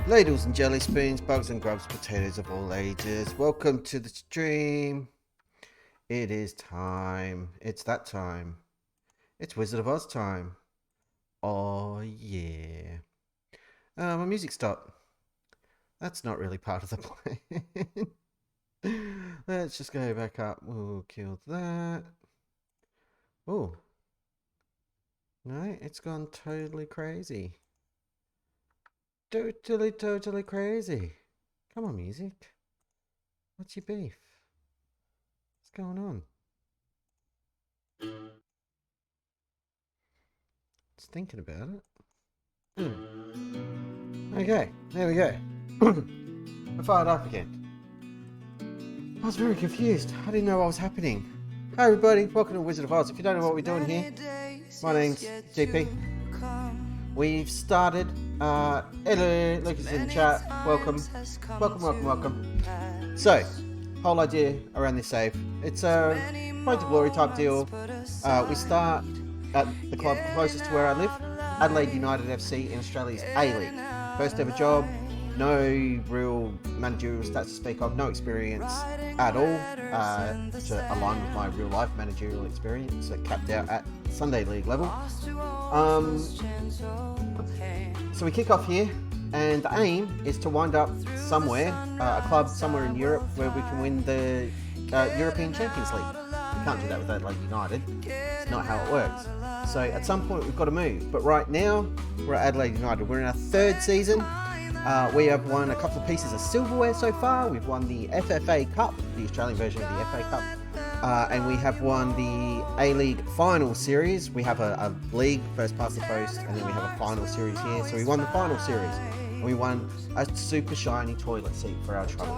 Ladles and jelly spoons, bugs and grubs, potatoes of all ages. Welcome to the stream. It is time. It's that time. It's Wizard of Oz time. Oh yeah. My music stopped. That's not really part of the plan. Let's just go back up. We'll kill that. Oh. No, it's gone totally crazy. Totally crazy. Come on, music. What's your beef? What's going on? Just thinking about it. Okay, there we go. I fired up again. I was very confused. I didn't know what was happening. Hi everybody, welcome to Wizard of Oz. If you don't know what we're doing here, my name's GP. We've started. Hello, Lucas in the chat. Welcome. So, whole idea around this save. It's a Road to Glory type deal. We start at the club closest to where I live, Adelaide United FC in Australia's A-League. First ever job, no real managerial stats to speak of, no experience at all to align with my real life managerial experience, capped out at Sunday League level. So we kick off here, and the aim is to wind up somewhere, a club somewhere in Europe where we can win the European Champions League. We can't do that with Adelaide United. It's not how it works. So at some point we've got to move. But right now we're at Adelaide United. We're in our third season. We have won a couple of pieces of silverware so far. We've won the FFA Cup, the Australian version of the FA Cup. And we have won the A-League final series. We have a league, first past the post, and then we have a final series here. So we won the final series. And we won a super shiny toilet seat for our trouble.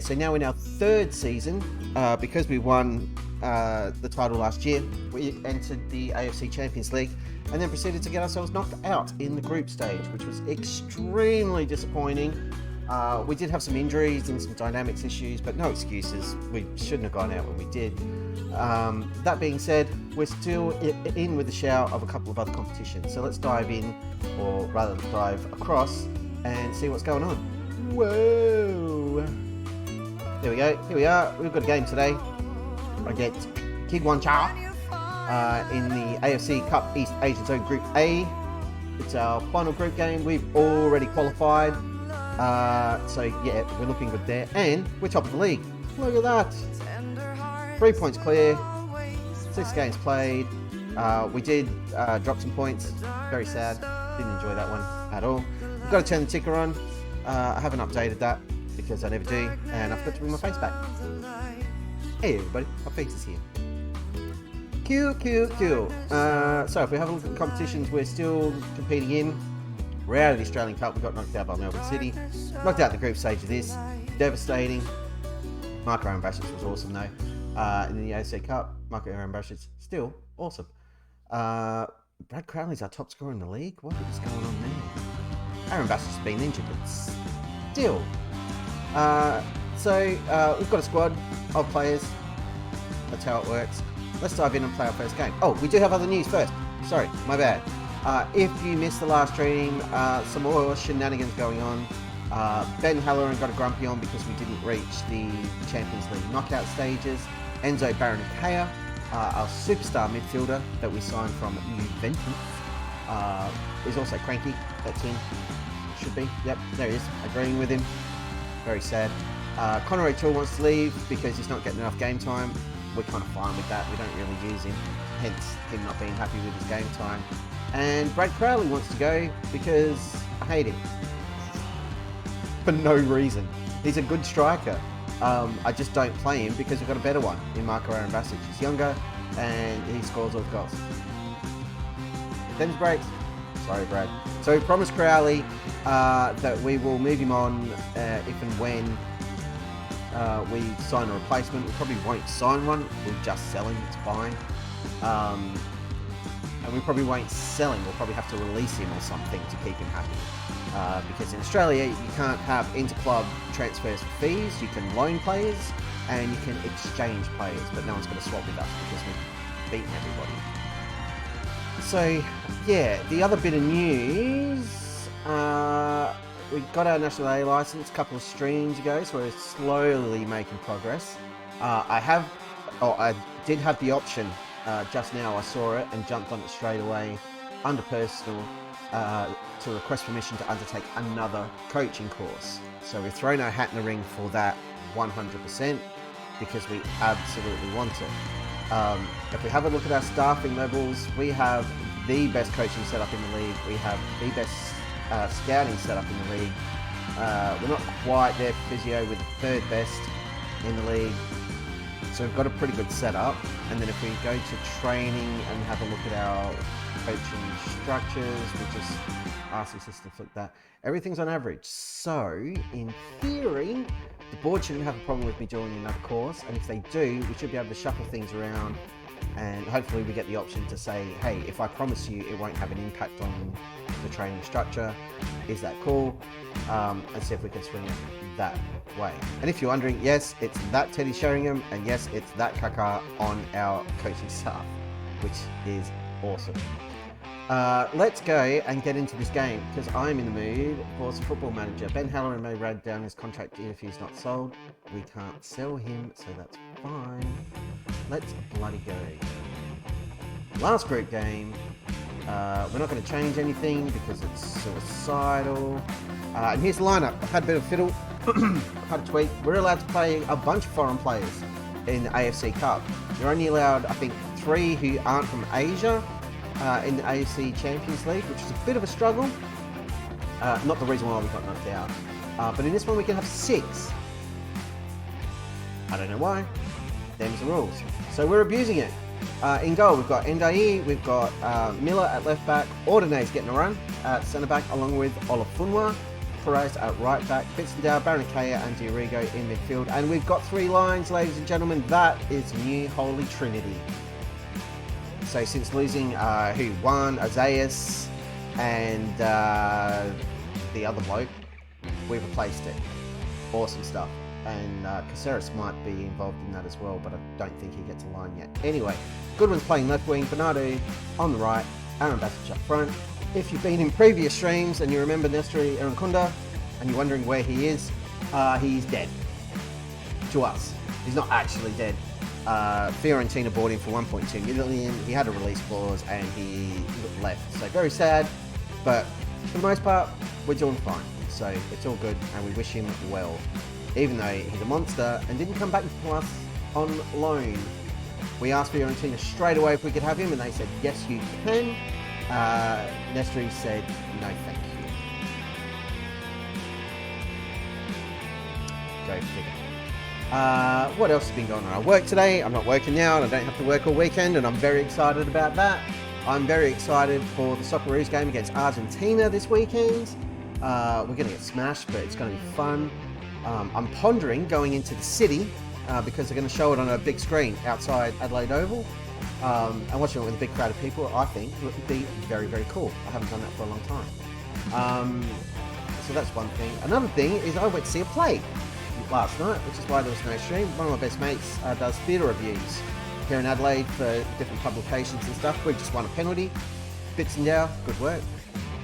So now in our third season, because we won the title last year, we entered the AFC Champions League and then proceeded to get ourselves knocked out in the group stage, which was extremely disappointing. We did have some injuries and some dynamics issues, but no excuses. We shouldn't have gone out when we did. That being said, we're still in with the shout of a couple of other competitions. So let's dive in, or rather dive across, and see what's going on. Whoa! There we go. Here we are. We've got a game today against Kigwancha in the AFC Cup East Asian Zone Group A. It's our final group game. We've already qualified. So yeah, we're looking good there, and we're top of the league. Look at that. 3 points clear, 6 games played. We did drop some points. Very sad. Didn't enjoy that one at all. We've got to turn the ticker on. I haven't updated that because I never do, and I forgot to bring my face back. Hey everybody, my face is here. Cute. So if we have a look at the competitions we're still competing in, we're out of the Australian Cup. We got knocked out by Melbourne City. Knocked out the group stage of this. Devastating. Marco Ambassadors was awesome though. And in the AFC Cup, Marco Ambassadors still awesome. Brad Crowley's our top scorer in the league. What is going on there? Our Ambassador's been injured, but still. We've got a squad of players. That's how it works. Let's dive in and play our first game. Oh, we do have other news first. Sorry, my bad. If you missed the last stream, some more shenanigans going on. Ben Halloran got a grumpy on because we didn't reach the Champions League knockout stages. Enzo Baranakea, our superstar midfielder that we signed from Juventus, is also cranky. That's him. Should be. Yep, there he is. Agreeing with him. Very sad. Conor O'Toole wants to leave because he's not getting enough game time. We're kind of fine with that. We don't really use him. Hence, him not being happy with his game time. And Brad Crowley wants to go because I hate him. For no reason. He's a good striker. I just don't play him because we've got a better one in Marco Arambasic. He's younger and he scores all the goals. Them's breaks. Sorry, Brad. So we promised Crowley that we will move him on if and when we sign a replacement. We probably won't sign one. We'll just sell him. It's fine. And we probably won't sell him. We'll probably have to release him or something to keep him happy. Because in Australia, you can't have inter-club transfers for fees. You can loan players and you can exchange players, but no one's going to swap with us because we've beaten everybody. So, yeah, the other bit of news, we got our National A license a couple of streams ago, so we're slowly making progress. I did have the option just now. I saw it and jumped on it straight away under personal to request permission to undertake another coaching course. So we've thrown our hat in the ring for that 100% because we absolutely want it. If we have a look at our staffing levels, we have the best coaching setup in the league. We have the best scouting setup in the league. We're not quite there for physio, we're the third best in the league. So we've got a pretty good setup. And then if we go to training and have a look at our coaching structures, we just ask the system to flip that. Everything's on average. So in theory, the board shouldn't have a problem with me joining another course. And if they do, we should be able to shuffle things around. And hopefully we get the option to say, hey, if I promise you it won't have an impact on the training structure, is that cool? And see if we can swing it that way. And if you're wondering, yes, it's that Teddy Sheringham, and yes, it's that Kaka on our coaching staff, which is awesome. Let's go and get into this game, because I'm in the mood for some football manager. Ben Halloran may rad down his contract if he's not sold. We can't sell him, so that's fine. Let's bloody go. Last group game. We're not going to change anything because it's suicidal. And here's the lineup. I've had a bit of fiddle. I've had a tweak. We're allowed to play a bunch of foreign players in the AFC Cup. You're only allowed, I think, 3 who aren't from Asia in the AFC Champions League, which is a bit of a struggle. Not the reason why we got knocked out. But in this one we can have 6. I don't know why. Them's the rules. So we're abusing it. In goal, we've got Ndai, we've got Miller at left back, Ordonez getting a run at centre back, along with Olafunwa, Perez at right back, Fitzendow, Baranakea, and Diorigo in midfield. And we've got 3 lines, ladies and gentlemen. That is new Holy Trinity. So since losing one, Azaius, and the other bloke, we've replaced it. Awesome stuff. And Caceres might be involved in that as well, but I don't think he gets a line yet. Anyway, Goodwin's playing left wing, Bernardo on the right, Aaron Bassett up front. If you've been in previous streams and you remember Nestori Erankunda and you're wondering where he is, he's dead. To us. He's not actually dead. Fiorentina bought him for 1.2 million. He had a release clause and he left. So very sad, but for the most part, we're doing fine. So it's all good and we wish him well. Even though he's a monster and didn't come back to us on loan. We asked Fiorentina straight away if we could have him and they said, yes, you can. Nestori said, no, thank you. Go figure. What else has been going on? I work today, I'm not working now and I don't have to work all weekend and I'm very excited about that. I'm very excited for the Socceroos game against Argentina this weekend. We're going to get smashed, but it's going to be fun. I'm pondering going into the city because they're going to show it on a big screen outside Adelaide Oval and watching it with a big crowd of people. I think would be very, very cool. I haven't done that for a long time. So that's one thing. Another thing is I went to see a play last night, which is why there was no stream. One of my best mates does theatre reviews here in Adelaide for different publications and stuff. We just won a penalty. Fitzendow, good work.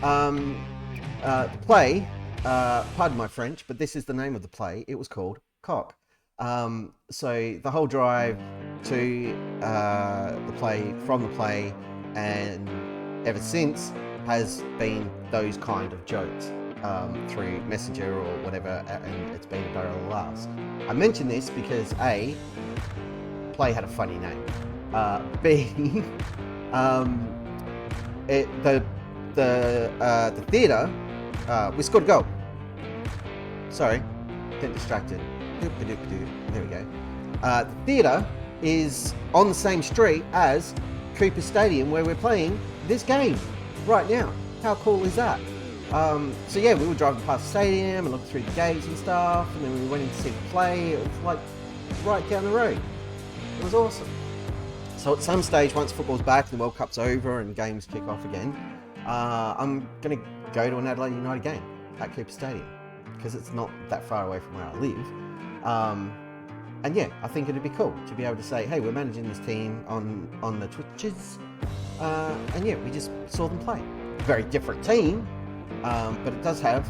The play, pardon my French, but this is the name of the play. It was called Cock. So the whole drive to the play, from the play, and ever since has been those kind of jokes through Messenger or whatever, and it's been a barrel of laughs. I mention this because A, play had a funny name. B, the theatre, we scored a goal. Sorry, get distracted. There we go. The theatre is on the same street as Cooper Stadium where we're playing this game right now. How cool is that? So yeah, we were driving past the stadium and looking through the gates and stuff, and then we went in to see the play. It was like right down the road. It was awesome. So at some stage, once football's back and the World Cup's over and games kick off again, I'm going to go to an Adelaide United game at Cooper Stadium because it's not that far away from where I live. And yeah, I think it'd be cool to be able to say, hey, we're managing this team on the Twitches And yeah, we just saw them play. Very different team, but it does have,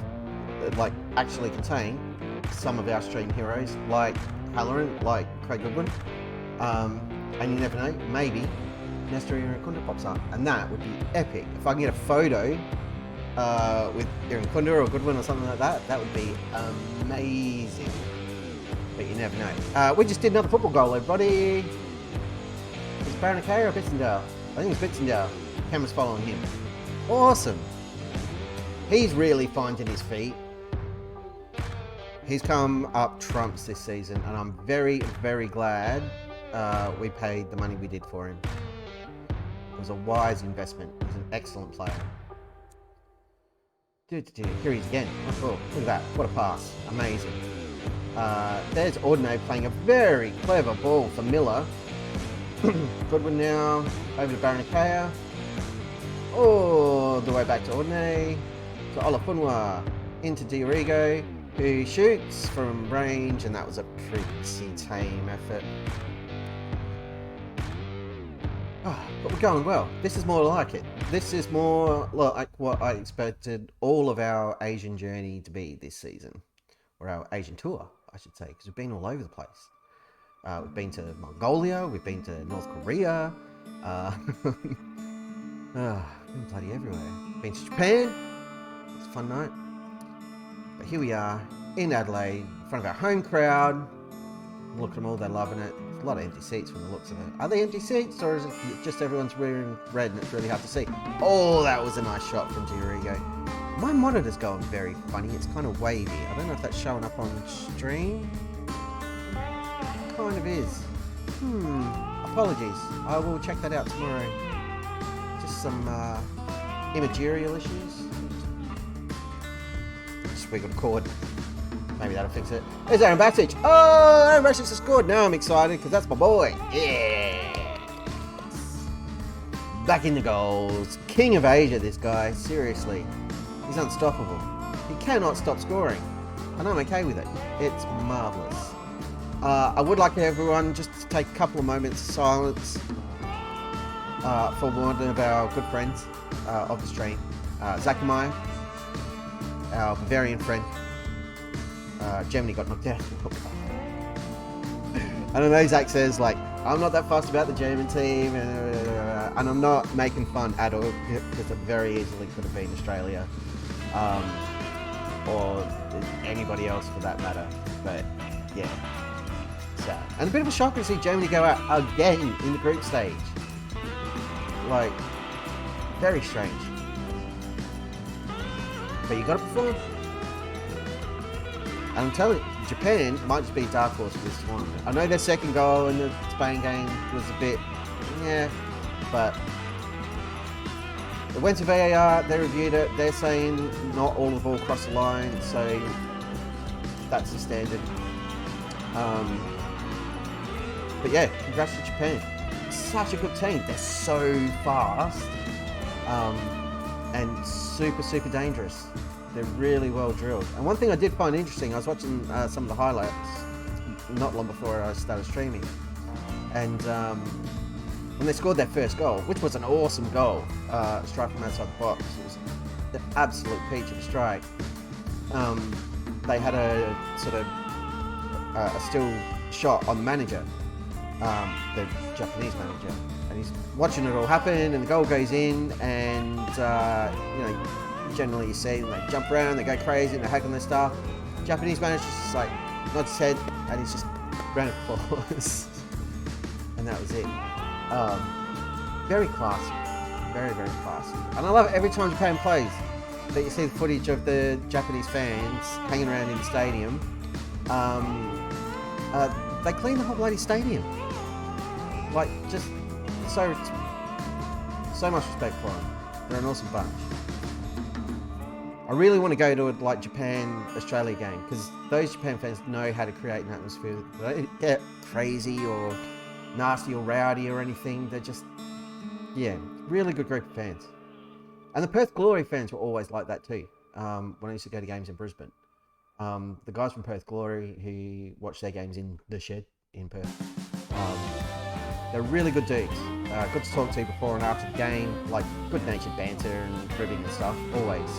like, actually contain some of our stream heroes, like Halloran, like Craig Goodwin. And you never know, maybe Nestor Irukunda pops up, and that would be epic. If I can get a photo with Irukunda or Goodwin or something like that, that would be amazing. But you never know. We just did another football goal, everybody. Is it Baranakay or Bitsendale? I think it's Bitsendale. Camera's following him. Awesome. He's really finding his feet. He's come up trumps this season, and I'm very, very glad we paid the money we did for him. It was a wise investment. He's an excellent player. Here he is again. Oh, look at that. What a pass. Amazing. There's Ordinary playing a very clever ball for Miller. Goodwin now over to Baranakaya. All the way back to Ordinary. To Olafunwa. Into Diorigo, who shoots from range, and that was a pretty tame effort. Oh, but we're going well. This is more like it. This is more like what I expected all of our Asian journey to be this season. Or our Asian tour, I should say, because we've been all over the place. We've been to Mongolia, we've been to North Korea, we've been bloody everywhere. Been to Japan, it's a fun night. But here we are, in Adelaide, in front of our home crowd. Look at them all, they're loving it. There's a lot of empty seats from the looks of it. Are they empty seats, or is it just everyone's wearing red and it's really hard to see? Oh, that was a nice shot from Diorigo. My monitor's going very funny, it's kind of wavy. I don't know if that's showing up on stream. It kind of is. Apologies. I will check that out tomorrow. Just some imagerial issues. Just wiggled a cord. Maybe that'll fix it. There's Aaron Batic. Oh, Aaron Batic has scored. Now I'm excited because that's my boy. Yeah. Back in the goals. King of Asia, this guy. Seriously. He's unstoppable. He cannot stop scoring. And I'm okay with it. It's marvellous. I would like everyone just to take a couple of moments of silence for one of our good friends of the stream. Zachariah, our Bavarian friend. Germany got knocked out. And I know Zach says, like, I'm not that fussed about the German team, and I'm not making fun at all, because it very easily could have been Australia, or anybody else for that matter. But yeah, sad. And a bit of a shocker to see Germany go out again in the group stage. Like, very strange. But you got to perform. And I'm telling you, Japan might just be a dark horse for this tournament. I know their second goal in the Spain game was a bit, yeah, but it went to VAR, they reviewed it, they're saying not all the ball crossed the line, so that's the standard. But yeah, congrats to Japan. Such a good team. They're so fast and super, super dangerous. They're really well drilled. And one thing I did find interesting, I was watching some of the highlights not long before I started streaming. And when they scored their first goal, which was an awesome goal, strike from outside the box, it was the absolute peach of a strike. They had a sort of a still shot on the manager, the Japanese manager. And he's watching it all happen, and the goal goes in, and you know, generally you see them, they jump around, they go crazy, and they're hacking their stuff. Japanese manager's just like, nods his head, and he's just round of applause. And that was it. Very classy. Very, very classy. And I love it every time Japan plays, that you see the footage of the Japanese fans hanging around in the stadium. They clean the whole bloody stadium. Like, just so much respect for them. They're an awesome bunch. I really want to go to a like Japan-Australia game, because those Japan fans know how to create an atmosphere. They don't get crazy or nasty or rowdy or anything. They're just, yeah, really good group of fans. And the Perth Glory fans were always like that too. When I used to go to games in Brisbane, the guys from Perth Glory who watch their games in the shed in Perth, They're really good dudes. Good to talk to before and after the game. Like, good-natured banter and cribbing and stuff, always.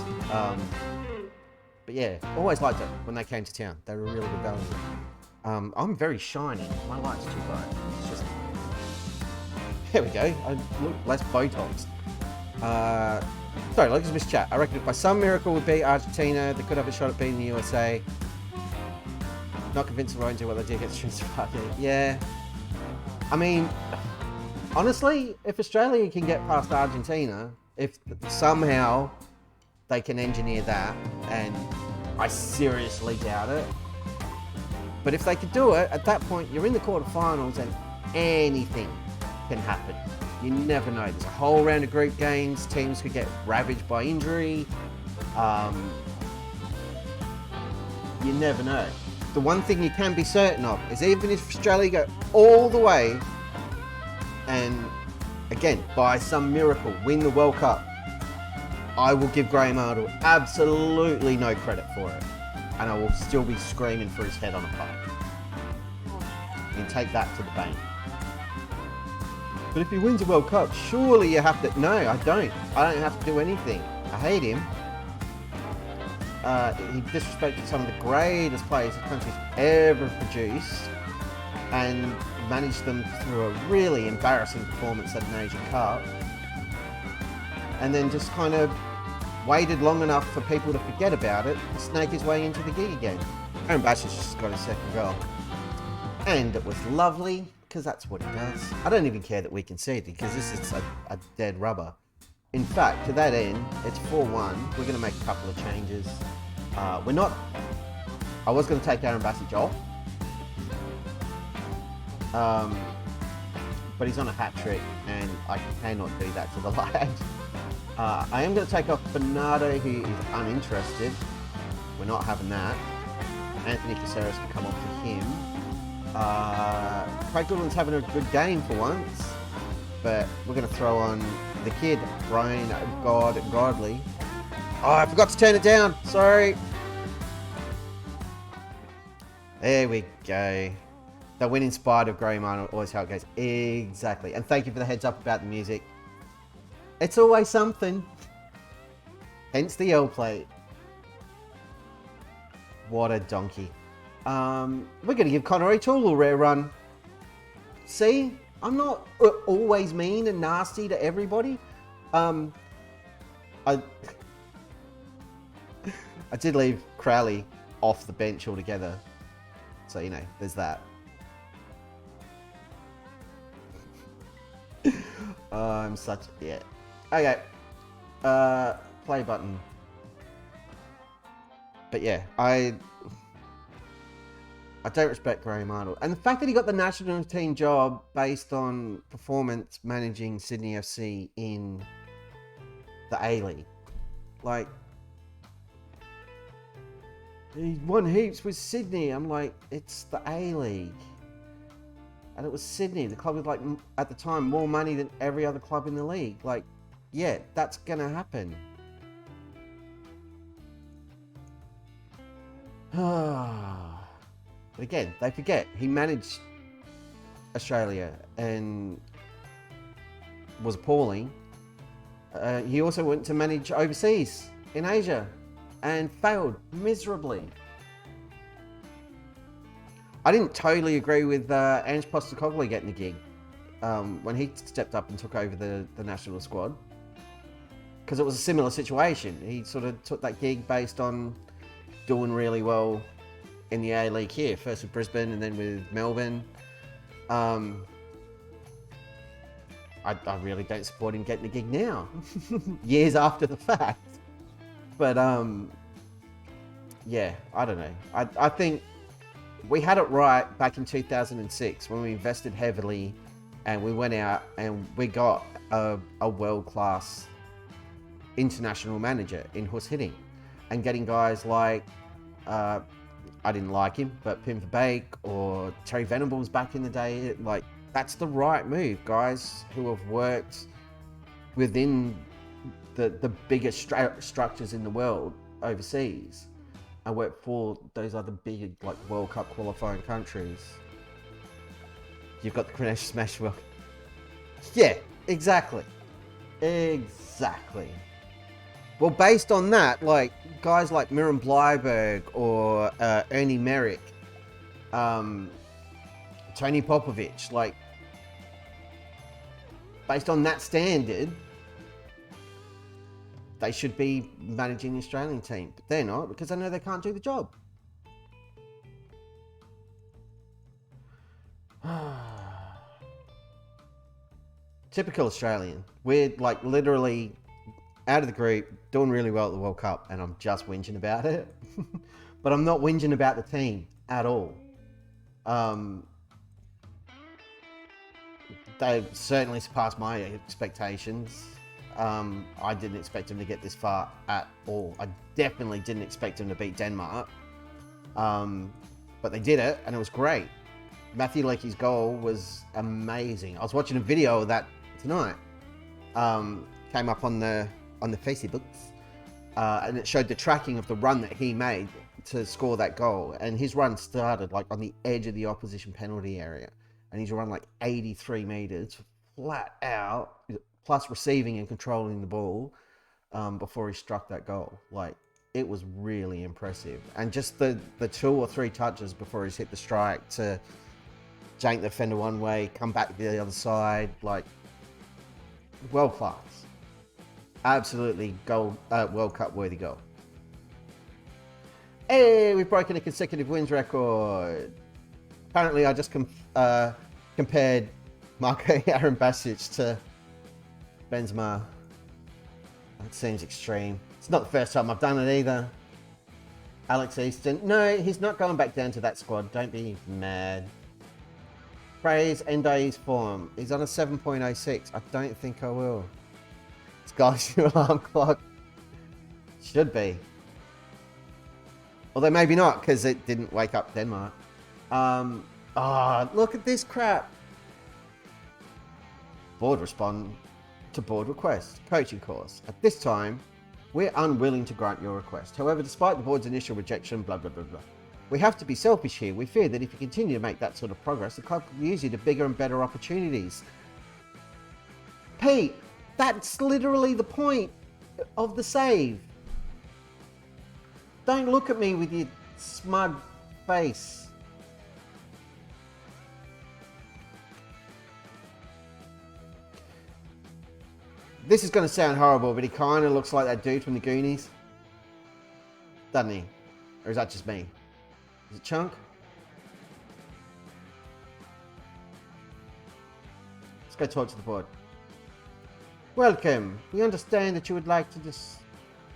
But yeah, always liked it when they came to town. They were really good value. I'm very shiny. My light's too bright. It's just... There we go. I look less Botox. Sorry, Lucas missed chat. I reckon if by some miracle we beat Argentina, they could have a shot at beating the USA. Not convinced they won't do what they did against Trinidad. Yeah. I mean, honestly, if Australia can get past Argentina, if somehow they can engineer that, and I seriously doubt it, but if they could do it, at that point, you're in the quarterfinals and anything can happen. You never know. There's a whole round of group games. Teams could get ravaged by injury. You never know. The one thing you can be certain of is even if Australia go all the way and, again, by some miracle, win the World Cup, I will give Graham Arnold absolutely no credit for it. And I will still be screaming for his head on a pike. And take that to the bank. But if he wins a World Cup, surely you have to... No, I don't. I don't have to do anything. I hate him. He disrespected some of the greatest players the country's ever produced and managed them through a really embarrassing performance at an Asian Cup. And then just kind of waited long enough for people to forget about it and snake his way into the gig again. Aaron Basher's just got his second goal. And it was lovely, because that's what he does. I don't even care that we conceded, because this is a dead rubber. In fact, to that end, it's 4-1. We're going to make a couple of changes. I was going to take Aaron Bassage off. But he's on a hat-trick, and I cannot do that to the lad. I am going to take off Bernardo, who is uninterested. We're not having that. Anthony Caceres can come off to him. Craig Goodwin's having a good game for once, but we're going to throw on the kid, Brian Godley. Oh, I forgot to turn it down. Sorry. There we go. The win in spite of Graham Arnold, always how it goes. Exactly. And thank you for the heads up about the music. It's always something. Hence the L plate. What a donkey. We're going to give Connor O'Toole a rare run. See? I'm not always mean and nasty to everybody. I did leave Crowley off the bench altogether. So, you know, there's that. I'm such... Yeah. Okay. Play button. But yeah, I don't respect Graham Arnold. And the fact that he got the national team job based on performance managing Sydney FC in the A-League. Like, he won heaps with Sydney. I'm like, it's the A-League. And it was Sydney, the club with, like, at the time, more money than every other club in the league. Like, yeah, that's going to happen. But again, they forget he managed Australia and was appalling. He also went to manage overseas in Asia and failed miserably. I didn't totally agree with Ange Postecoglou getting the gig when he stepped up and took over the national squad, because it was a similar situation. He sort of took that gig based on doing really well in the A-League here, first with Brisbane and then with Melbourne. I really don't support him getting the gig now, years after the fact. But yeah, I don't know. I think we had it right back in 2006 when we invested heavily and we went out and we got a world-class international manager in Hus Hiddink, and getting guys like I didn't like him, but Pim Verbeek or Terry Venables back in the day, like, that's the right move. Guys who have worked within the biggest structures in the world overseas and worked for those other big, like, World Cup qualifying countries. You've got the Ganesh Smash Yeah, exactly. Exactly. Well, based on that, like, guys like Miriam Bleiberg or Ernie Merrick, Tony Popovich, like, based on that standard, they should be managing the Australian team. But they're not, because they know they can't do the job. Typical Australian. We're, like, literally out of the group, doing really well at the World Cup, and I'm just whinging about it. But I'm not whinging about the team at all. They certainly surpassed my expectations. I didn't expect them to get this far at all. I definitely didn't expect them to beat Denmark. But they did it, and it was great. Matthew Leakey's goal was amazing. I was watching a video of that tonight. Came up on the Facebooks, and it showed the tracking of the run that he made to score that goal. And his run started like on the edge of the opposition penalty area, and he's run like 83 meters flat out, plus receiving and controlling the ball before he struck that goal. Like, it was really impressive. And just the 2 or 3 touches before he's hit the strike to jank the defender one way, come back to the other side, like, world class. Absolutely World Cup worthy goal. Hey, we've broken a consecutive wins record. Apparently, I just compared Marco Basic to Benzema. That seems extreme. It's not the first time I've done it either. Alex Easton. No, he's not going back down to that squad. Don't be mad. Praise Endai's form. He's on a 7.06. I don't think I will. It's your alarm clock. Should be. Although maybe not, because it didn't wake up Denmark. Look at this crap. Board respond to board request. Coaching course. At this time, we're unwilling to grant your request. However, despite the board's initial rejection, blah, blah, blah, blah. We have to be selfish here. We fear that if you continue to make that sort of progress, the club could use you to bigger and better opportunities. Pete, that's literally the point of the save. Don't look at me with your smug face. This is going to sound horrible, but he kind of looks like that dude from the Goonies. Doesn't he? Or is that just me? Is it Chunk? Let's go talk to the board. Welcome. We understand that you would like to just...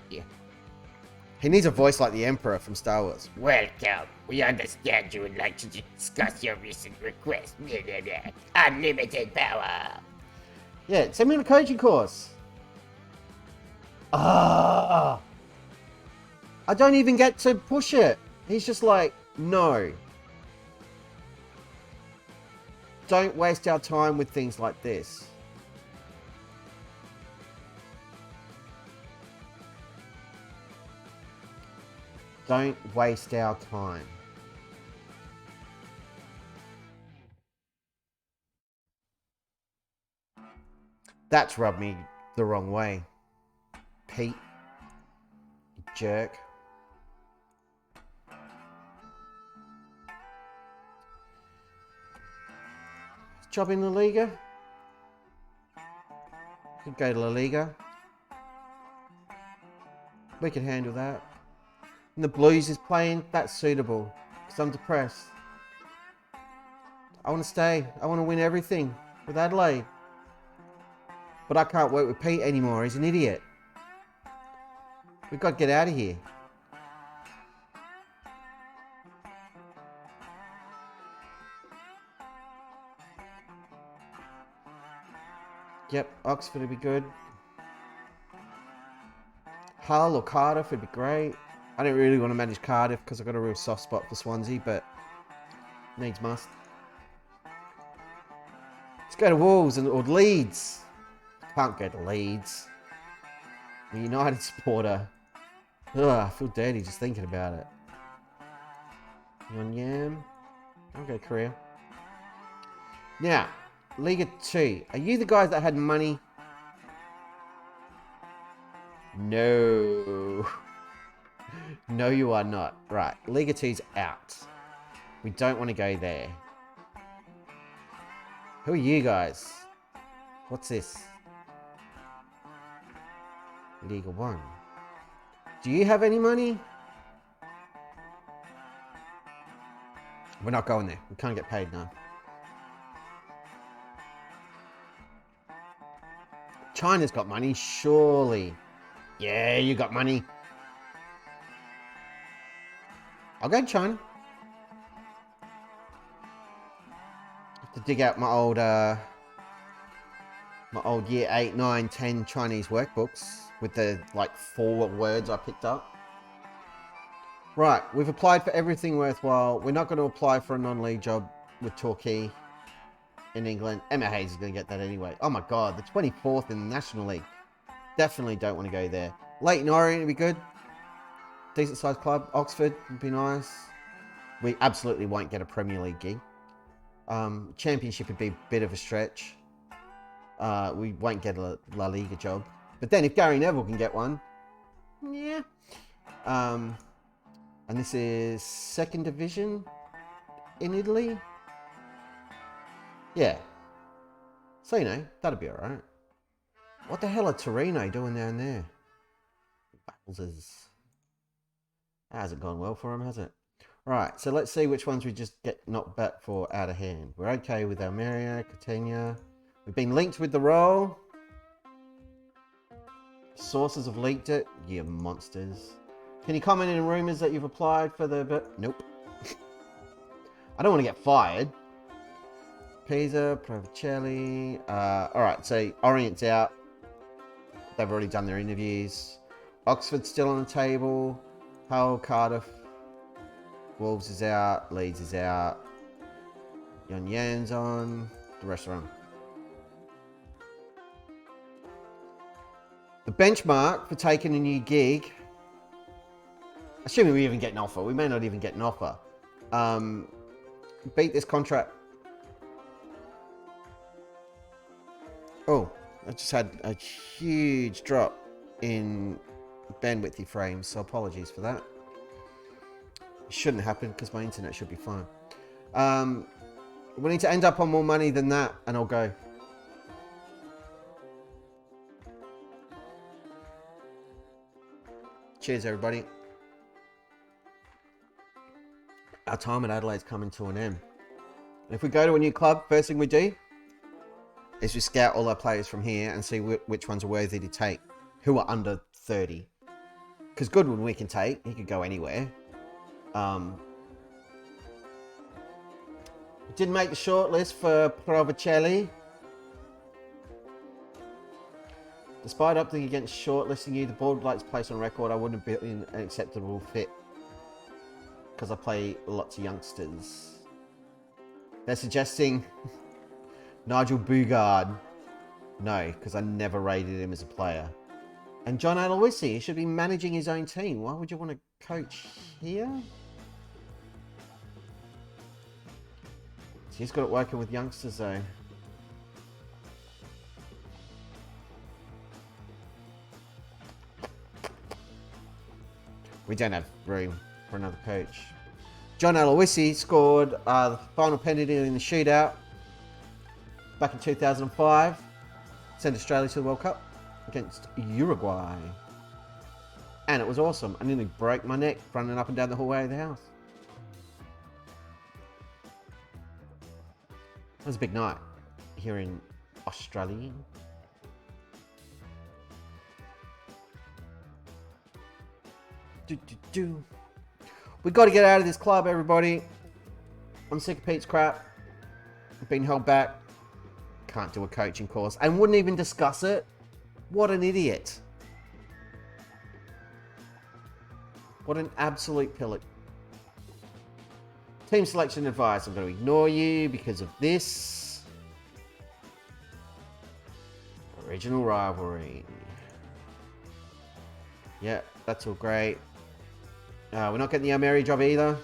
Yeah. He needs a voice like the Emperor from Star Wars. Welcome. We understand you would like to discuss your recent request. Unlimited power. Yeah, send me on a coaching course. I don't even get to push it. He's just like, no. Don't waste our time with things like this. Don't waste our time. That's rubbed me the wrong way. Pete. You jerk. Job in La Liga. Could go to La Liga. We can handle that. And the Blues is playing, that's suitable. Because I'm depressed. I want to stay. I want to win everything with Adelaide. But I can't work with Pete anymore. He's an idiot. We've got to get out of here. Yep, Oxford would be good. Hull or Cardiff would be great. I don't really want to manage Cardiff because I've got a real soft spot for Swansea, but needs must. Let's go to Wolves or Leeds. Can't go to Leeds. I'm a United supporter. Ugh, I feel dirty just thinking about it. Yam. I'll go Korea. Now, Liga 2. Are you the guys that had money? No. No, you are not. Right. Liga 2's out. We don't want to go there. Who are you guys? What's this? Liga 1. Do you have any money? We're not going there. We can't get paid now. China's got money, surely. Yeah, you got money. I'll go to China. Have to dig out my old year 8, 9, 10 Chinese workbooks with the like 4 words I picked up. Right, we've applied for everything worthwhile. We're not going to apply for a non-league job with Torquay in England. Emma Hayes is going to get that anyway. Oh my God, the 24th in the National League. Definitely don't want to go there. Leighton Orient would be good. Decent sized club. Oxford would be nice. We absolutely won't get a Premier League gig. Championship would be a bit of a stretch. We won't get a La Liga job. But then if Gary Neville can get one, yeah. And this is 2nd division in Italy. Yeah. So, you know, that'll be alright. What the hell are Torino doing down there? Wowzers. That hasn't gone well for them, has it? Right, so let's see which ones we just get knocked back for out of hand. We're okay with Almeria, Catania. We've been linked with the role. Sources have leaked it. You monsters. Can you comment in rumours that you've applied for the... Nope. I don't want to get fired. Pisa, Provicelli. Alright, so Orient's out. They've already done their interviews. Oxford's still on the table. Hull, Cardiff. Wolves is out. Leeds is out. Yon Yan's on. The rest are on. The benchmark for taking a new gig, assuming we even get an offer, we may not even get an offer, beat this contract. Oh, I just had a huge drop in bandwidthy frames, so apologies for that. It shouldn't happen because my internet should be fine. We need to end up on more money than that, and I'll go. Cheers, everybody. Our time at Adelaide's coming to an end. And if we go to a new club, first thing we do is we scout all our players from here and see which ones are worthy to take, who are under 30. Because Goodwin we can take. He could go anywhere. Didn't make the shortlist for Provicelli. Despite opting against shortlisting you, the board would like to place on record I wouldn't have been an acceptable fit because I play lots of youngsters. They're suggesting Nigel Bugard. No, because I never rated him as a player. And John Aloisi, he should be managing his own team. Why would you want to coach here? So he's got it working with youngsters though. We don't have room for another coach. John Aloisi scored the final penalty in the shootout back in 2005. Sent Australia to the World Cup against Uruguay. And it was awesome. I nearly broke my neck running up and down the hallway of the house. It was a big night here in Australia. We got to get out of this club, everybody. I'm sick of Pete's crap. I've been held back. Can't do a coaching course and wouldn't even discuss it. What an idiot. What an absolute pillock. Team selection advice. I'm going to ignore you because of this. Original rivalry. Yeah, that's all great. We're not getting the Almeria job either.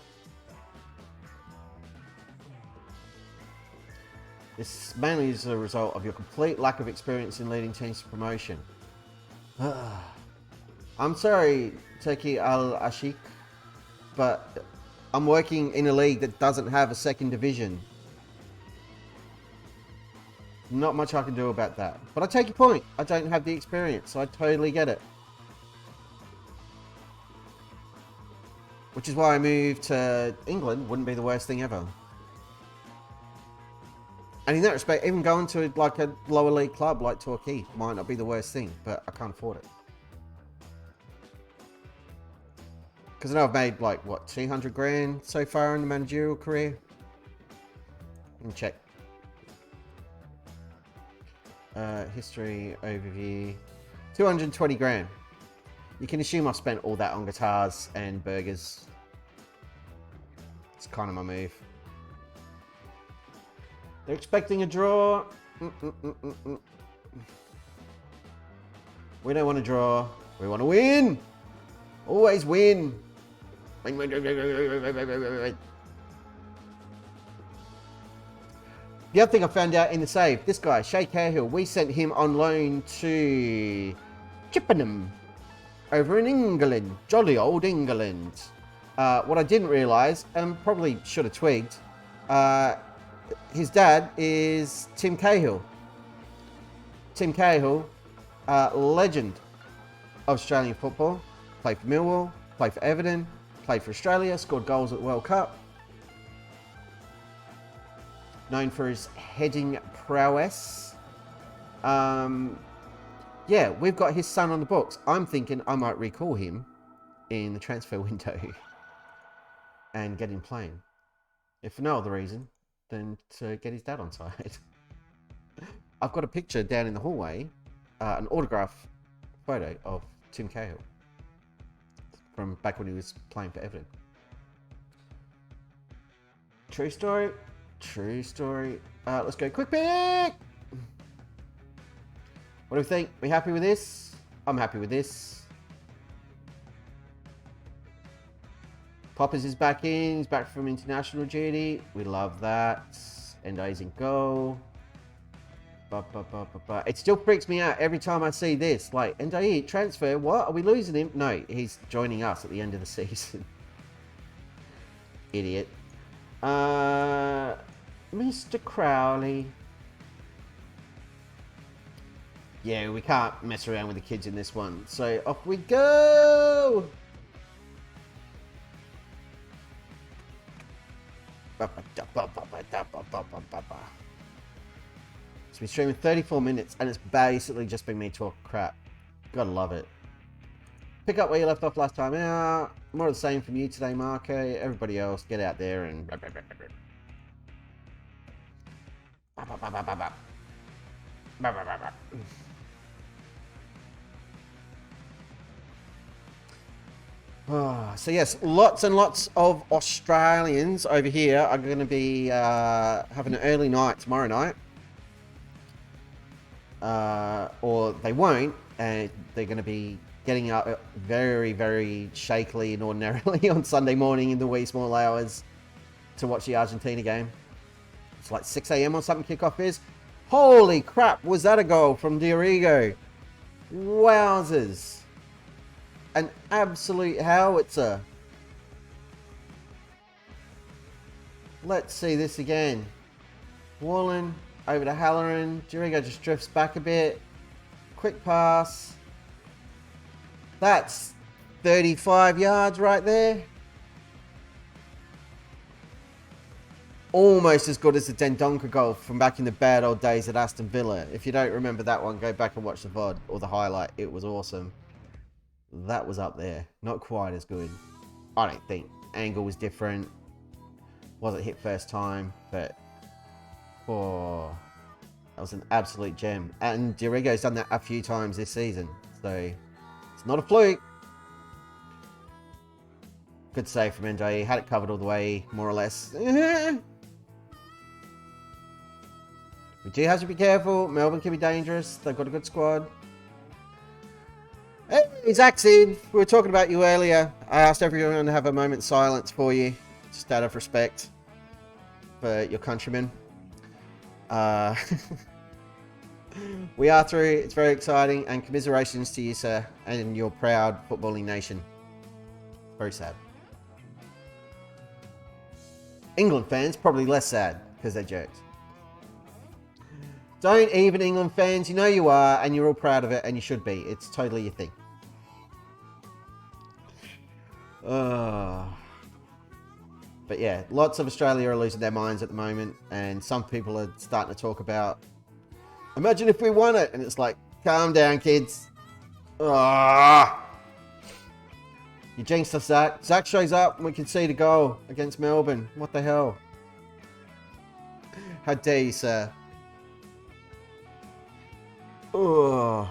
This mainly is a result of your complete lack of experience in leading teams to promotion. I'm sorry, Turkey Al-Ashik, but I'm working in a league that doesn't have a second division. Not much I can do about that. But I take your point. I don't have the experience, so I totally get it. Which is why I moved to England. Wouldn't be the worst thing ever. And in that respect, even going to like a lower league club like Torquay might not be the worst thing, but I can't afford it. Because I know I've made like, what, 200 grand so far in the managerial career? Let me check. History overview. 220 grand. You can assume I've spent all that on guitars and burgers. It's kind of my move. They're expecting a draw. We don't want to draw. We want to win. Always win. Win, win, win, win, win, win, win, win, win. The other thing I found out in the save, this guy, Shay Cahill, we sent him on loan to Chippenham over in England. Jolly old England. What I didn't realise, and probably should have twigged, his dad is Tim Cahill. Tim Cahill, legend of Australian football. Played for Millwall, played for Everton, played for Australia, scored goals at the World Cup. Known for his heading prowess. Yeah, we've got his son on the books. I'm thinking I might recall him in the transfer window and get him playing. If for no other reason than to get his dad on side. I've got a picture down in the hallway, an autograph photo of Tim Cahill from back when he was playing for Everton. True story. True story. Let's go quick pick. What do we think? We happy with this? I'm happy with this. Poppers is back in. He's back from international duty. We love that. Endo's in goal. It still freaks me out every time I see this. Like, Endo transfer, what? Are we losing him? No, he's joining us at the end of the season. Idiot. Mr. Crowley. Yeah, we can't mess around with the kids in this one. So off we go. So we're streaming 34 minutes and it's basically just been me talking crap. Gotta love it. Pick up where you left off last time out. More of the same from you today, Marco. Everybody else, get out there and... So yes, lots and lots of Australians over here are going to be having an early night tomorrow night. Or they won't, and they're going to be getting up very, very shakily and ordinarily on Sunday morning in the wee small hours to watch the Argentina game. It's like 6 a.m. or something kickoff is. Holy crap, was that a goal from Diorigo? Wowzers. An absolute howitzer. Let's see this again. Wallen over to Halloran. Diorigo just drifts back a bit. Quick pass. That's 35 yards right there. Almost as good as the Dendonka goal from back in the bad old days at Aston Villa. If you don't remember that one, go back and watch the VOD or the highlight. It was awesome. That was up there. Not quite as good. I don't think. Angle was different. Wasn't hit first time, but... Oh, that was an absolute gem. And Diorigo's done that a few times this season. So, it's not a fluke. Good save from Endo. He had it covered all the way, more or less. We do have to be careful. Melbourne can be dangerous. They've got a good squad. Hey, Zaxid. We were talking about you earlier. I asked everyone to have a moment's silence for you. Just out of respect for your countrymen. Uh, we are through. It's very exciting, and commiserations to you, sir, and your proud footballing nation. Very sad. England fans probably less sad because they're jerks. Don't even England fans. You know you are, and you're all proud of it, and you should be. It's totally your thing. But yeah, lots of Australia are losing their minds at the moment, and some people are starting to talk about, imagine if we won it, and it's like, calm down, kids. You jinxed us, Zach. Zach shows up, and we can see the goal against Melbourne. What the hell? How dare you, sir? So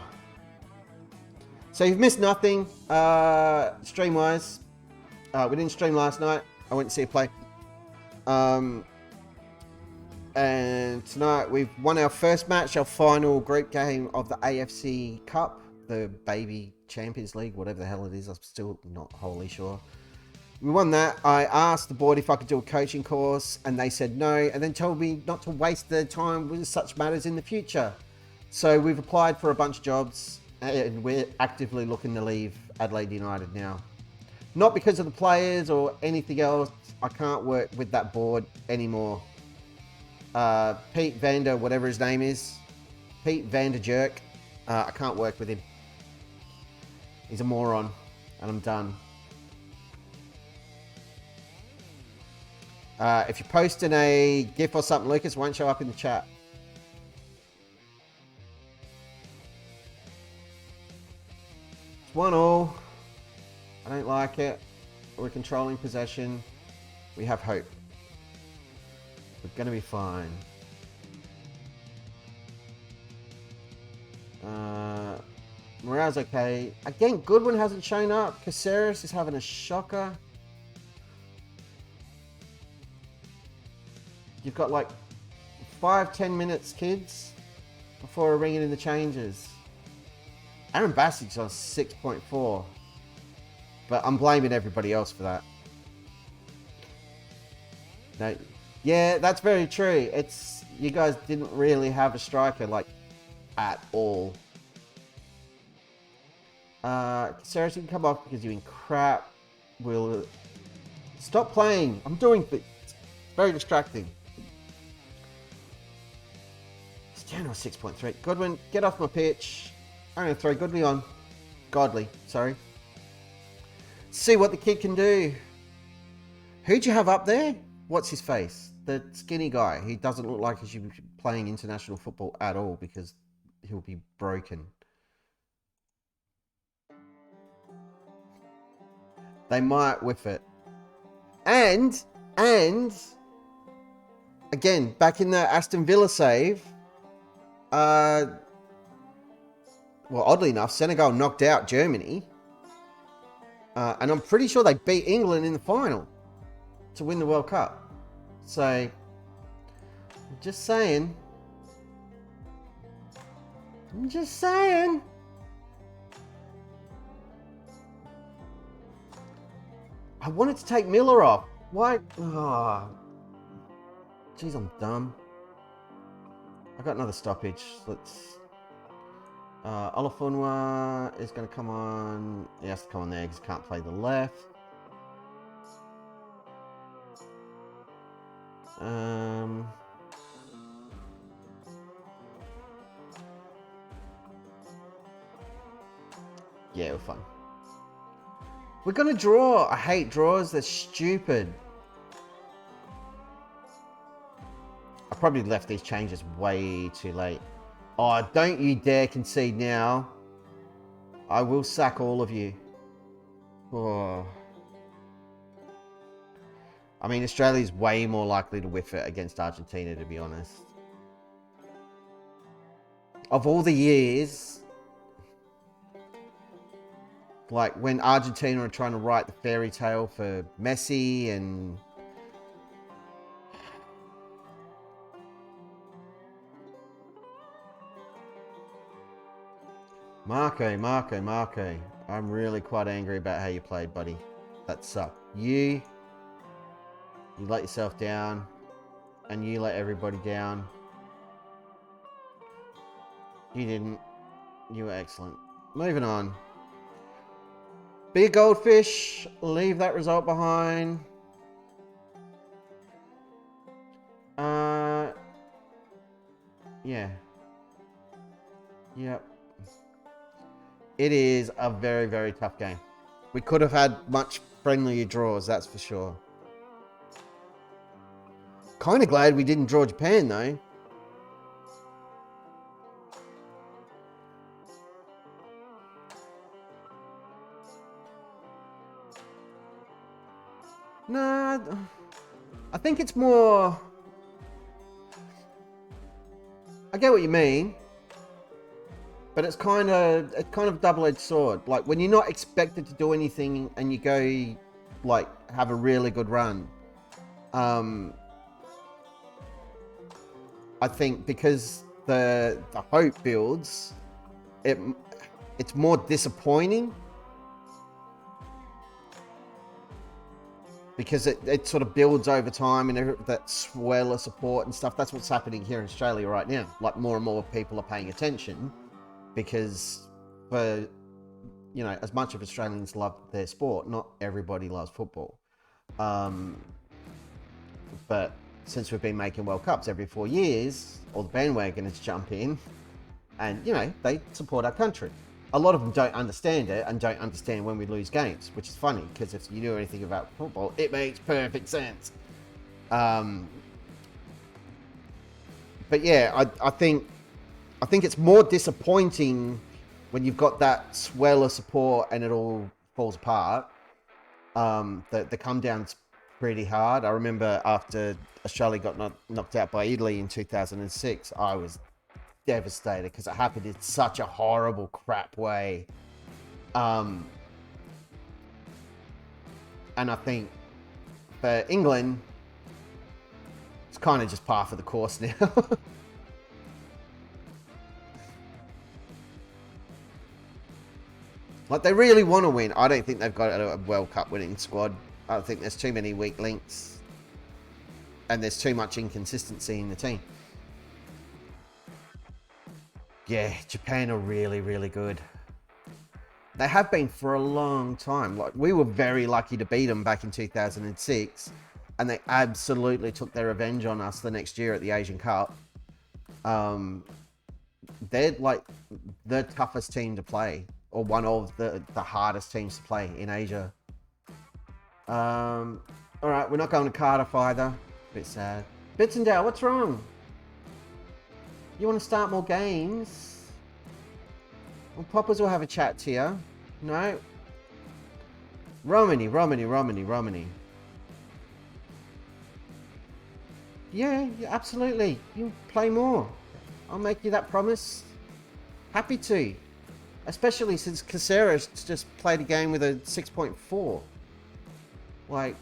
you've missed nothing, stream-wise. We didn't stream last night. I went to see a play. And tonight we've won our first match, our final group game of the AFC Cup, the baby Champions League, whatever the hell it is. I'm still not wholly sure. We won that. I asked the board if I could do a coaching course, and they said no, and then told me not to waste their time with such matters in the future. So we've applied for a bunch of jobs, and we're actively looking to leave Adelaide United now. Not because of the players or anything else. I can't work with that board anymore. Pete Vander, whatever his name is. Pete Vander Jerk. I can't work with him. He's a moron. And I'm done. If you're posting a GIF or something, Lucas, won't show up in the chat. It's 1-1. I don't like it. We're controlling possession. We have hope. We're going to be fine. Morale's okay. Again, Goodwin hasn't shown up. Caceres is having a shocker. You've got like 5-10 minutes, kids, before we're ringing in the changes. Aaron Bassett's on 6.4. But I'm blaming everybody else for that. No, yeah, that's very true. It's, you guys didn't really have a striker, like, at all. Sarah, you can come off because you're in crap. We'll stop playing. I'm doing things. It's very distracting. Stiano 6.3. Godwin, get off my pitch. I'm going to throw Godley on. Godley, sorry. See what the kid can do. Who'd you have up there? What's his face? The skinny guy. He doesn't look like he should be playing international football at all because he'll be broken. They might whiff it. And again, back in the Aston Villa save, well, oddly enough, Senegal knocked out Germany. And I'm pretty sure they beat England in the final to win the World Cup. So, I'm just saying. I wanted to take Miller off. Why? Oh. Jeez, I'm dumb. I got another stoppage. Let's... Olafunwa is going to come on. He has to come on there because he can't play the left. Yeah, we're fine. We're going to draw. I hate draws. They're stupid. I probably left these changes way too late. Oh, don't you dare concede now. I will sack all of you. Oh. I mean, Australia's way more likely to whiff it against Argentina, to be honest. Of all the years, like when Argentina are trying to write the fairy tale for Messi and... Marco. I'm really quite angry about how you played, buddy. That sucked. You let yourself down, and you let everybody down. You didn't. You were excellent. Moving on. Be a goldfish. Leave that result behind. Yeah. Yep. It is a very, very tough game. We could have had much friendlier draws, that's for sure. Kind of glad we didn't draw Japan, though. Nah, I think it's more... I get what you mean, but it's kind of double-edged sword. Like when you're not expected to do anything and you go, like, have a really good run. I think because the hope builds, it's more disappointing because it sort of builds over time and that swell of support and stuff. That's what's happening here in Australia right now. Like more and more people are paying attention because for, you know, as much of Australians love their sport, not everybody loves football. But since we've been making World Cups every 4 years, all the bandwagoners jump in and, you know, they support our country. A lot of them don't understand it and don't understand when we lose games, which is funny because if you knew anything about football, it makes perfect sense. But yeah, I think it's more disappointing when you've got that swell of support and it all falls apart. The come down's pretty hard. I remember after Australia got knocked out by Italy in 2006, I was devastated because it happened in such a horrible crap way. And I think for England, it's kind of just par for the course now. Like they really want to win. I don't think they've got a World Cup winning squad. I think there's too many weak links and there's too much inconsistency in the team. Yeah, Japan are really, really good. They have been for a long time. Like we were very lucky to beat them back in 2006, and they absolutely took their revenge on us the next year at the Asian Cup. They're like the toughest team to play, or one of the hardest teams to play in Asia. All right, we're not going to Cardiff either. Bit sad. Bitsendale, what's wrong? You want to start more games? Well, Poppers will have a chat to you. No? Romany. Yeah, absolutely. You play more. I'll make you that promise. Happy to. Especially since Caceres just played a game with a 6.4. Like,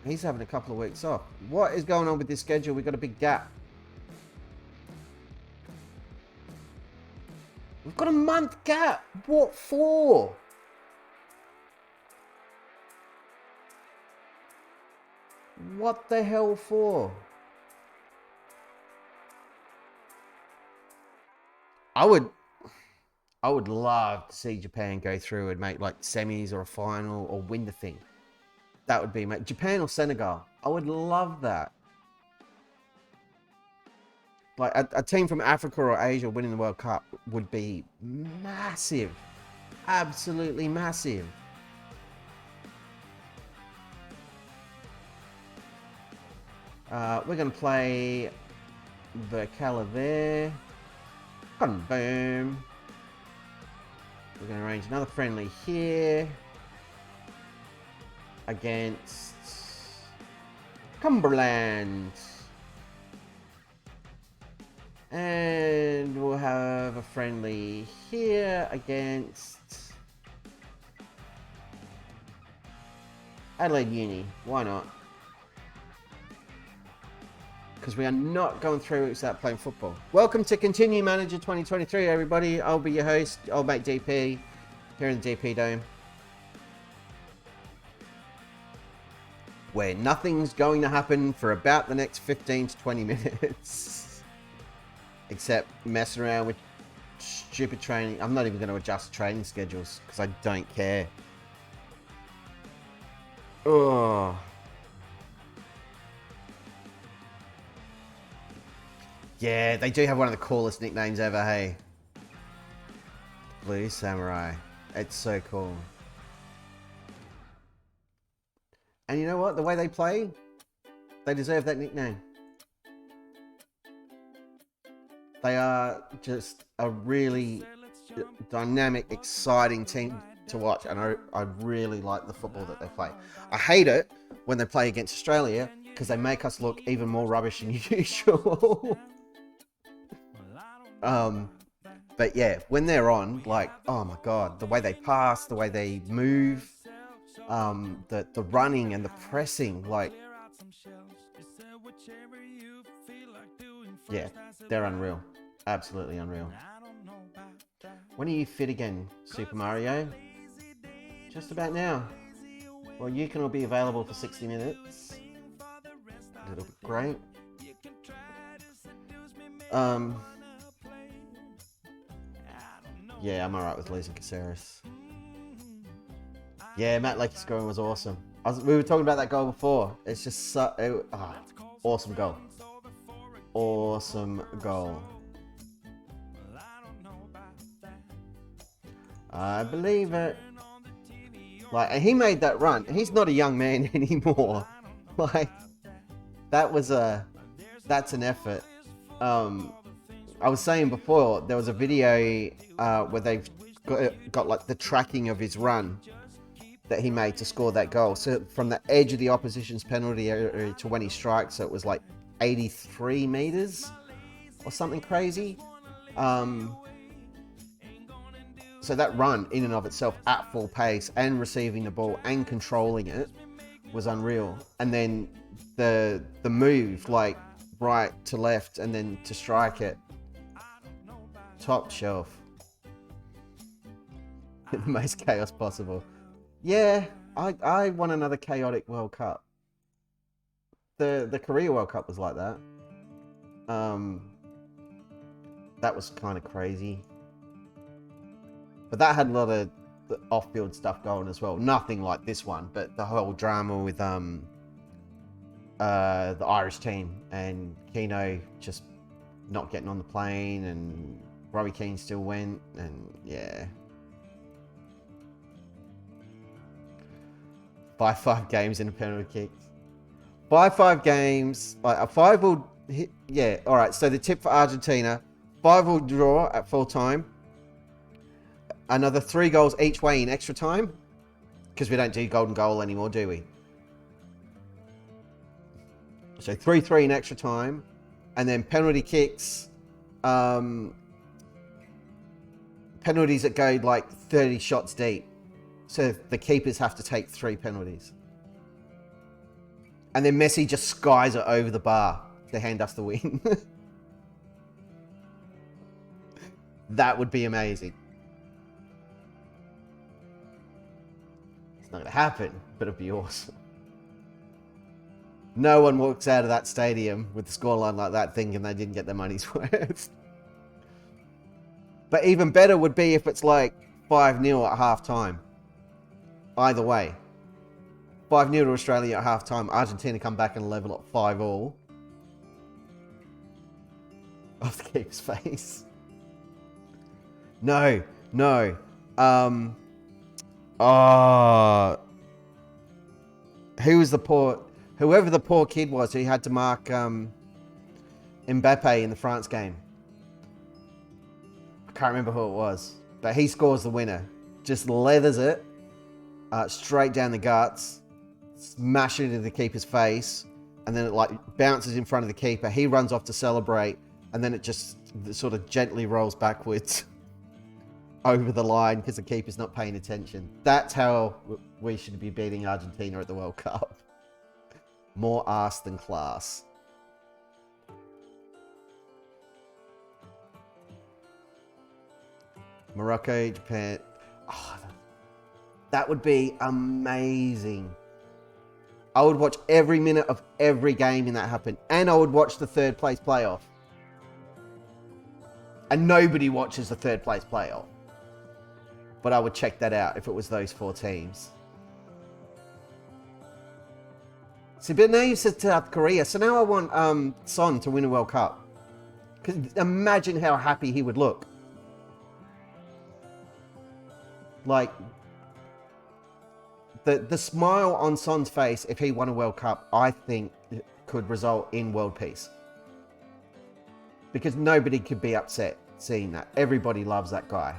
he's having a couple of weeks off. What is going on with this schedule? We've got a big gap. We've got a month gap. What for? What the hell for? I would love to see Japan go through and make like semis or a final or win the thing. That would be Japan or Senegal. I would love that. Like a team from Africa or Asia winning the World Cup would be massive. Absolutely massive. We're going to play Verkala there. Boom. We're going to arrange another friendly here against Cumberland. And we'll have a friendly here against Adelaide Uni. Why not? Because we are not going through without playing football. Welcome to Continue Manager 2023, everybody. I'll be your host, old mate DP, here in the DP Dome, where nothing's going to happen for about the next 15 to 20 minutes. except messing around with stupid training. I'm not even going to adjust training schedules because I don't care. Oh. Yeah, they do have one of the coolest nicknames ever, hey? Blue Samurai. It's so cool. And you know what? The way they play, they deserve that nickname. They are just a really dynamic, exciting team to watch. And I really like the football that they play. I hate it when they play against Australia because they make us look even more rubbish than usual. But yeah, when they're on, like, oh my God, the way they pass, the way they move, the running and the pressing, like, yeah, they're unreal. Absolutely unreal. When are you fit again, Super Mario? Just about now. Well, you can all be available for 60 minutes. It'll be great. Yeah, I'm alright with losing Caceres. Yeah, Matt Lake's scoring was awesome. We were talking about that goal before. It's just awesome goal. Awesome goal. I believe it. Like, and he made that run. He's not a young man anymore. Like, that's an effort. I was saying before, there was a video where they've got like the tracking of his run that he made to score that goal. So from the edge of the opposition's penalty area to when he strikes, so it was like 83 meters or something crazy. So that run in and of itself at full pace and receiving the ball and controlling it was unreal. And then the move, like right to left and then to strike it, top shelf. The most chaos possible. Yeah, I won another chaotic World Cup. The Korea World Cup was like that. That was kind of crazy. But that had a lot of off-field stuff going as well. Nothing like this one, but the whole drama with the Irish team and Keno just not getting on the plane, and Robbie Keane still went, and yeah. 5 games in a penalty kicks. 5 games, like a 5 will hit, yeah, all right. So the tip for Argentina, 5 will draw at full time. Another 3 goals each way in extra time, because we don't do golden goal anymore, do we? So 3-3 in extra time, and then penalty kicks, penalties that go like 30 shots deep. So the keepers have to take 3 penalties. And then Messi just skies it over the bar to hand us the win. That would be amazing. It's not going to happen, but it'd be awesome. No one walks out of that stadium with the scoreline like that thinking they didn't get their money's worth. But even better would be if it's like 5-0 at half time. Either way. 5-0 to Australia at half time. Argentina come back and level up 5-all. Off the keeper's face. No. Who was the poor... Whoever the poor kid was who had to mark Mbappe in the France game. I can't remember who it was. But he scores the winner. Just leathers it. Straight down the guts. Smash it into the keeper's face. And then it like bounces in front of the keeper. He runs off to celebrate. And then it just sort of gently rolls backwards over the line because the keeper's not paying attention. That's how we should be beating Argentina at the World Cup. More arse than class. Morocco, Japan. Oh, that would be amazing. I would watch every minute of every game in that happen. And I would watch the 3rd place playoff. And nobody watches the third place playoff. But I would check that out if it was those 4 teams. See, but now you said South Korea, so now I want Son to win a World Cup. Because imagine how happy he would look. Like, the smile on Son's face if he won a World Cup, I think could result in world peace. Because nobody could be upset seeing that. Everybody loves that guy.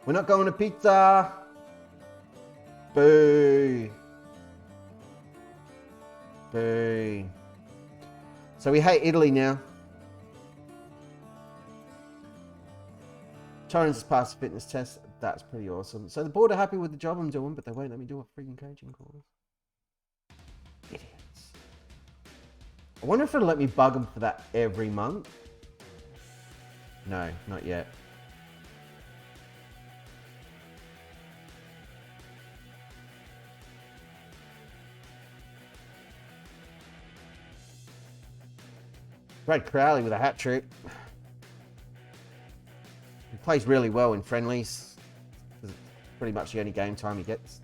We're not going to pizza. Boo. Boo. So we hate Italy now. Torrance has passed the fitness test. That's pretty awesome. So the board are happy with the job I'm doing, but they won't let me do a freaking coaching course. Idiots. I wonder if it'll let me bug them for that every month. No, not yet. Brad Crowley with a hat trick. He plays really well in friendlies. It's pretty much the only game time he gets.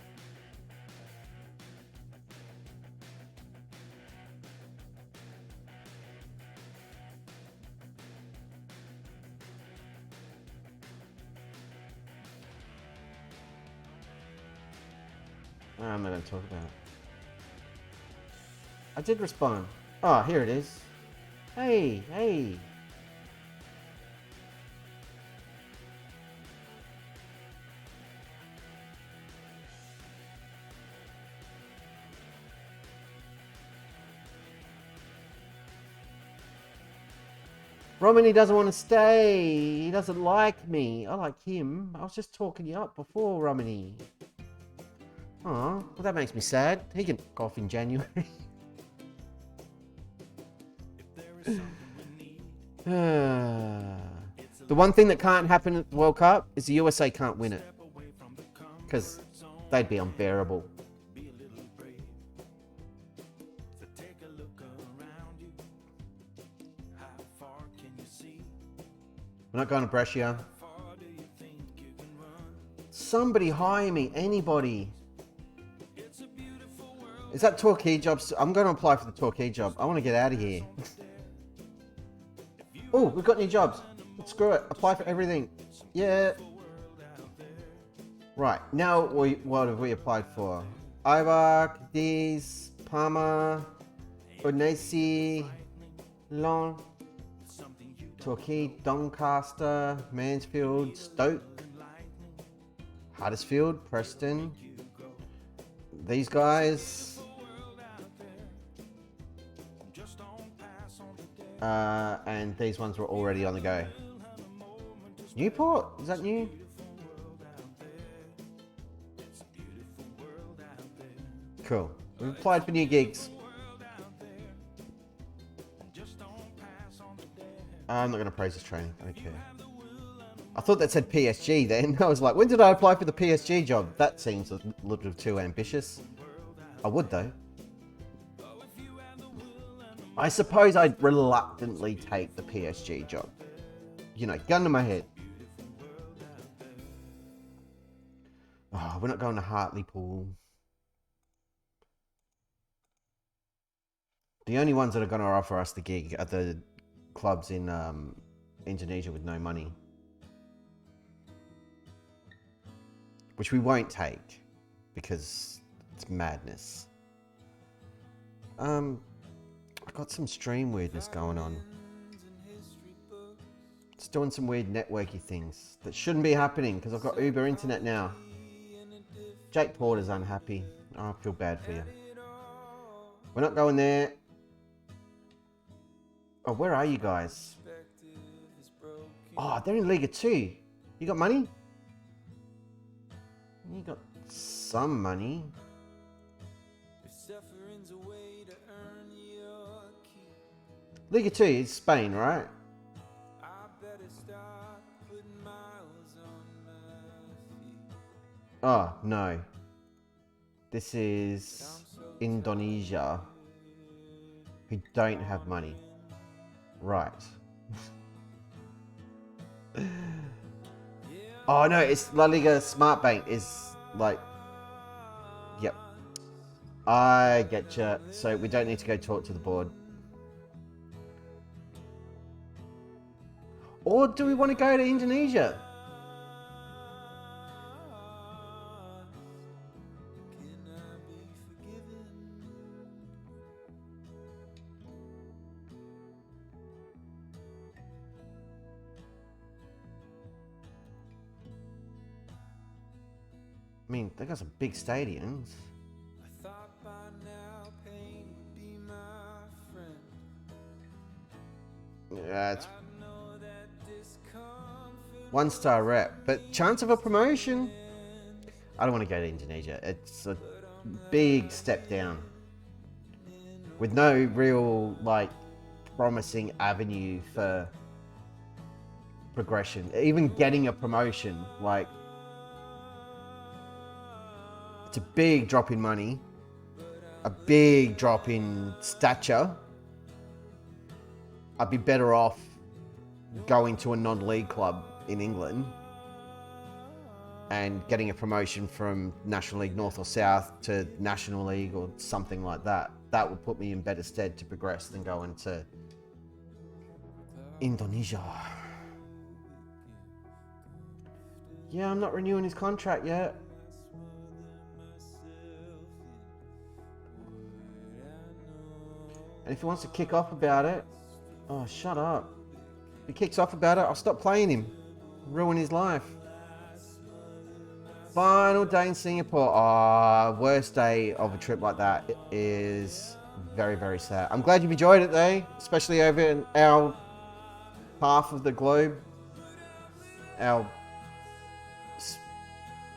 I'm not going to talk about it. I did respond. Oh, here it is. Hey, hey. Romany doesn't want to stay. He doesn't like me. I like him. I was just talking you up before, Romany. Oh, well, that makes me sad. He can cough in January. The one thing that can't happen at the World Cup is the USA can't win it. Because they'd be unbearable. We're not going to Brescia. Somebody hire me. Anybody. Is that Torquay job? I'm going to apply for the Torquay job. I want to get out of here. Oh, we've got new jobs. Screw it. Apply for everything. Yeah. Right. Now, what have we applied for? Ivar, Cadiz, Parma, Udinese, Lyon, Torquay, Doncaster, Mansfield, Stoke, Huddersfield, Preston. These guys. And these ones were already on the go. Newport? Is that new? Cool. We've applied for new gigs. I'm not going to praise this training. I don't care. I thought that said PSG then. I was like, when did I apply for the PSG job? That seems a little too ambitious. I would though. I suppose I'd reluctantly take the PSG job. You know, gun to my head. Oh, we're not going to Hartlepool. The only ones that are going to offer us the gig are the clubs in Indonesia with no money. Which we won't take because it's madness. I've got some stream weirdness going on. It's doing some weird networky things that shouldn't be happening because I've got Uber internet now. Jake Porter's unhappy. Oh, I feel bad for you. We're not going there. Oh, where are you guys? Oh, they're in Liga 2. You got money? You got some money. Liga 2 is Spain, right? Oh, no. This is Indonesia. who don't have money. Right. Oh no, it's La Liga Smart Bank is like, yep. I get you. So we don't need to go talk to the board. Or do we want to go to Indonesia? I mean, they got some big stadiums. Yeah, it's 1-star rep, but chance of a promotion. I don't want to go to Indonesia. It's a big step down with no real like promising avenue for progression. Even getting a promotion, like, it's a big drop in money, a big drop in stature. I'd be better off going to a non-league club in England and getting a promotion from National League North or South to National League or something like that. That would put me in better stead to progress than going to Indonesia. Yeah, I'm not renewing his contract yet. And if he wants to kick off about it, oh, shut up. If he kicks off about it, I'll stop playing him. Ruin his life. Final day in Singapore. Oh, worst day of a trip like that is very, very sad. I'm glad you've enjoyed it though, especially over in our half of the globe. Our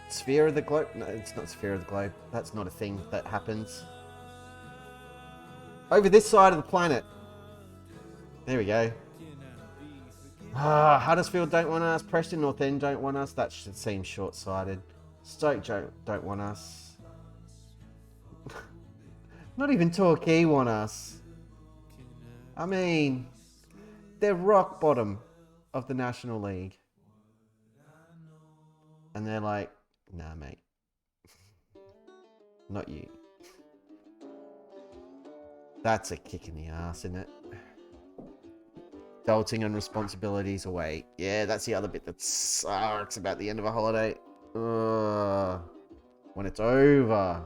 sphere of the globe. No, it's not sphere of the globe. That's not a thing that happens. Over this side of the planet. There we go. Huddersfield don't want us. Preston North End don't want us. That should seem short-sighted. Stoke don't want us. Not even Torquay want us. I mean, they're rock bottom of the National League. And they're like, nah, mate. Not you. That's a kick in the ass, isn't it? Adulting and responsibilities away. Yeah, that's the other bit that sucks about the end of a holiday. Ugh. When it's over.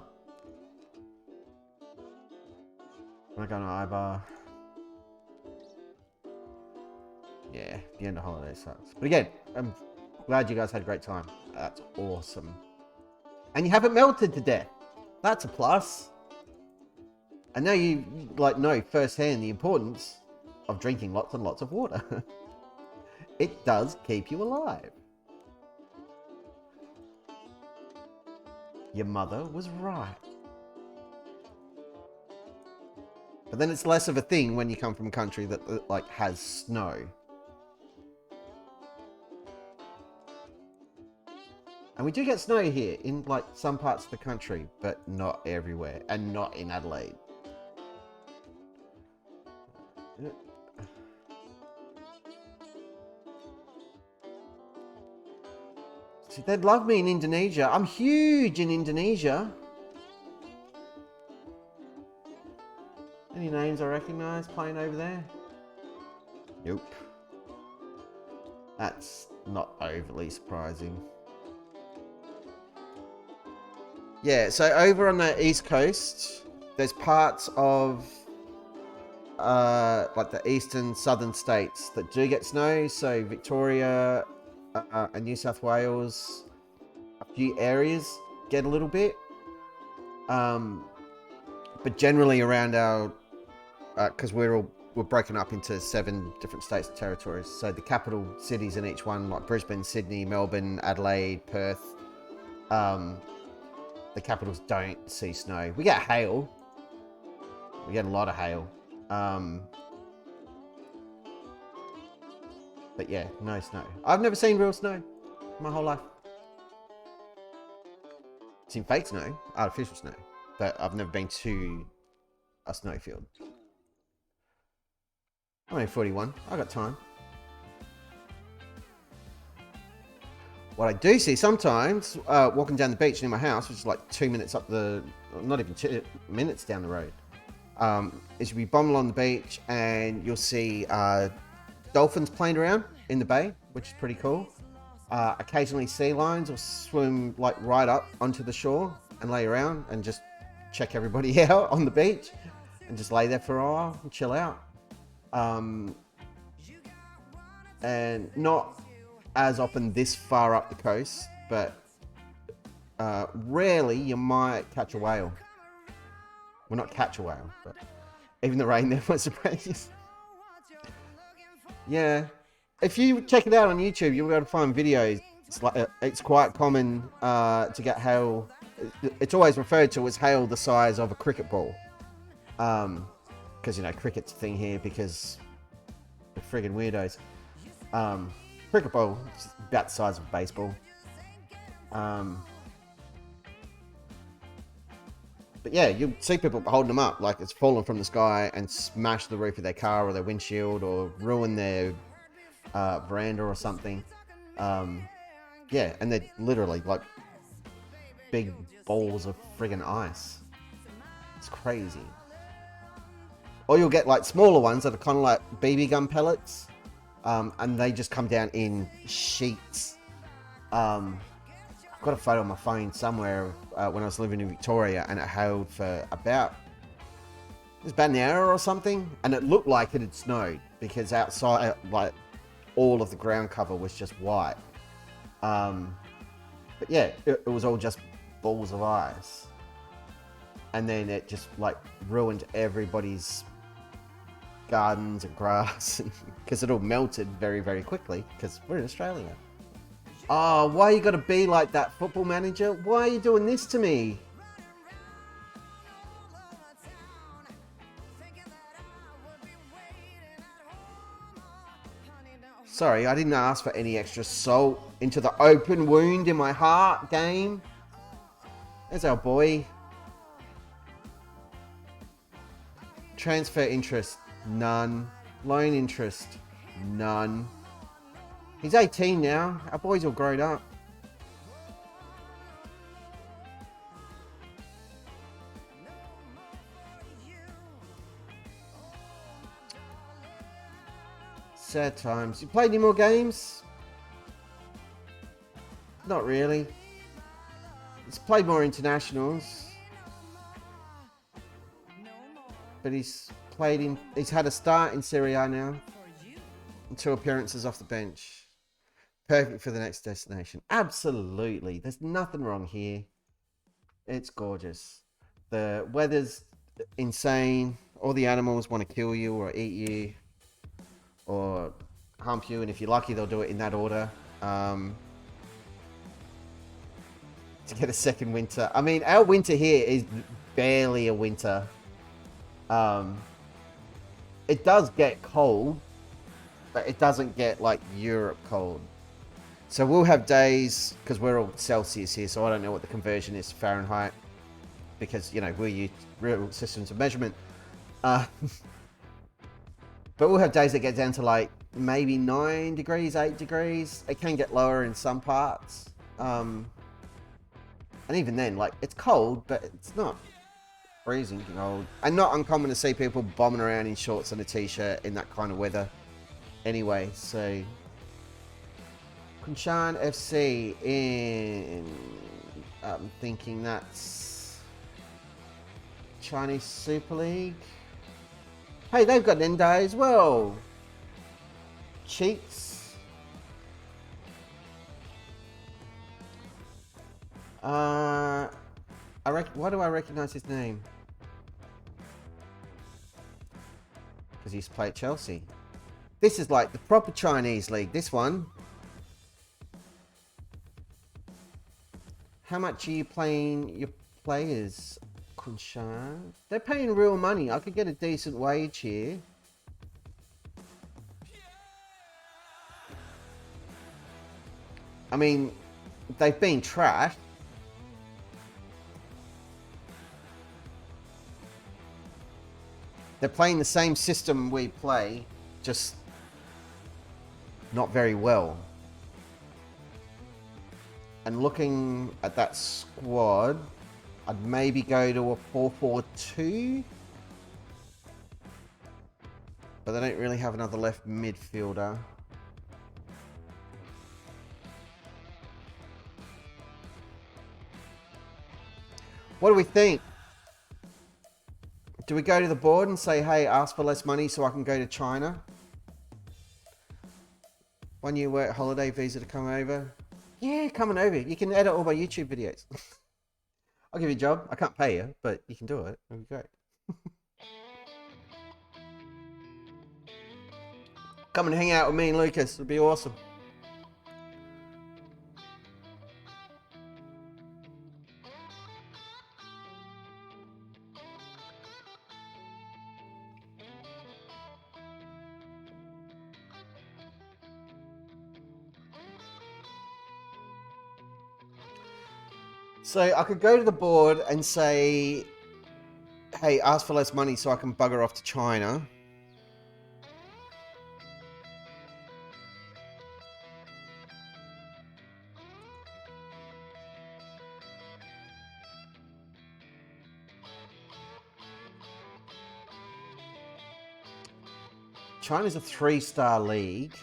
When I go to iBar. Yeah, the end of holiday sucks. But again, I'm glad you guys had a great time. That's awesome. And you haven't melted to death. That's a plus. And now you like know firsthand the importance of drinking lots and lots of water. It does keep you alive. Your mother was right. But then it's less of a thing when you come from a country that like has snow. And we do get snow here in like some parts of the country, but not everywhere, and not in Adelaide. See, they'd love me in Indonesia. I'm huge in Indonesia. Any names I recognise playing over there? Nope. That's not overly surprising. Yeah, so over on the East Coast, there's parts of like the eastern southern states that do get snow. So Victoria and New South Wales, a few areas get a little bit. But generally around our, because we're broken up into 7 different states and territories. So the capital cities in each one, like Brisbane, Sydney, Melbourne, Adelaide, Perth, the capitals don't see snow. We get hail. We get a lot of hail. But yeah, no snow. I've never seen real snow my whole life. Seen fake snow, artificial snow, but I've never been to a snowfield. I'm only 41. I got time. What I do see sometimes, walking down the beach near my house, which is like 2 minutes up the, not even 2 minutes down the road, is you'll be bombing along the beach and you'll see dolphins playing around in the bay, which is pretty cool. Occasionally sea lions will swim like right up onto the shore and lay around and just check everybody out on the beach and just lay there for a while and chill out. And not as often this far up the coast, but rarely you might catch a whale. Well, not catch a whale, but even the rain there was surprising. Yeah, if you check it out on YouTube, you'll be able to find videos. It's quite common to get hail. It's always referred to as hail the size of a cricket ball, because you know cricket's a thing here because the friggin' weirdos. Cricket ball is about the size of a baseball. But yeah, you see people holding them up like it's fallen from the sky and smash the roof of their car or their windshield or ruin their veranda or something. Yeah, and they're literally like big balls of friggin' ice. It's crazy. Or you'll get like smaller ones that are kind of like BB gun pellets. And they just come down in sheets. I've got a photo on my phone somewhere when I was living in Victoria, and it hailed for about an hour or something, and it looked like it had snowed because outside, like all of the ground cover was just white. But yeah, it was all just balls of ice, and then it just like ruined everybody's gardens and grass because it all melted very, very quickly because we're in Australia. Oh, why you gotta be like that, Football Manager? Why are you doing this to me? Sorry, I didn't ask for any extra salt into the open wound in my heart, game. There's our boy. Transfer interest. None. Loan interest, none. He's 18 now. Our boy's all grown up. Sad times. You played any more games? Not really. He's played more internationals. But he's had a start in Serie A now. And 2 appearances off the bench. Perfect for the next destination. Absolutely. There's nothing wrong here. It's gorgeous. The weather's insane. All the animals want to kill you or eat you or hump you. And if you're lucky, they'll do it in that order. To get a second winter. I mean, our winter here is barely a winter. It does get cold, but it doesn't get like Europe cold. So we'll have days, because we're all Celsius here, so I don't know what the conversion is to Fahrenheit, because, you know, we use real systems of measurement. But we'll have days that get down to like maybe 9 degrees, 8 degrees. It can get lower in some parts. And even then, like, it's cold, but it's not freezing cold. And not uncommon to see people bombing around in shorts and a t-shirt in that kind of weather anyway. So Kunshan FC in, I'm thinking that's Chinese Super League. Hey, they've got an Endai as well. Cheats. Why do I recognize his name? Because he used to play at Chelsea. This is like the proper Chinese league, this one. How much are you playing your players, Kunshan? They're paying real money. I could get a decent wage here. I mean, they've been trashed. They're playing the same system we play, just not very well. And looking at that squad, I'd maybe go to a 4-4-2. But they don't really have another left midfielder. What do we think? Do we go to the board and say, hey, ask for less money so I can go to China? 1 year work holiday visa to come over? Yeah, coming over. You can edit all my YouTube videos. I'll give you a job. I can't pay you, but you can do it. It'll be great. Come and hang out with me and Lucas. It'll be awesome. So I could go to the board and say, hey, ask for less money so I can bugger off to China. China's a 3-star league,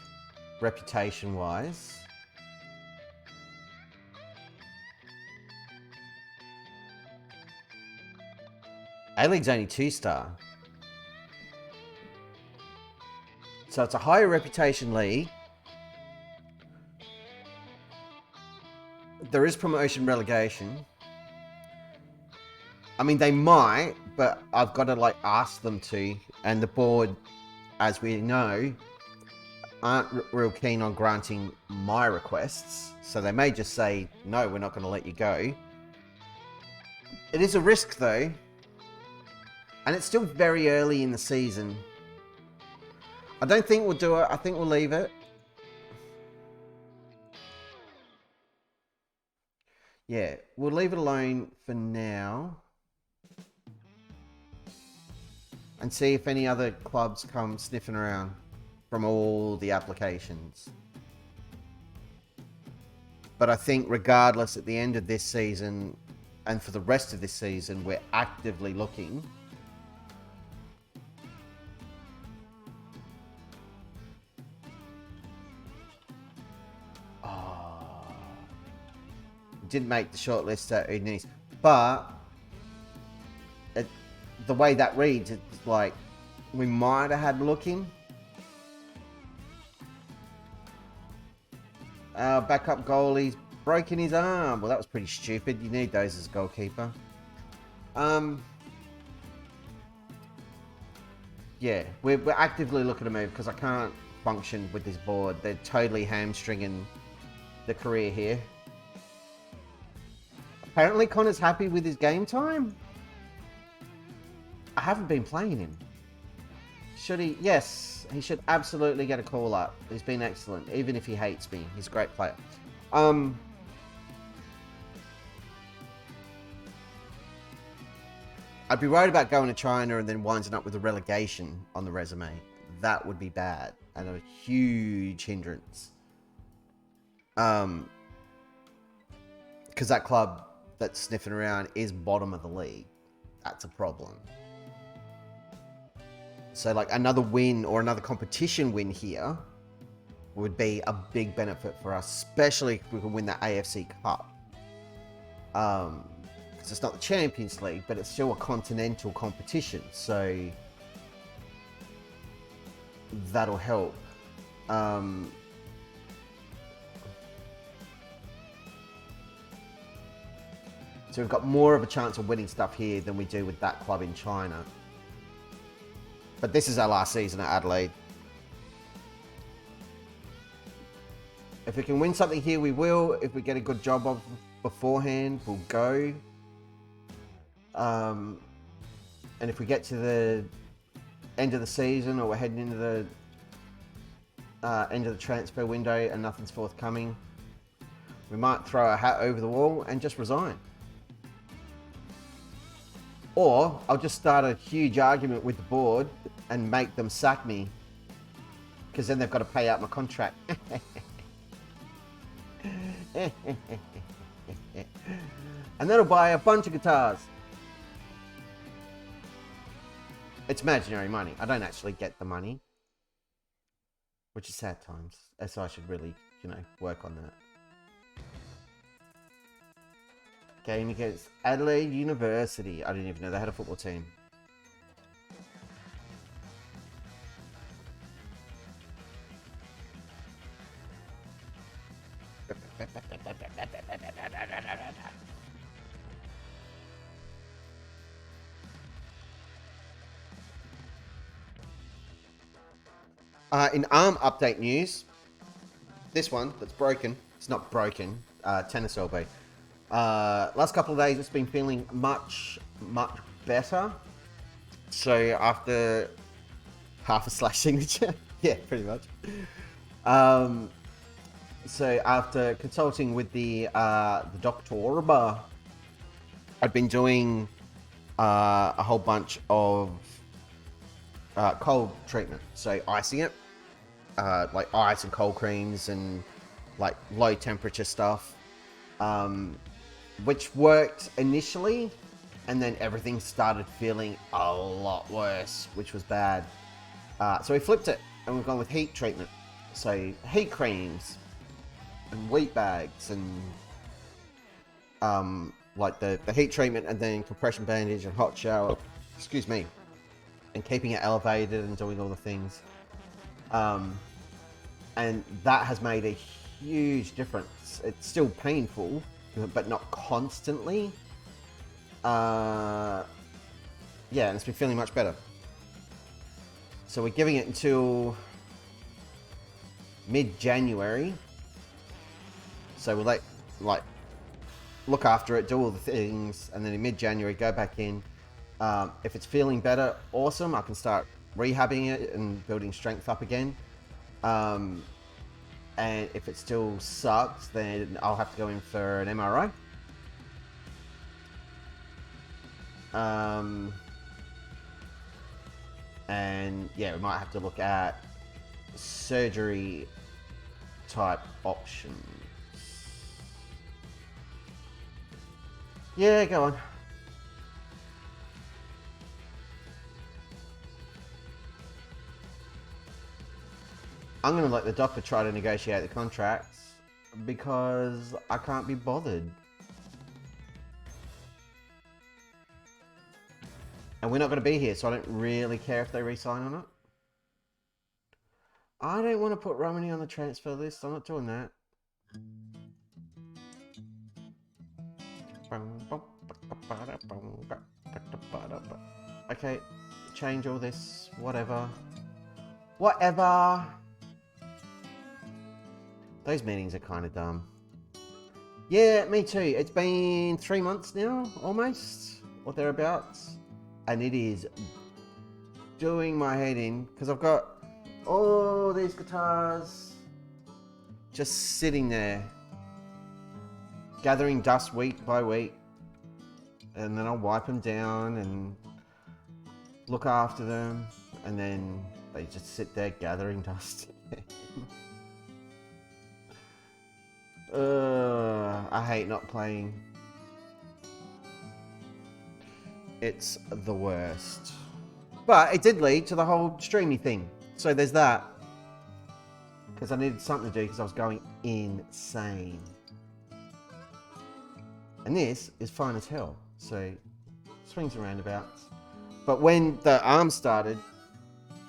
reputation-wise. Adelaide's only 2-star. So it's a higher reputation league. There is promotion relegation. I mean, they might, but I've got to like ask them to. And the board, as we know, aren't real keen on granting my requests. So they may just say, no, we're not going to let you go. It is a risk though. And it's still very early in the season. I don't think we'll do it. I think we'll leave it. Yeah, we'll leave it alone for now. And see if any other clubs come sniffing around from all the applications. But I think regardless, at the end of this season and for the rest of this season, we're actively looking. Didn't make the shortlist at Udinese, but the way that reads, it's like we might have had looking. Our backup goalie's broken his arm. Well, that was pretty stupid. You need those as a goalkeeper. Yeah, we're actively looking to move because I can't function with this board. They're totally hamstringing the career here. Apparently Connor's happy with his game time. I haven't been playing him. Should he? Yes, he should absolutely get a call up. He's been excellent, even if he hates me. He's a great player. I'd be worried about going to China and then winding up with a relegation on the resume. That would be bad and a huge hindrance. Because that club that's sniffing around is bottom of the league. That's a problem. So like another win or another competition win here would be a big benefit for us, especially if we can win that AFC Cup. Because it's not the Champions League, but it's still a continental competition. So that'll help. So we've got more of a chance of winning stuff here than we do with that club in China. But this is our last season at Adelaide. If we can win something here, we will. If we get a good job of beforehand, we'll go. And if we get to the end of the season or we're heading into the end of the transfer window and nothing's forthcoming, we might throw our hat over the wall and just resign. Or I'll just start a huge argument with the board and make them sack me because then they've got to pay out my contract. And that'll buy a bunch of guitars. It's imaginary money. I don't actually get the money, which is sad times. So I should really, work on that. Game against Adelaide University. I didn't even know they had a football team. In ARM update news, this one that's broken, it's not broken, tennis elbow. Last couple of days it's been feeling much better. So after half a slash signature, yeah, pretty much. So after consulting with the doctor, I'd been doing a whole bunch of cold treatment. So icing it, like ice and cold creams and like low temperature stuff, which worked initially, and then everything started feeling a lot worse, which was bad. So we flipped it and we've gone with heat treatment. So heat creams and wheat bags and like the heat treatment, and then compression bandage and hot shower, excuse me, and keeping it elevated and doing all the things. And that has made a huge difference. It's still painful, but not constantly. Yeah, and it's been feeling much better. So we're giving it until mid-January. So we'll like look after it, do all the things, and then in mid-January go back in. If it's feeling better, awesome. I can start rehabbing it and building strength up again. And if it still sucks, then I'll have to go in for an MRI. And yeah, we might have to look at surgery type options. Yeah, go on. I'm going to let the doctor try to negotiate the contracts because I can't be bothered. And we're not going to be here, so I don't really care if they re-sign or not. I don't want to put Romany on the transfer list. I'm not doing that. Okay, change all this. Whatever. Whatever. Those meetings are kind of dumb. Yeah, me too. It's been 3 months now, almost, or thereabouts. And it is doing my head in, because I've got all these guitars just sitting there, gathering dust week by week. And then I'll wipe them down and look after them. And then they just sit there gathering dust. I hate not playing. It's the worst. But it did lead to the whole streamy thing. So there's that. Because I needed something to do because I was going insane. And this is fun as hell. So swings and roundabouts. But when the arm started,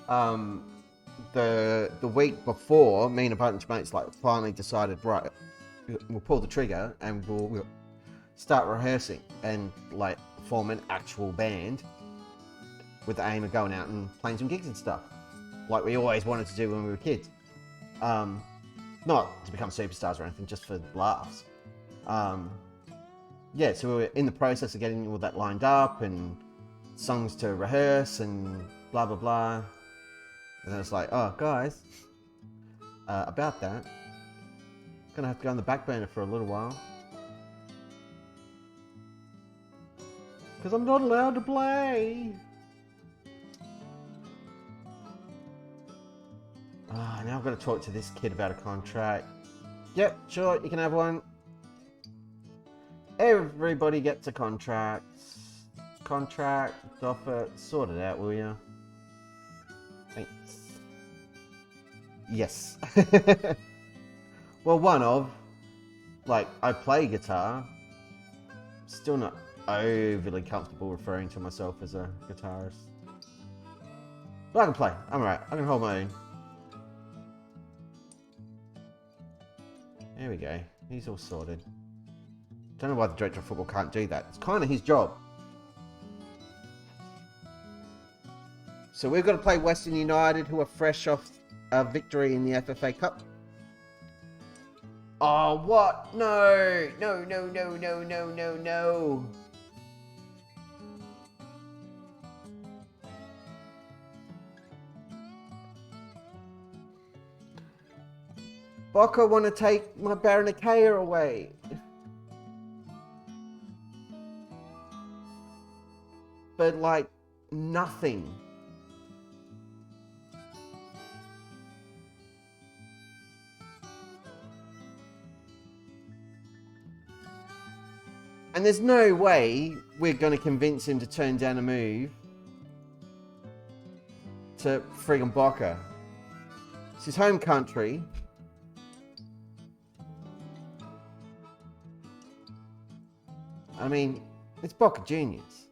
the week before, me and a bunch of mates like finally decided, right, we'll pull the trigger and we'll start rehearsing and like form an actual band with the aim of going out and playing some gigs and stuff like we always wanted to do when we were kids. Not to become superstars or anything, just for laughs. Yeah, so we were in the process of getting all that lined up and songs to rehearse and blah blah blah. And then it's like, oh guys, about that, gonna have to go on the back burner for a little while because I'm not allowed to play. Ah, now I've got to talk to this kid about a contract. Yep, sure, you can have one. Everybody gets a contract. Contract, offer, sort it out, will you? Thanks. Yes. Well, one of, like, I play guitar. Still not overly comfortable referring to myself as a guitarist. But I can play. I'm alright. I can hold my own. There we go. He's all sorted. Don't know why the director of football can't do that. It's kind of his job. So we've got to play Western United, who are fresh off a victory in the FFA Cup. Oh, what? No. No, no, no, no, no, no, no. Boca want to take my Baranakea away. But, like, nothing. And there's no way we're going to convince him to turn down a move to friggin' Boca. It's his home country. I mean, it's Boca Juniors.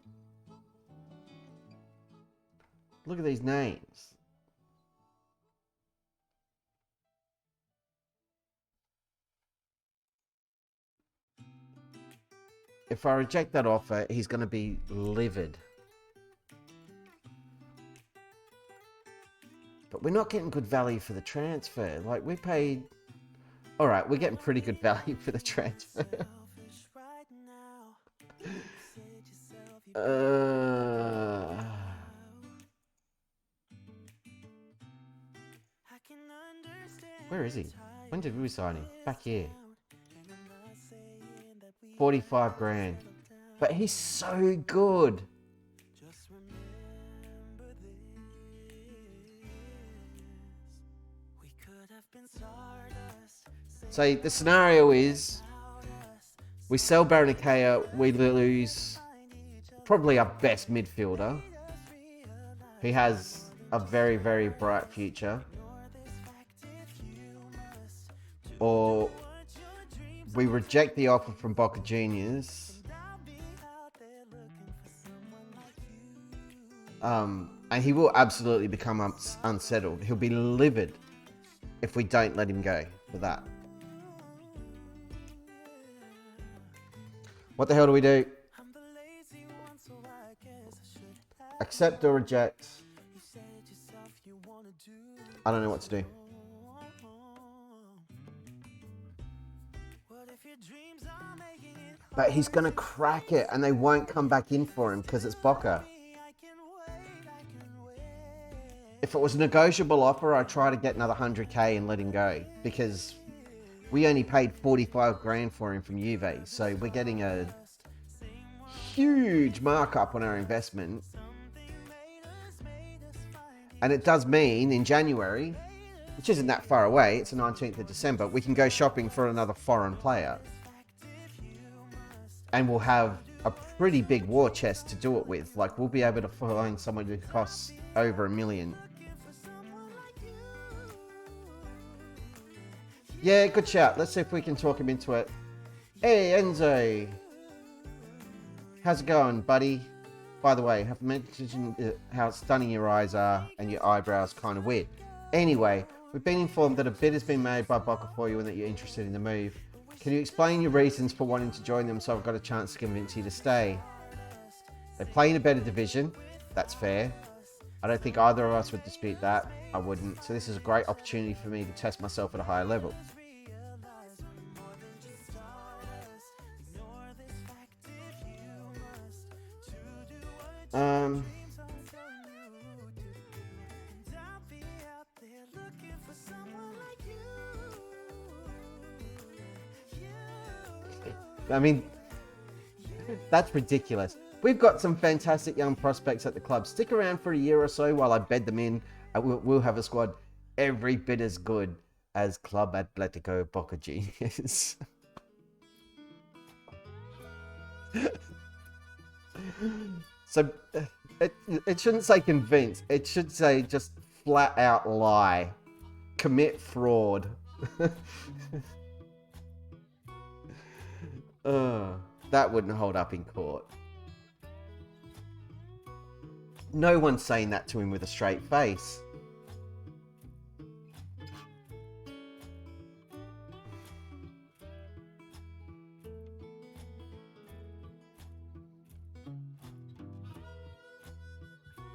Look at these names. If I reject that offer, he's going to be livid. But we're not getting good value for the transfer. Like, we paid... Alright, we're getting pretty good value for the transfer. Where is he? When did we sign him? Back here. 45 grand. But he's so good. So the scenario is we sell Baranakea, we lose probably our best midfielder. He has a very, very bright future. Or we reject the offer from Boca Juniors. And he will absolutely become unsettled. He'll be livid if we don't let him go for that. What the hell do we do? Accept or reject? I don't know what to do. But he's going to crack it and they won't come back in for him because it's Boca. If it was a negotiable offer, I'd try to get another 100k and let him go because we only paid 45 grand for him from Juve. So we're getting a huge markup on our investment. And it does mean in January, which isn't that far away, it's the 19th of December, we can go shopping for another foreign player. And we'll have a pretty big war chest to do it with. Like, we'll be able to find someone who costs over $1 million. Yeah, good shout. Let's see if we can talk him into it. Hey, Enzo. How's it going, buddy? By the way, have mentioned how stunning your eyes are and your eyebrows kind of weird. Anyway, we've been informed that a bid has been made by Boca for you and that you're interested in the move. Can you explain your reasons for wanting to join them so I've got a chance to convince you to stay? They play in a better division. That's fair. I don't think either of us would dispute that. I wouldn't. So this is a great opportunity for me to test myself at a higher level. I mean, that's ridiculous. We've got some fantastic young prospects at the club. Stick around for a year or so while I bed them in. We'll have a squad. every bit as good as Club Atletico Boca Juniors. So it shouldn't say convince. It should say just flat out lie. Commit fraud. That wouldn't hold up in court. No one's saying that to him with a straight face.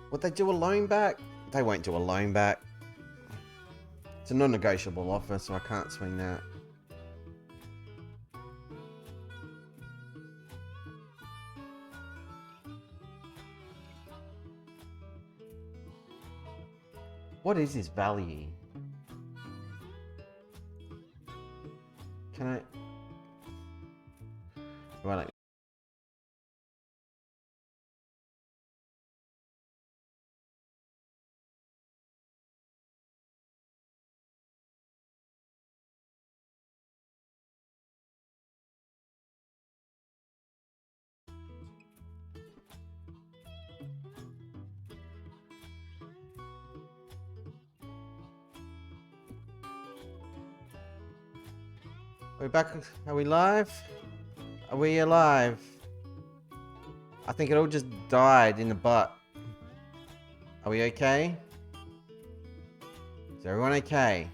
Would they do a loan back? They won't do a loan back. It's a non-negotiable offer, so I can't swing that. What is his value? Can I... Right. Are we back? Are we live? Are we alive? I think it all just died in the butt. Are we okay? Is everyone okay?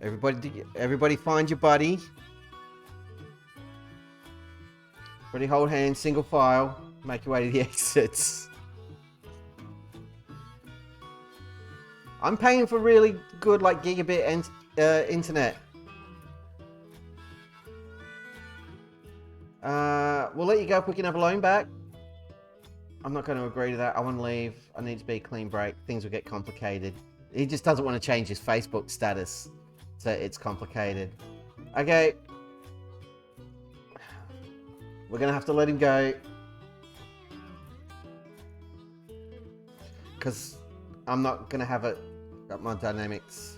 Everybody find your buddy. Everybody hold hands, single file. Make your way to the exits. I'm paying for really good, like, gigabit and internet. We'll let you go if we can have a loan back. I'm not going to agree to that. I want to leave. I need to be a clean break. Things will get complicated. He just doesn't want to change his Facebook status, so it's complicated. Okay. We're going to have to let him go. Because I'm not going to have it. Got my dynamics.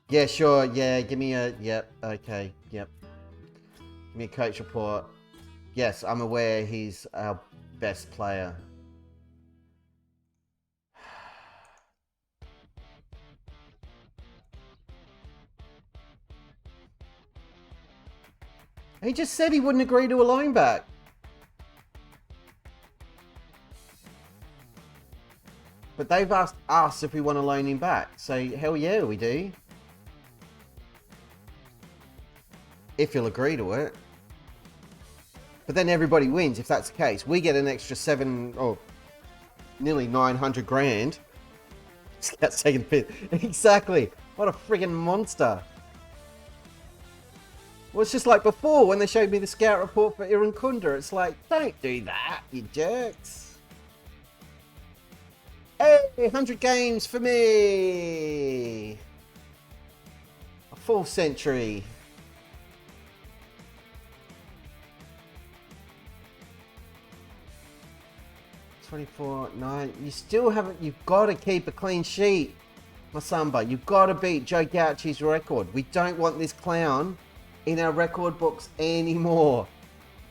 Yeah, sure. Yeah, give me a... Yep. Okay. Yep. Give me a coach report. Yes, I'm aware he's our best player. He just said he wouldn't agree to a loan back. But they've asked us if we want to loan him back. So, hell yeah, we do. If he'll agree to it. But then everybody wins if that's the case. We get an extra nearly 900 grand. Scout's taking the piss. Exactly. What a friggin' monster. Well, it's just like before when they showed me the scout report for Irankunda. It's like, don't do that, you jerks. Hey, 100 games for me. A full century. 24-9. You still haven't... You've got to keep a clean sheet, Masamba. You've got to beat Joe Gauchi's record. We don't want this clown in our record books anymore.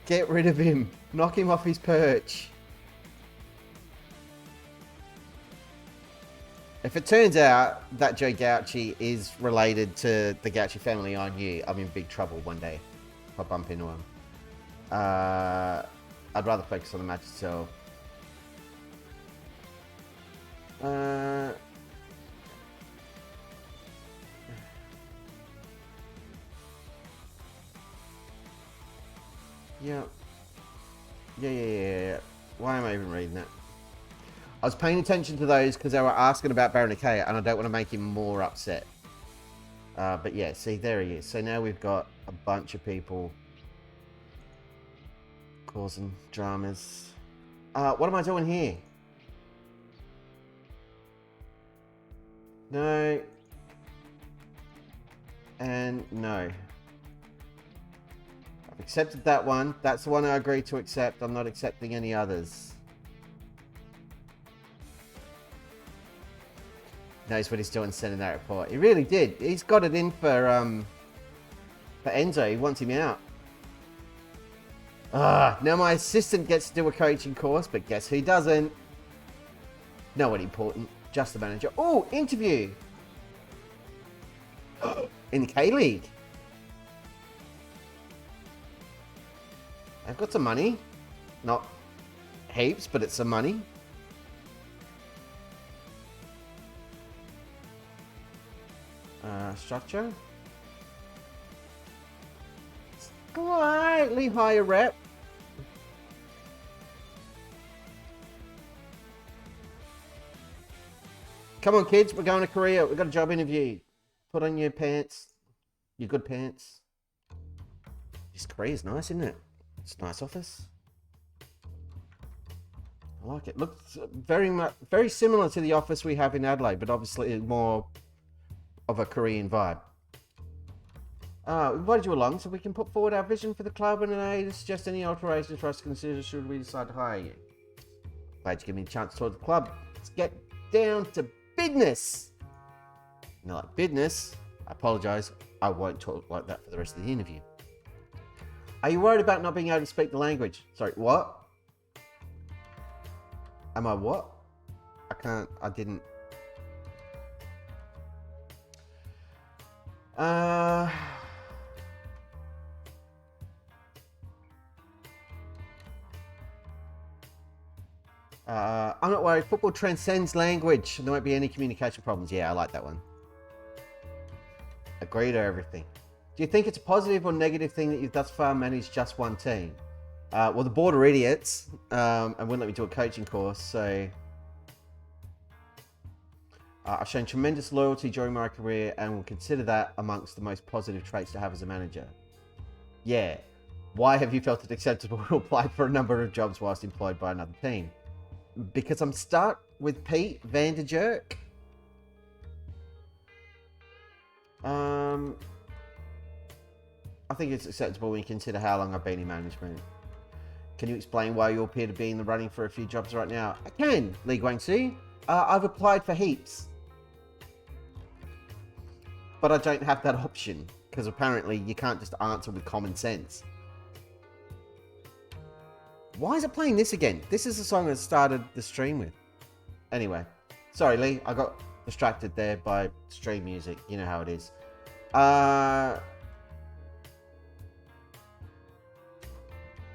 Get rid of him. Knock him off his perch. If it turns out that Joe Gauchi is related to the Gauchi family I knew, I'm in big trouble one day if I bump into him. I'd rather focus on the match itself. Yeah. Why am I even reading that? I was paying attention to those because they were asking about Baronicea, and I don't want to make him more upset. But yeah, see, there he is. So now we've got a bunch of people causing dramas. What am I doing here? No. And no. I've accepted that one. That's the one I agreed to accept. I'm not accepting any others. Knows what he's doing sending that report. He really did. He's got it in for Enzo. He wants him out. Now my assistant gets to do a coaching course, but guess who doesn't? No one important. Just the manager. Oh, interview. In the K-League. I've got some money. Not heaps, but it's some money. Structure. Slightly higher rep. Come on, kids. We're going to Korea. We've got a job interview. Put on your pants. Your good pants. This Korea's nice, isn't it? It's a nice office. I like it. Looks very similar to the office we have in Adelaide, but obviously more of a Korean vibe. We invited you along so we can put forward our vision for the club and to suggest any alterations for us to consider should we decide to hire you. Glad you give me a chance to tour the club. Let's get down to business. Now, like business, I apologise. I won't talk like that for the rest of the interview. Are you worried about not being able to speak the language? Sorry, what? Am I what? I didn't. I'm not worried. Football transcends language. There won't be any communication problems. Yeah, I like that one. Agree to everything. Do you think it's a positive or negative thing that you've thus far managed just one team? Well, the board are idiots and wouldn't let me do a coaching course, so... I've shown tremendous loyalty during my career and will consider that amongst the most positive traits to have as a manager. Yeah. Why have you felt it acceptable to apply for a number of jobs whilst employed by another team? Because I'm stuck with Pete Van der Jerk. I think it's acceptable when you consider how long I've been in management. Can you explain why you appear to be in the running for a few jobs right now? I can, Lee Guangxi. I've applied for heaps. But I don't have that option, because apparently you can't just answer with common sense. Why is it playing this again? This is the song I started the stream with. Anyway, sorry Lee, I got distracted there by stream music. You know how it is. I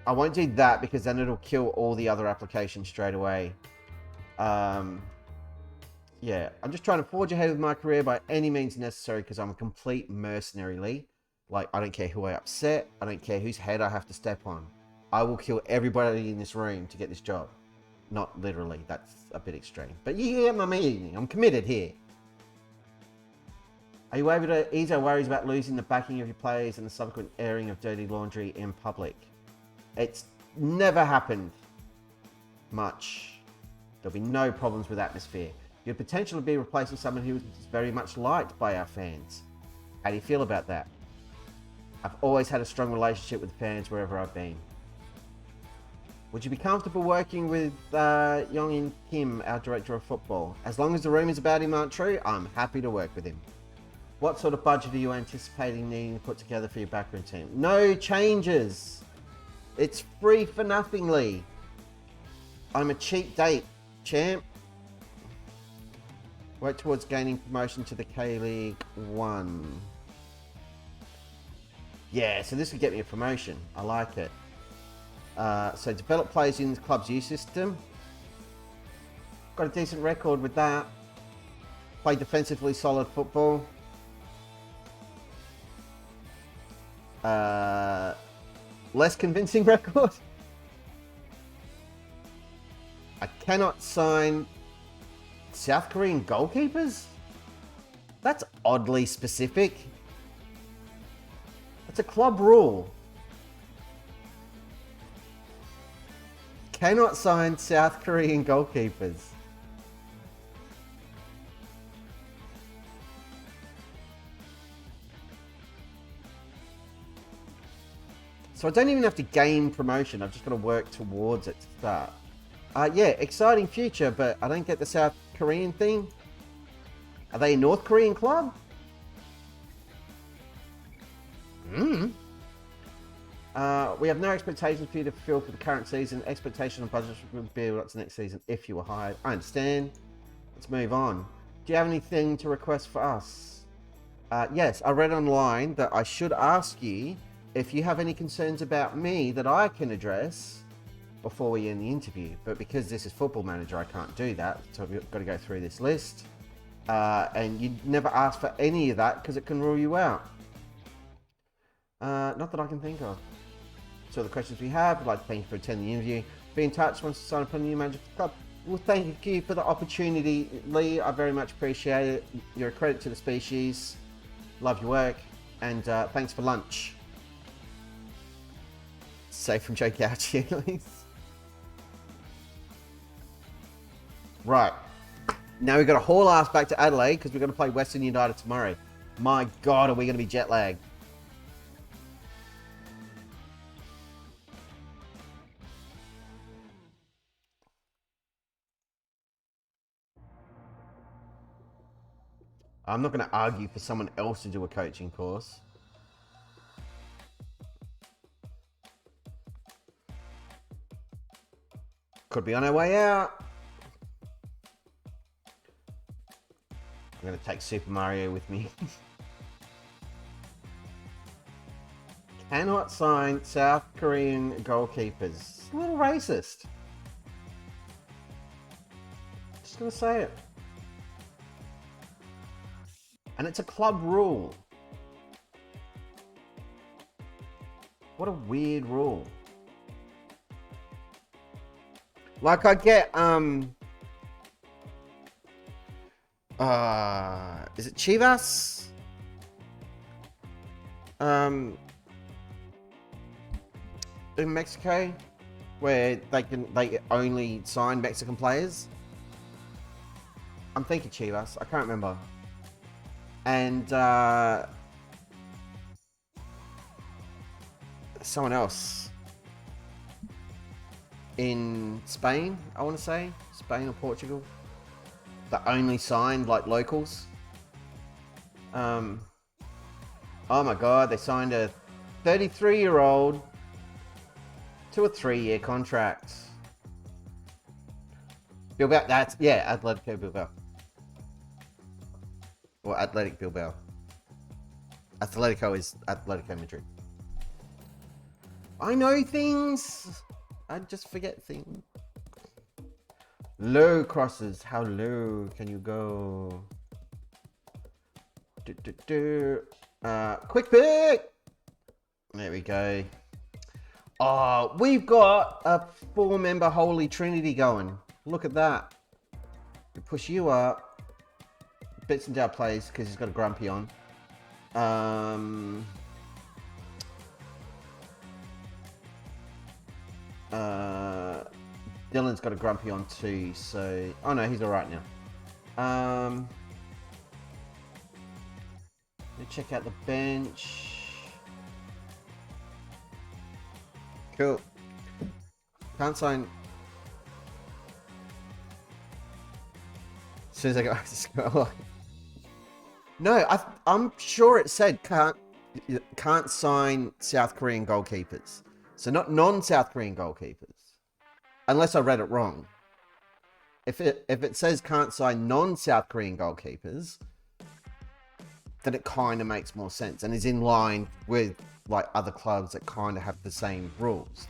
won't do that because then it'll kill all the other applications straight away. Yeah, I'm just trying to forge ahead with my career by any means necessary because I'm a complete mercenary, Lee. Like, I don't care who I upset. I don't care whose head I have to step on. I will kill everybody in this room to get this job. Not literally, that's a bit extreme. But you get my meaning. I'm committed here. Are you able to ease our worries about losing the backing of your players and the subsequent airing of dirty laundry in public? It's never happened much. There'll be no problems with atmosphere. Your potential to be replacing someone who is very much liked by our fans. How do you feel about that? I've always had a strong relationship with fans wherever I've been. Would you be comfortable working with Yong-In Kim, our director of football? As long as the rumours about him aren't true, I'm happy to work with him. What sort of budget are you anticipating needing to put together for your backroom team? No changes. It's free for nothing, Lee. I'm a cheap date, champ. Work towards gaining promotion to the K-League 1. Yeah, so this would get me a promotion. I like it. So develop players in the club's youth system. Got a decent record with that. Play defensively solid football. Less convincing record. I cannot sign South Korean goalkeepers? That's oddly specific. That's a club rule. Cannot sign South Korean goalkeepers. So I don't even have to gain promotion. I've just got to work towards it to start. Yeah, exciting future, but I don't get the South Korean thing. Are they a North Korean club? We have no expectations for you to fulfill for the current season. Expectation of budgets will be up to next season if you were hired. I understand. Let's move on. Do you have anything to request for us? Yes, I read online that I should ask you if you have any concerns about me that I can address before we end the interview. But because this is Football Manager, I can't do that. So we've got to go through this list. And you never ask for any of that because it can rule you out. Not that I can think of. So the questions we have, I'd like to thank you for attending the interview. Be in touch once you sign up on the new manager for the club. Well, thank you for the opportunity, Lee. I very much appreciate it. You're a credit to the species. Love your work. And thanks for lunch. Safe from Joe Gauchi, at least. Right. Now we've got to haul ass back to Adelaide because we're going to play Western United tomorrow. My God, are we going to be jet lagged? I'm not going to argue for someone else to do a coaching course. Could be on our way out. I'm going to take Super Mario with me. Cannot sign South Korean goalkeepers. A little racist. Just going to say it. And it's a club rule. What a weird rule. Like I get, is it Chivas? In Mexico, where they only sign Mexican players. I'm thinking Chivas. I can't remember. And someone else in Spain, I want to say Spain or Portugal, that only signed like locals. Oh my God, they signed a 33-year-old to a 3-year contract. Bilbao, that's, yeah, Atletico Bilbao. Or Athletic Bilbao. Atletico is Atletico Madrid. I know things. I just forget things. Low crosses. How low can you go? Quick pick. There we go. Oh, we've got a 4-member Holy Trinity going. Look at that. We push you up. Bits and Dow plays because he's got a grumpy on. Dylan's got a grumpy on too, so... Oh no, he's alright now. Let me check out the bench. Cool. Can't sign... As soon as I go back to school... No, I'm sure it said can't sign South Korean goalkeepers. So not non-South Korean goalkeepers. Unless I read it wrong. If it says can't sign non-South Korean goalkeepers, then it kind of makes more sense and is in line with like other clubs that kind of have the same rules.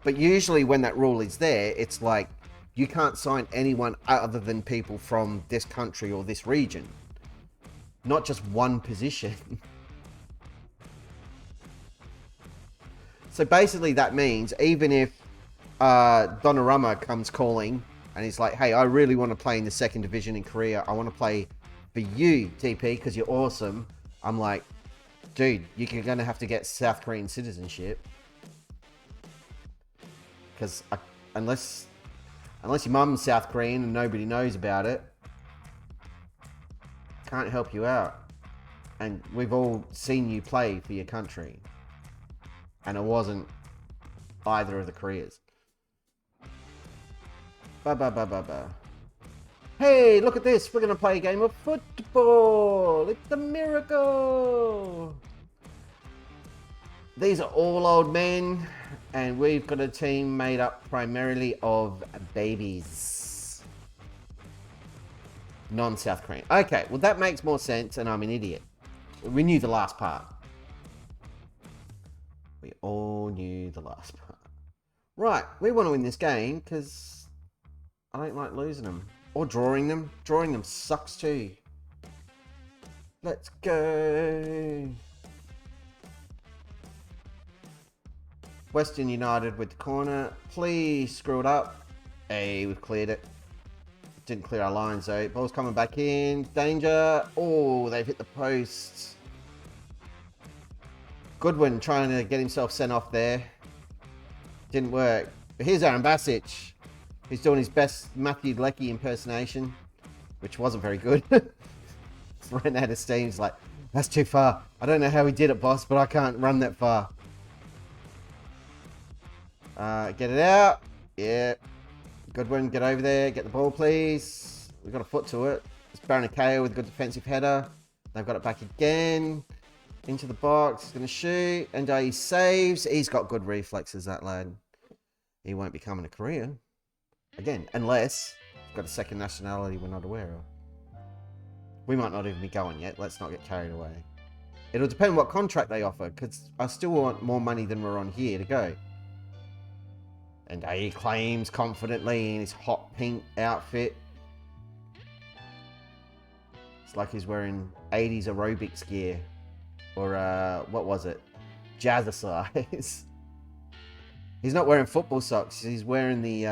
But usually when that rule is there, it's like you can't sign anyone other than people from this country or this region. Not just one position. So basically that means even if Donnarumma comes calling and he's like, hey, I really want to play in the 2nd division in Korea. I want to play for you, DP, because you're awesome. I'm like, dude, you're going to have to get South Korean citizenship. Because unless your mum's South Korean and nobody knows about it, can't help you out. And we've all seen you play for your country. And it wasn't either of the Koreas. Hey, look at this. We're going to play a game of football. It's a miracle. These are all old men, and we've got a team made up primarily of babies. Non-South Korean. Okay, well that makes more sense, and I'm an idiot. We knew the last part. We all knew the last part. Right, we want to win this game because I don't like losing them. Or drawing them. Drawing them sucks too. Let's go. Western United with the corner. Please screw it up. Hey, we've cleared it. Didn't clear our lines though. Ball's coming back in. Danger. Oh, they've hit the post. Goodwin trying to get himself sent off there. Didn't work. But here's Aaron Basic. He's doing his best Matthew Leckie impersonation, which wasn't very good. Ran out of steam. He's like, that's too far. I don't know how he did it, boss, but I can't run that far. Get it out. Yeah. Goodwin, get over there. Get the ball, please. We've got a foot to it. It's Baranakea with a good defensive header. They've got it back again. Into the box. He's going to shoot. And he saves. He's got good reflexes, that lad. He won't be coming to Korea. Again, unless he's got a second nationality we're not aware of. We might not even be going yet. Let's not get carried away. It'll depend what contract they offer, because I still want more money than we're on here to go. And he claims confidently in his hot pink outfit. It's like he's wearing 80s aerobics gear. Or, what was it? Jazzercise. He's not wearing football socks. He's wearing the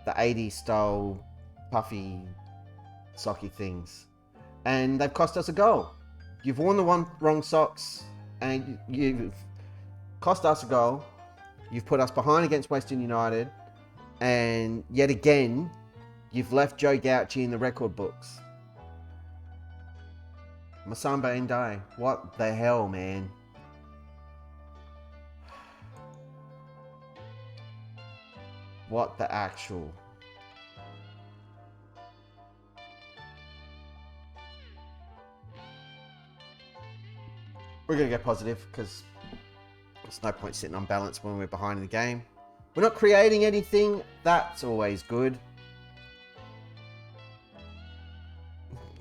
80s style puffy socky things. And they've cost us a goal. You've worn the wrong socks and you've cost us a goal. You've put us behind against Western United. And yet again, you've left Joe Gauchi in the record books. Masamba Ndai. What the hell, man? What the actual... We're going to go positive because there's no point sitting on balance when we're behind in the game. We're not creating anything. That's always good.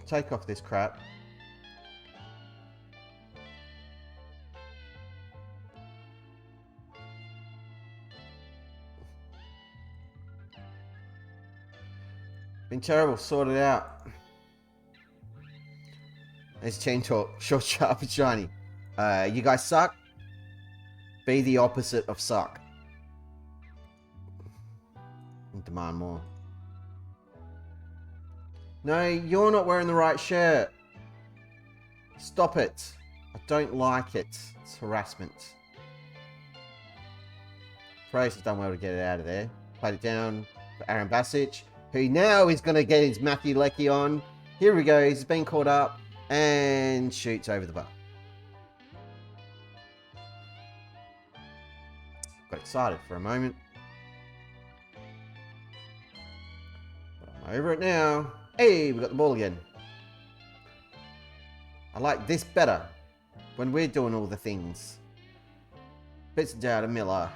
Take off this crap. Been terrible. Sort it out. There's chain talk. Short, sharp, and shiny. You guys suck. Be the opposite of suck. Demand more. No, you're not wearing the right shirt. Stop it. I don't like it. It's harassment. Price has done well to get it out of there. Played it down for Aaron Basic, who now is going to get his Matthew Leckie on. Here we go. He's been caught up and shoots over the bar. Got excited for a moment. But I'm over it now. Hey, we got the ball again. I like this better when we're doing all the things. Bits down to Miller.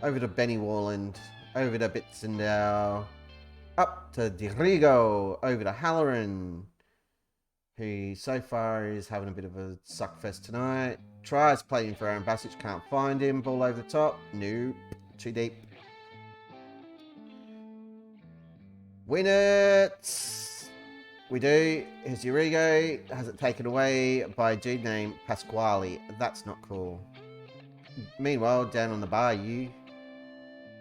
Over to Benny Warland. Over to Bitsendow. Up to Dirigo. Over to Halloran, who so far is having a bit of a suckfest tonight. Tries playing for Aaron Basic. Can't find him. Ball over the top. Nope. Too deep. Win it! We do. Here's Urigo. Has it taken away by a dude named Pasquale. That's not cool. Meanwhile, down on the Bayou.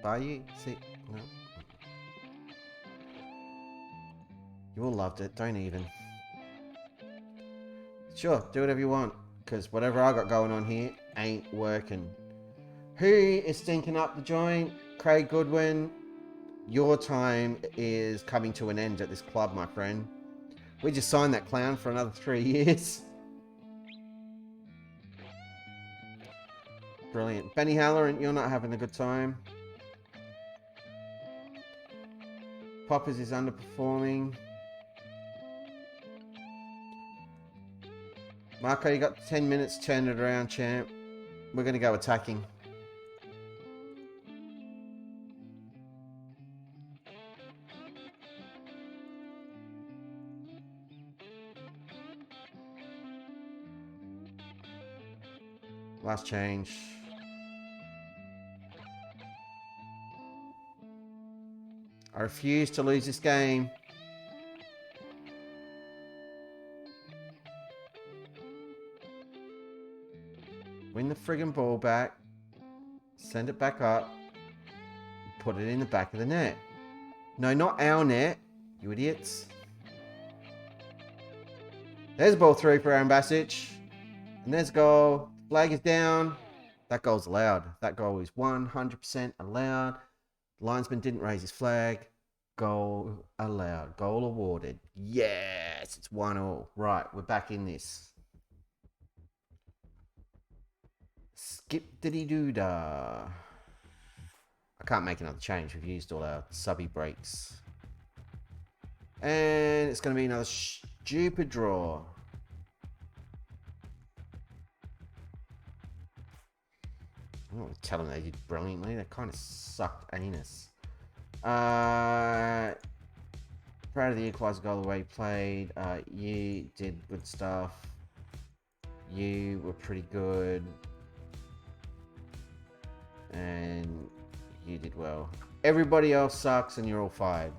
Bayou? See? No. You all loved it. Don't even. Sure, do whatever you want. Because whatever I got going on here ain't working. Who is stinking up the joint? Craig Goodwin. Your time is coming to an end at this club, my friend. We just signed that clown for another 3 years. Brilliant. Benny Halloran, you're not having a good time. Poppers is underperforming. Marco, you got 10 minutes, turn it around, champ. We're going to go attacking. Last change. I refuse to lose this game. Win the friggin' ball back. Send it back up. Put it in the back of the net. No, not our net, you idiots. There's ball through for Aaron Basic. And there's a goal. Flag is down. That goal's allowed. That goal is 100% allowed. Linesman didn't raise his flag. Goal allowed. Goal awarded. Yes, it's 1-1. Right, we're back in this. Skip-diddy-doo-dah. I can't make another change. We've used all our subby breaks. And it's going to be another stupid draw. I don't want to tell them they did brilliantly. They kind of sucked anus. Proud of the equalizer goal the way you played. You did good stuff. You were pretty good. And you did well. Everybody else sucks and you're all fired.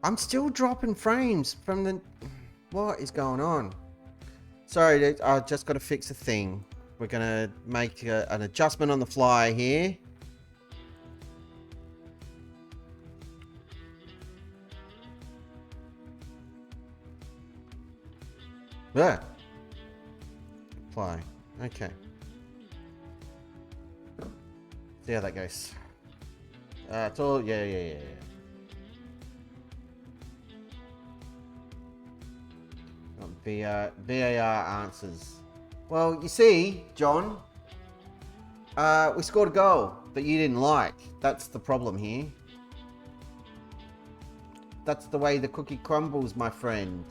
I'm still dropping frames from the... What is going on? Sorry, dude, I just got to fix a thing. We're going to make an adjustment on the fly here. Yeah. Apply. Okay. See how that goes. It's all... Yeah. VAR answers. Well, you see, John, we scored a goal that you didn't like. That's the problem here. That's the way the cookie crumbles, my friend.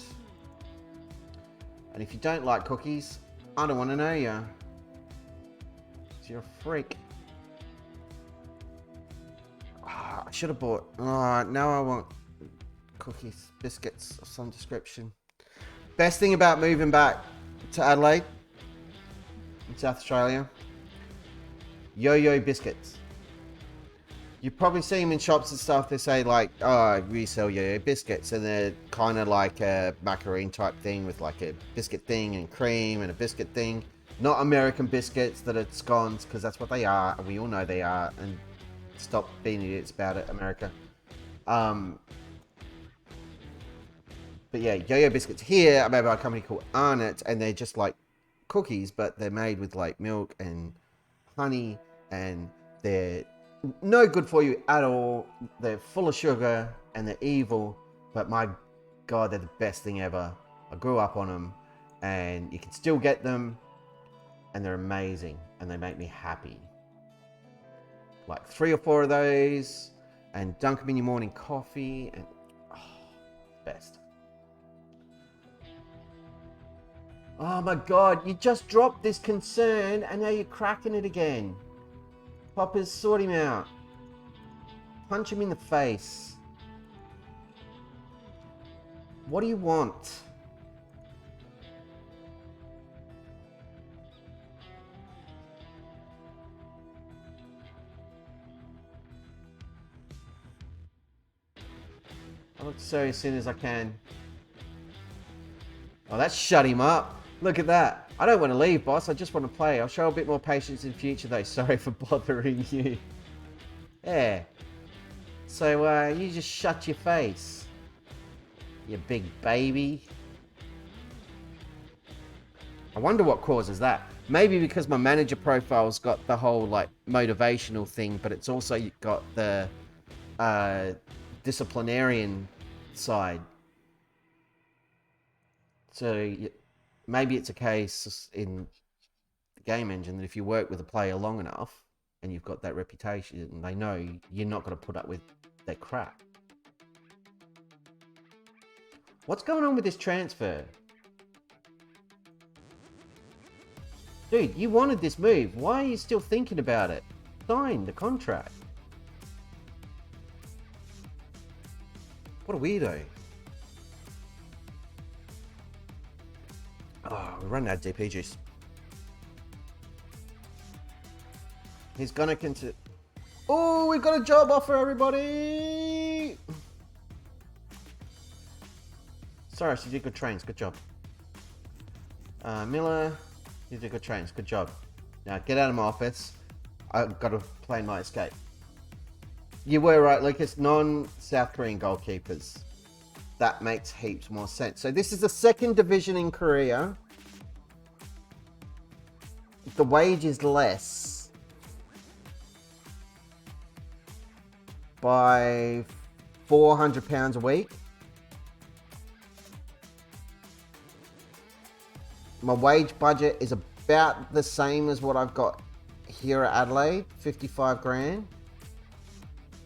And if you don't like cookies, I don't want to know you. 'Cause you're a freak. Oh, I should have bought... Oh, now I want cookies, biscuits of some description. Best thing about moving back to Adelaide in South Australia, yo-yo biscuits. You probably see them in shops and stuff. They say like, oh, we sell yo-yo biscuits, and they're kind of like a macaroon type thing with like a biscuit thing and cream and a biscuit thing. Not American biscuits that are scones, because that's what they are, and we all know they are. And stop being idiots about it, America. But yeah, yo-yo biscuits here are made by a company called Arnott, and they're just like cookies, but they're made with like milk and honey, and they're no good for you at all. They're full of sugar, and they're evil, but my God, they're the best thing ever. I grew up on them, and you can still get them, and they're amazing, and they make me happy. Like 3 or 4 of those, and dunk them in your morning coffee, and best. Oh my God, you just dropped this concern and now you're cracking it again. Poppers, sort him out. Punch him in the face. What do you want? I look so as soon as I can. Oh, that shut him up. Look at that. I don't want to leave, boss. I just want to play. I'll show a bit more patience in future, though. Sorry for bothering you. Yeah. So, you just shut your face. You big baby. I wonder what causes that. Maybe because my manager profile's got the whole, like, motivational thing, but it's also got the disciplinarian side. So maybe it's a case in the game engine that if you work with a player long enough, and you've got that reputation, they know you're not going to put up with their crap. What's going on with this transfer? Dude, you wanted this move. Why are you still thinking about it? Sign the contract. What a weirdo. Oh, we're running out of DP juice. He's gonna continue. Oh, we've got a job offer, everybody! Sorry, you did good trains. Good job. Miller, you did good trains. Good job. Now, get out of my office. I've got to play my escape. You were right, Lucas. Non-South Korean goalkeepers. That makes heaps more sense. So this is the second division in Korea. The wage is less by £400 a week. My wage budget is about the same as what I've got here at Adelaide, 55 grand.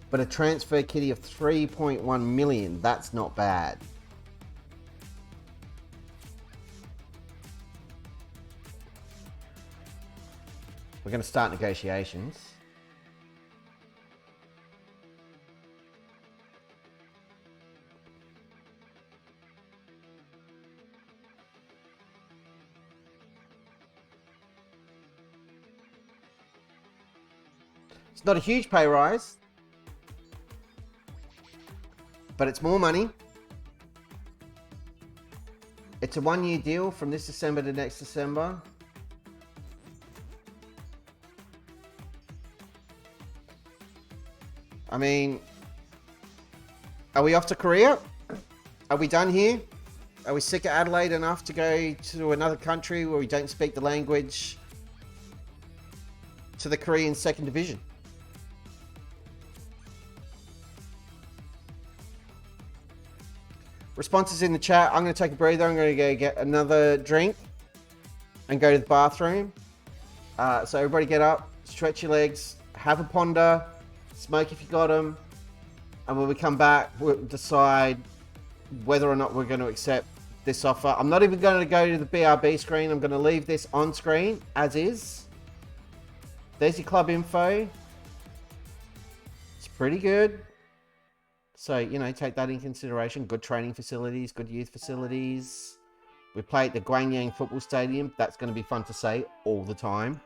But a transfer kitty of 3.1 million, that's not bad. We're going to start negotiations. It's not a huge pay rise, but it's more money. It's a 1-year deal from this December to next December. I mean, are we off to Korea? Are we done here? Are we sick of Adelaide enough to go to another country where we don't speak the language? To the Korean second division. Responses in the chat. I'm going to take a breather. I'm going to go get another drink and go to the bathroom. So everybody get up, stretch your legs, have a ponder, smoke if you got them. And when we come back, we'll decide whether or not we're going to accept this offer. I'm not even going to go to the BRB screen. I'm going to leave this on screen as is. There's your club info. It's pretty good. So, you know, take that in consideration. Good training facilities, good youth facilities. We play at the Gwangyang Football Stadium. That's going to be fun to say all the time.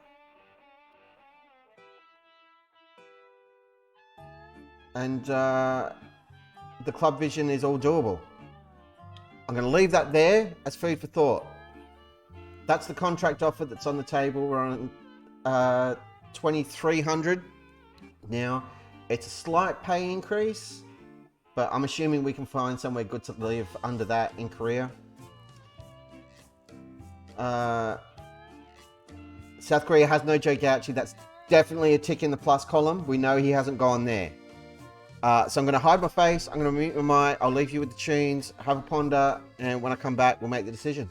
And the club vision is all doable. I'm going to leave that there as food for thought. That's the contract offer that's on the table. We're on 2,300. Now, it's a slight pay increase, but I'm assuming we can find somewhere good to live under that in Korea. South Korea has no Joe Gauchi. That's definitely a tick in the plus column. We know he hasn't gone there. So I'm going to hide my face. I'm going to mute my mic. I'll leave you with the tunes. Have a ponder. And when I come back, we'll make the decision.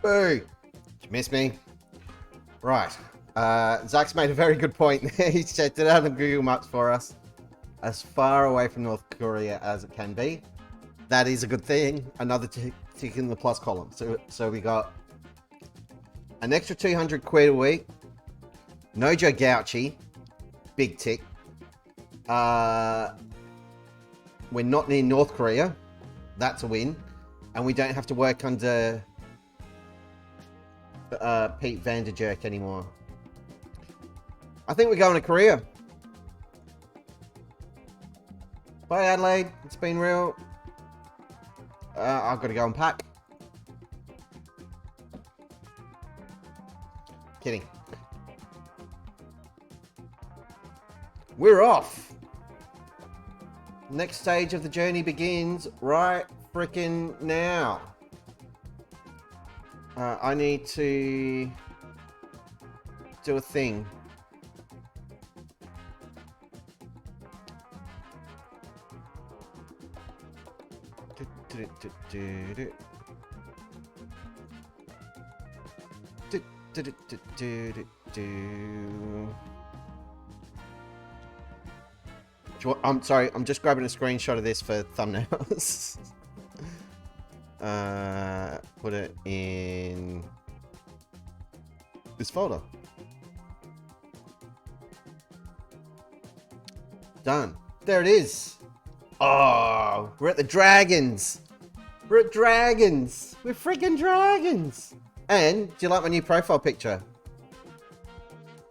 Boo! Did you miss me? Right. Zach's made a very good point there. He's checked it out on Google Maps for us. As far away from North Korea as it can be. That is a good thing. Another tick in the plus column. So we got an extra 200 quid a week. No Joe Gauchi. Big tick. We're not near North Korea. That's a win. And we don't have to work under Pete Vanderjerk anymore. I think we're going to Korea. Bye, Adelaide. It's been real. I've got to go and pack. Kidding. We're off. Next stage of the journey begins right freaking now. I need to do a thing. I'm sorry, I'm just grabbing a screenshot of this for thumbnails. Put it in this folder. Done. There it is. Oh, we're at the Dragons. We're at Dragons. We're freaking Dragons. And do you like my new profile picture?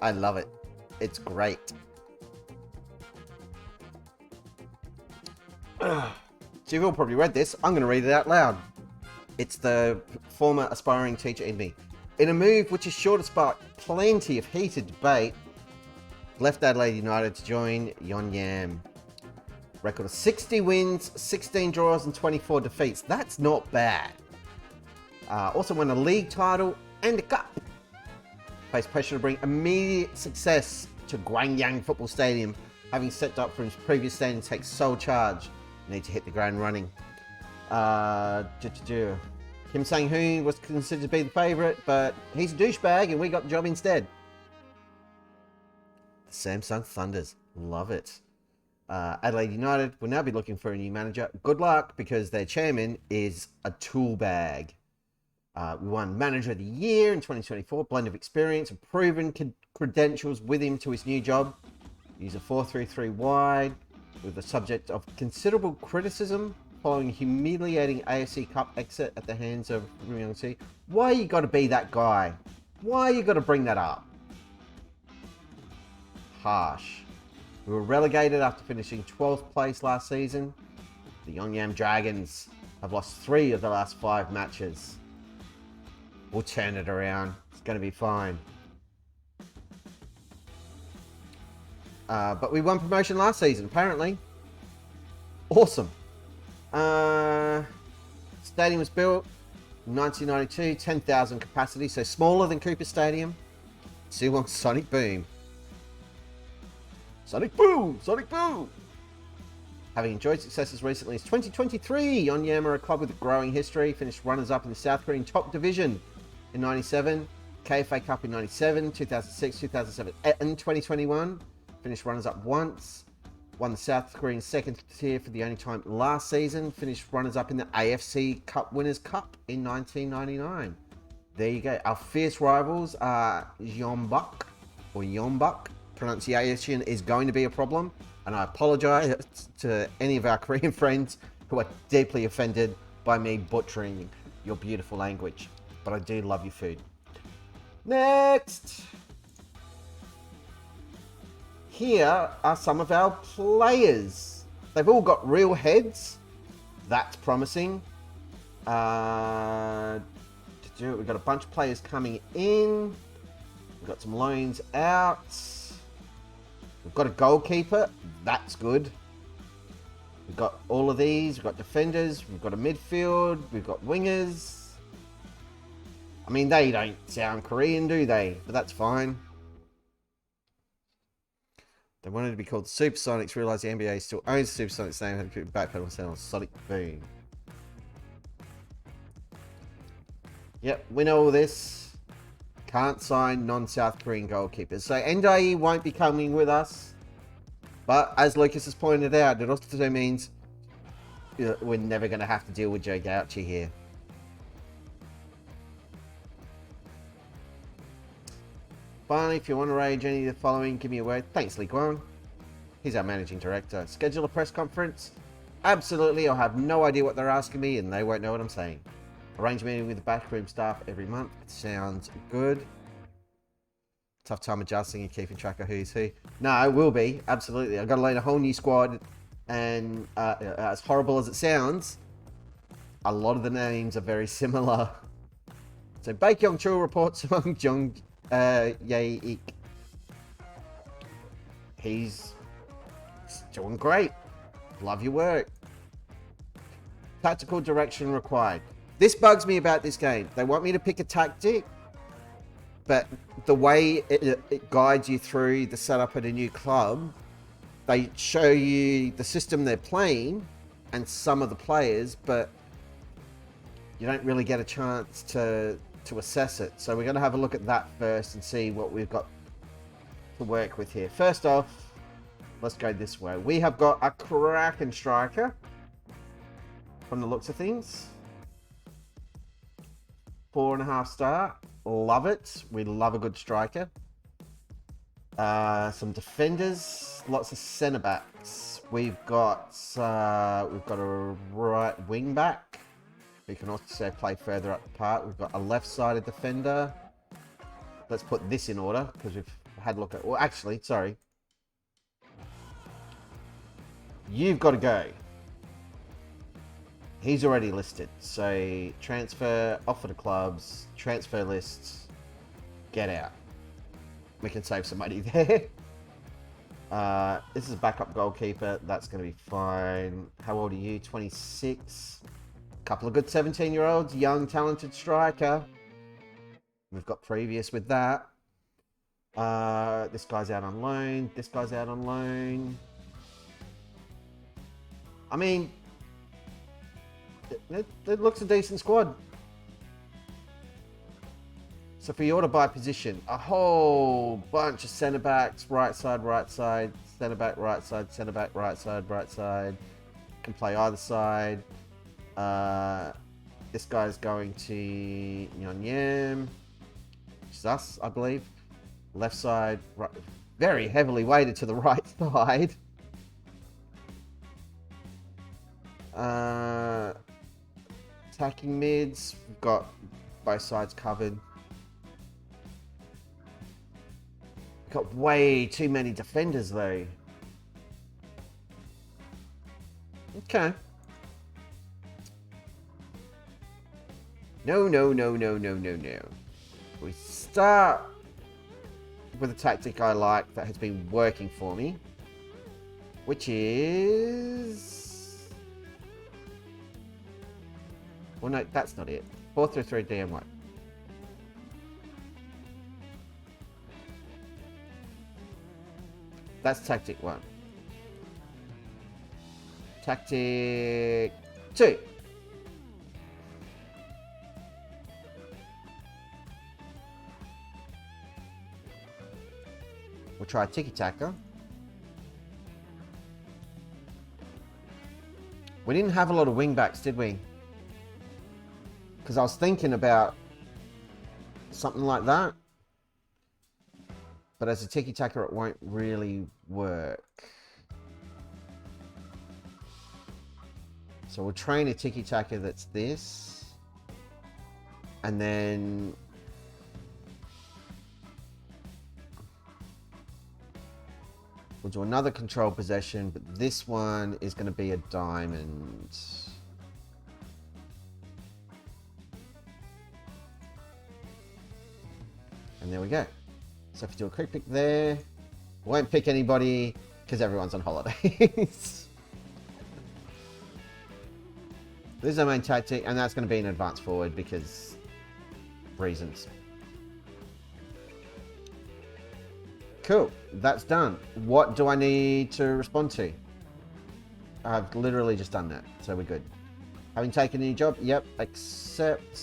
I love it. It's great. So you've all probably read this. I'm going to read it out loud. It's the former aspiring teacher in me. In a move which is sure to spark plenty of heated debate, left Adelaide United to join Yon Yam. Record of 60 wins, 16 draws and 24 defeats. That's not bad. Also won a league title and a cup. Faced pressure to bring immediate success to Gwangyang Football Stadium. Having stepped up from his previous stand, takes sole charge. Need to hit the ground running. Kim Sang-hoon was considered to be the favourite, but he's a douchebag and we got the job instead. The Samsung Thunders. Love it. Adelaide United will now be looking for a new manager. Good luck, because their chairman is a tool bag. We won Manager of the Year in 2024. Blend of experience and proven credentials with him to his new job. Use a 4-3-3 wide with the subject of considerable criticism following humiliating AFC Cup exit at the hands of Ryongsi. Why you got to be that guy? Why you got to bring that up? Harsh. We were relegated after finishing 12th place last season. The Yongyam Dragons have lost 3 of the last 5 matches. We'll turn it around. It's going to be fine. But we won promotion last season, apparently. Awesome. Stadium was built in 1992, 10,000 capacity, so smaller than Cooper Stadium. Suwon Sonic Boom. Sonic Boom! Sonic Boom! Having enjoyed successes recently as 2023, Yongyam are a club with a growing history. Finished runners-up in the South Korean top division in 97, KFA Cup in 97, 2006, 2007 and 2021. Finished runners-up once. Won the South Korean second tier for the only time last season. Finished runners-up in the AFC Cup Winners' Cup in 1999. There you go. Our fierce rivals are Yeonbuk or Yeonbuk. Pronunciation is going to be a problem, and I apologize to any of our Korean friends who are deeply offended by me butchering your beautiful language, but I do love your food. Next! Here are some of our players. They've all got real heads. That's promising. We've got a bunch of players coming in. We've got some loans out. We've got a goalkeeper. That's good. We've got all of these. We've got defenders. We've got a midfield. We've got wingers. I mean, they don't sound Korean, do they? But that's fine. They wanted to be called the Supersonics. Realised the NBA still owns the Supersonics name. Had to put backpedal and on Sonic Boom. Yep, we know all this. Can't sign non-South Korean goalkeepers. So NJE won't be coming with us. But as Lucas has pointed out, it also means we're never going to have to deal with Joe Gauchi here. Finally, if you want to rage any of the following, give me a word. Thanks, Lee Guang. He's our managing director. Schedule a press conference? Absolutely. I'll have no idea what they're asking me and they won't know what I'm saying. Arrange a meeting with the backroom staff every month. Sounds good. Tough time adjusting and keeping track of who's who. No, it will be. Absolutely. I've got to learn a whole new squad. And as horrible as it sounds, a lot of the names are very similar. So Baekhyun Chul reports among Jung Yae-ik. He's doing great. Love your work. Tactical direction required. This bugs me about this game. They want me to pick a tactic, but the way it guides you through the setup at a new club, they show you the system they're playing and some of the players, but you don't really get a chance to assess it. So we're going to have a look at that first and see what we've got to work with here. First off, let's go this way. We have got a cracking striker from the looks of things. 4.5 star. Love it. We love a good striker. Some defenders. Lots of centre backs. We've got a right wing back. We can also play further up the park. We've got a left-sided defender. Let's put this in order because we've had a look at. Well, actually, sorry. You've got to go. He's already listed. So transfer, offer to clubs, transfer lists, get out. We can save some money there. This is a backup goalkeeper. That's going to be fine. How old are you? 26. Couple of good 17-year-olds. Young, talented striker. We've got previous with that. This guy's out on loan. This guy's out on loan. I mean, it looks a decent squad. So for your to buy position, a whole bunch of centre backs, right side, centre back, right side, centre back, right side. Can play either side. This guy's going to Nyonyam, which is us, I believe. Left side, right, very heavily weighted to the right side. Attacking mids, we've got both sides covered. Got way too many defenders though. Okay. No. We start with a tactic I like that has been working for me, which is... Well, no, that's not it. 4-3-3 DM1. That's tactic 1. Tactic 2. We'll try tiki-taka. We didn't have a lot of wing backs, did we? Because I was thinking about something like that. But as a tiki-taka, it won't really work. So we'll train a tiki-taka that's this. And then... we'll do another control possession, but this one is going to be a diamond. And there we go. So if you do a quick pick there, won't pick anybody because everyone's on holidays. This is our main tactic, and that's going to be an advance forward because reasons. Cool, that's done. What do I need to respond to? I've literally just done that, so we're good. Having taken a new job, yep, accept.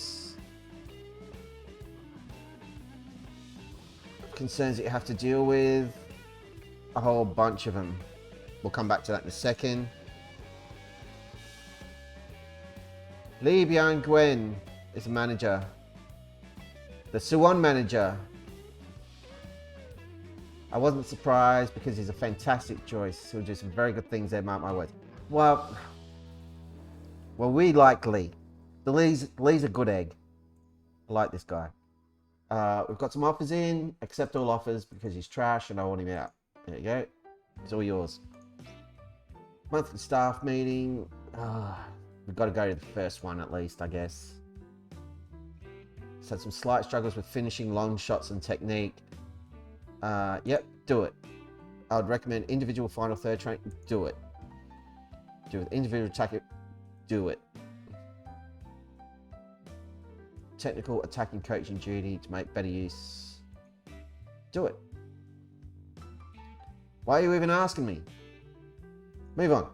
concerns that you have to deal with. A whole bunch of them. We'll come back to that in a second. Lee Byung-gwen is the manager. The Suwon manager. I wasn't surprised because he's a fantastic choice. He'll do some very good things there, mark my words. Well, we like Lee. Lee's a good egg. I like this guy. We've got some offers in. Accept all offers because he's trash and I want him out. There you go. It's all yours. Monthly staff meeting. We've got to go to the first one at least, I guess. He's had some slight struggles with finishing long shots and technique. Yep, do it. I would recommend individual final third train. Do it. Do it. Individual attack. Do it. Technical attacking coaching duty to make better use. Do it. Why are you even asking me? Move on.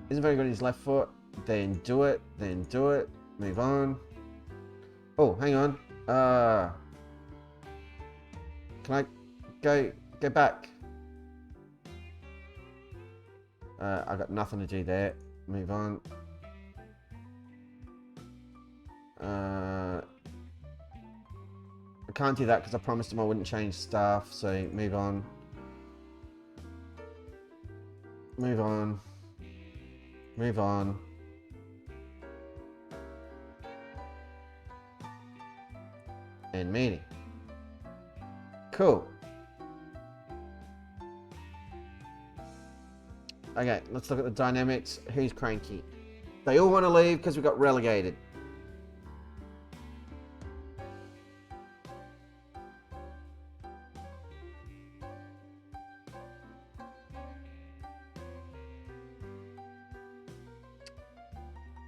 Isn't very good on his left foot. Then do it. Then do it. Move on. Oh, hang on. Can I go back? I got nothing to do there. Move on. I can't do that because I promised him I wouldn't change stuff. So move on. Move on. Move on. End meeting. Cool. Okay, let's look at the dynamics. Who's cranky? They all want to leave because we got relegated.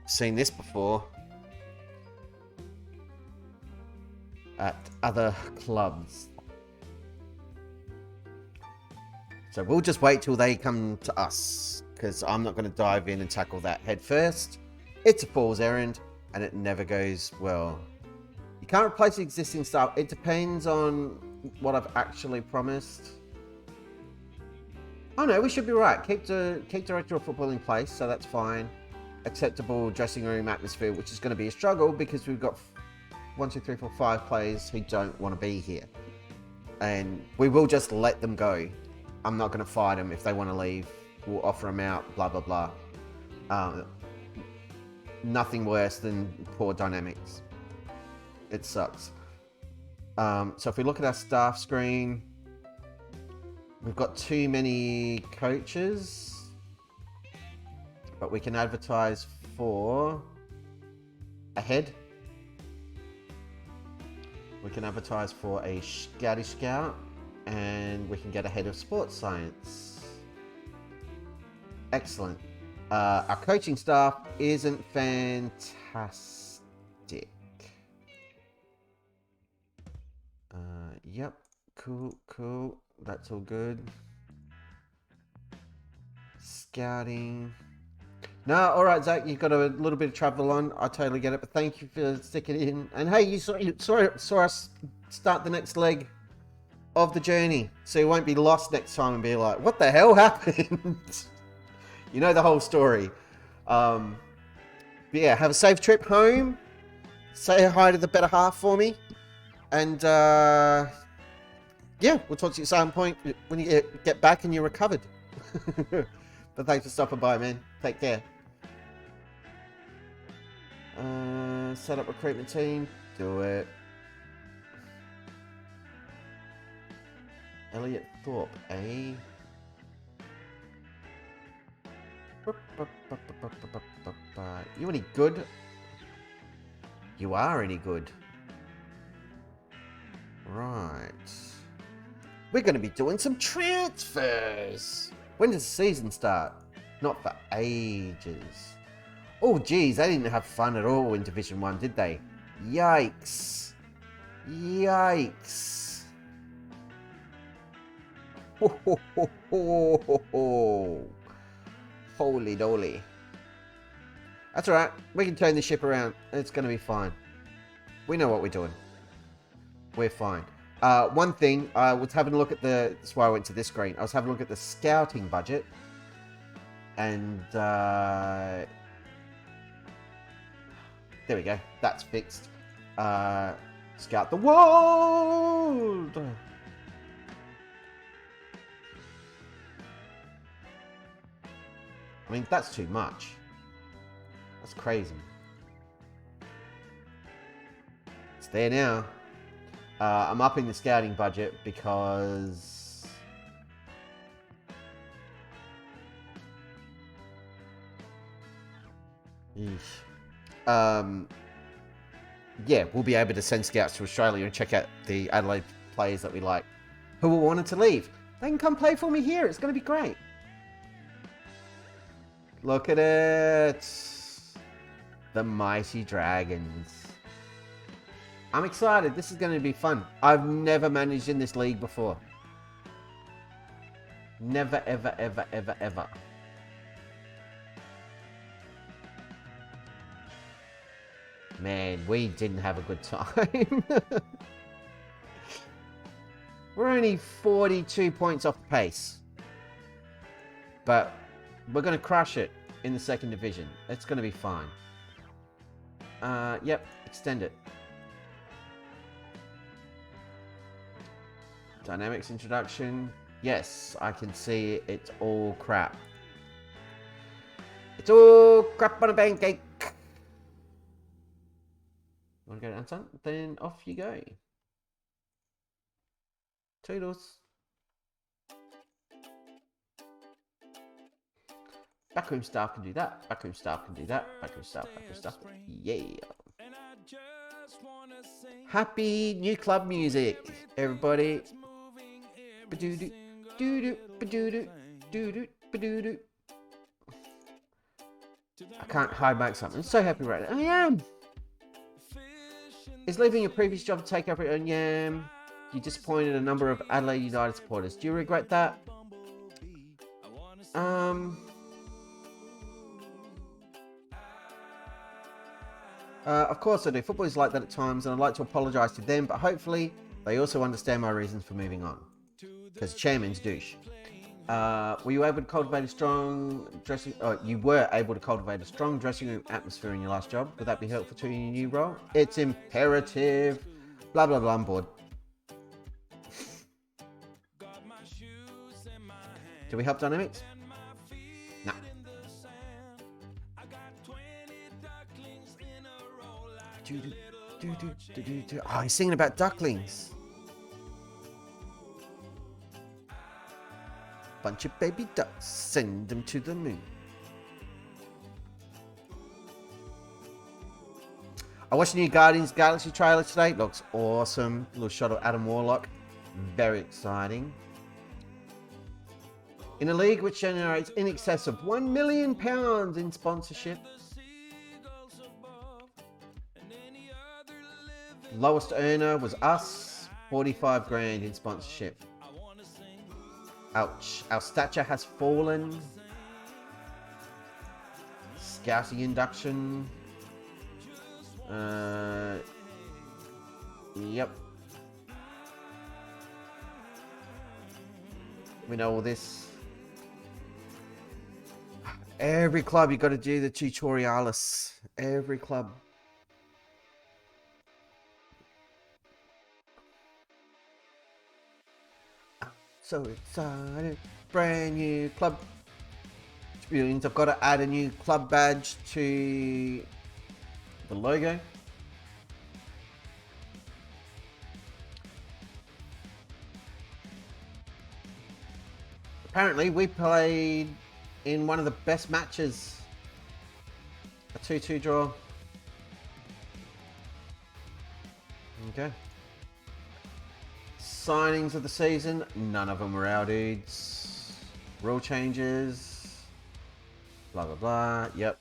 Seen this before at other clubs. So we'll just wait till they come to us because I'm not going to dive in and tackle that head first. It's a fool's errand and it never goes well. You can't replace the existing staff. It depends on what I've actually promised. Oh no, we should be right. Keep director of football in place, so that's fine. Acceptable dressing room atmosphere, which is going to be a struggle because we've got 1, 2, 3, 4, 5 players who don't want to be here. And we will just let them go. I'm not going to fight them if they want to leave. We'll offer them out, blah, blah, blah. Nothing worse than poor dynamics. It sucks. So if we look at our staff screen, we've got too many coaches. But we can advertise for a head. We can advertise for a scouty scout. And we can get a head of sports science. Excellent. Our coaching staff isn't fantastic. Yep. Cool. That's all good. Scouting. No, all right, Zach, you've got a little bit of travel on. I totally get it, but thank you for sticking it in. And hey, you saw us start the next leg of the journey, so you won't be lost next time and be like, what the hell happened? You know the whole story. But yeah, have a safe trip home. Say hi to the better half for me. And yeah, we'll talk to you at some point when you get back and you're recovered. But thanks for stopping by, man. Take care. Set up recruitment team. Do it. Elliot Thorpe, eh? You any good? You are any good. Right. We're going to be doing some transfers. When does the season start? Not for ages. Oh, geez, they didn't have fun at all in Division 1, did they? Yikes. Yikes. Ho, ho, ho, ho, ho, ho. Holy dolly. That's alright. We can turn the ship around. It's going to be fine. We know what we're doing. We're fine. One thing, I was having a look at that's why I went to this screen. I was having a look at the scouting budget. And there we go. That's fixed. Scout the world! I mean, that's too much. That's crazy. It's there now. I'm upping the scouting budget because... yeah, we'll be able to send scouts to Australia and check out the Adelaide players that we like who will wanted to leave. They can come play for me here. It's going to be great. Look at it. The Mighty Dragons. I'm excited. This is going to be fun. I've never managed in this league before. Never, ever, ever, ever, ever. Man, we didn't have a good time. We're only 42 points off the pace. But we're going to crush it in the second division. It's going to be fine. Yep, extend it. Dynamics introduction. Yes, I can see it's all crap. It's all crap on a pancake. Want to go down, son? Then off you go. Toodles. Backroom staff can do that. Backroom staff can do that. Backroom staff. Backroom staff. Yeah. Happy new club music, everybody. Ba-doo-doo, doo-doo, ba-doo-doo, doo-doo, ba-doo-doo. I can't hide my excitement. I'm so happy right now. I am. Is leaving your previous job to take over your own yam? You disappointed a number of Adelaide United supporters. Do you regret that? Of course I do. Football is like that at times, and I'd like to apologise to them, but hopefully they also understand my reasons for moving on. Because chairman's douche. Were you able to cultivate a strong dressing... you were able to cultivate a strong dressing room atmosphere in your last job. Would that be helpful to you in your new role? It's imperative. Blah, blah, blah. I'm bored. Do we help Dynamics? No. Oh, he's singing about ducklings. Bunch of baby ducks, send them to the moon. I watched the new Guardians Galaxy trailer today. Looks awesome. Little shot of Adam Warlock. Very exciting. In a league which generates in excess of £1 million in sponsorship. Lowest earner was us. 45 grand in sponsorship. Ouch. Our stature has fallen. Scouting induction. Yep. We know all this. Every club, you got to do the tutorialis. Every club. So excited. Brand new club. Experience. I've got to add a new club badge to the logo. Apparently, we played in one of the best matches. A 2-2 draw. Okay. Signings of the season, none of them were our dudes. Rule changes, blah blah blah. Yep.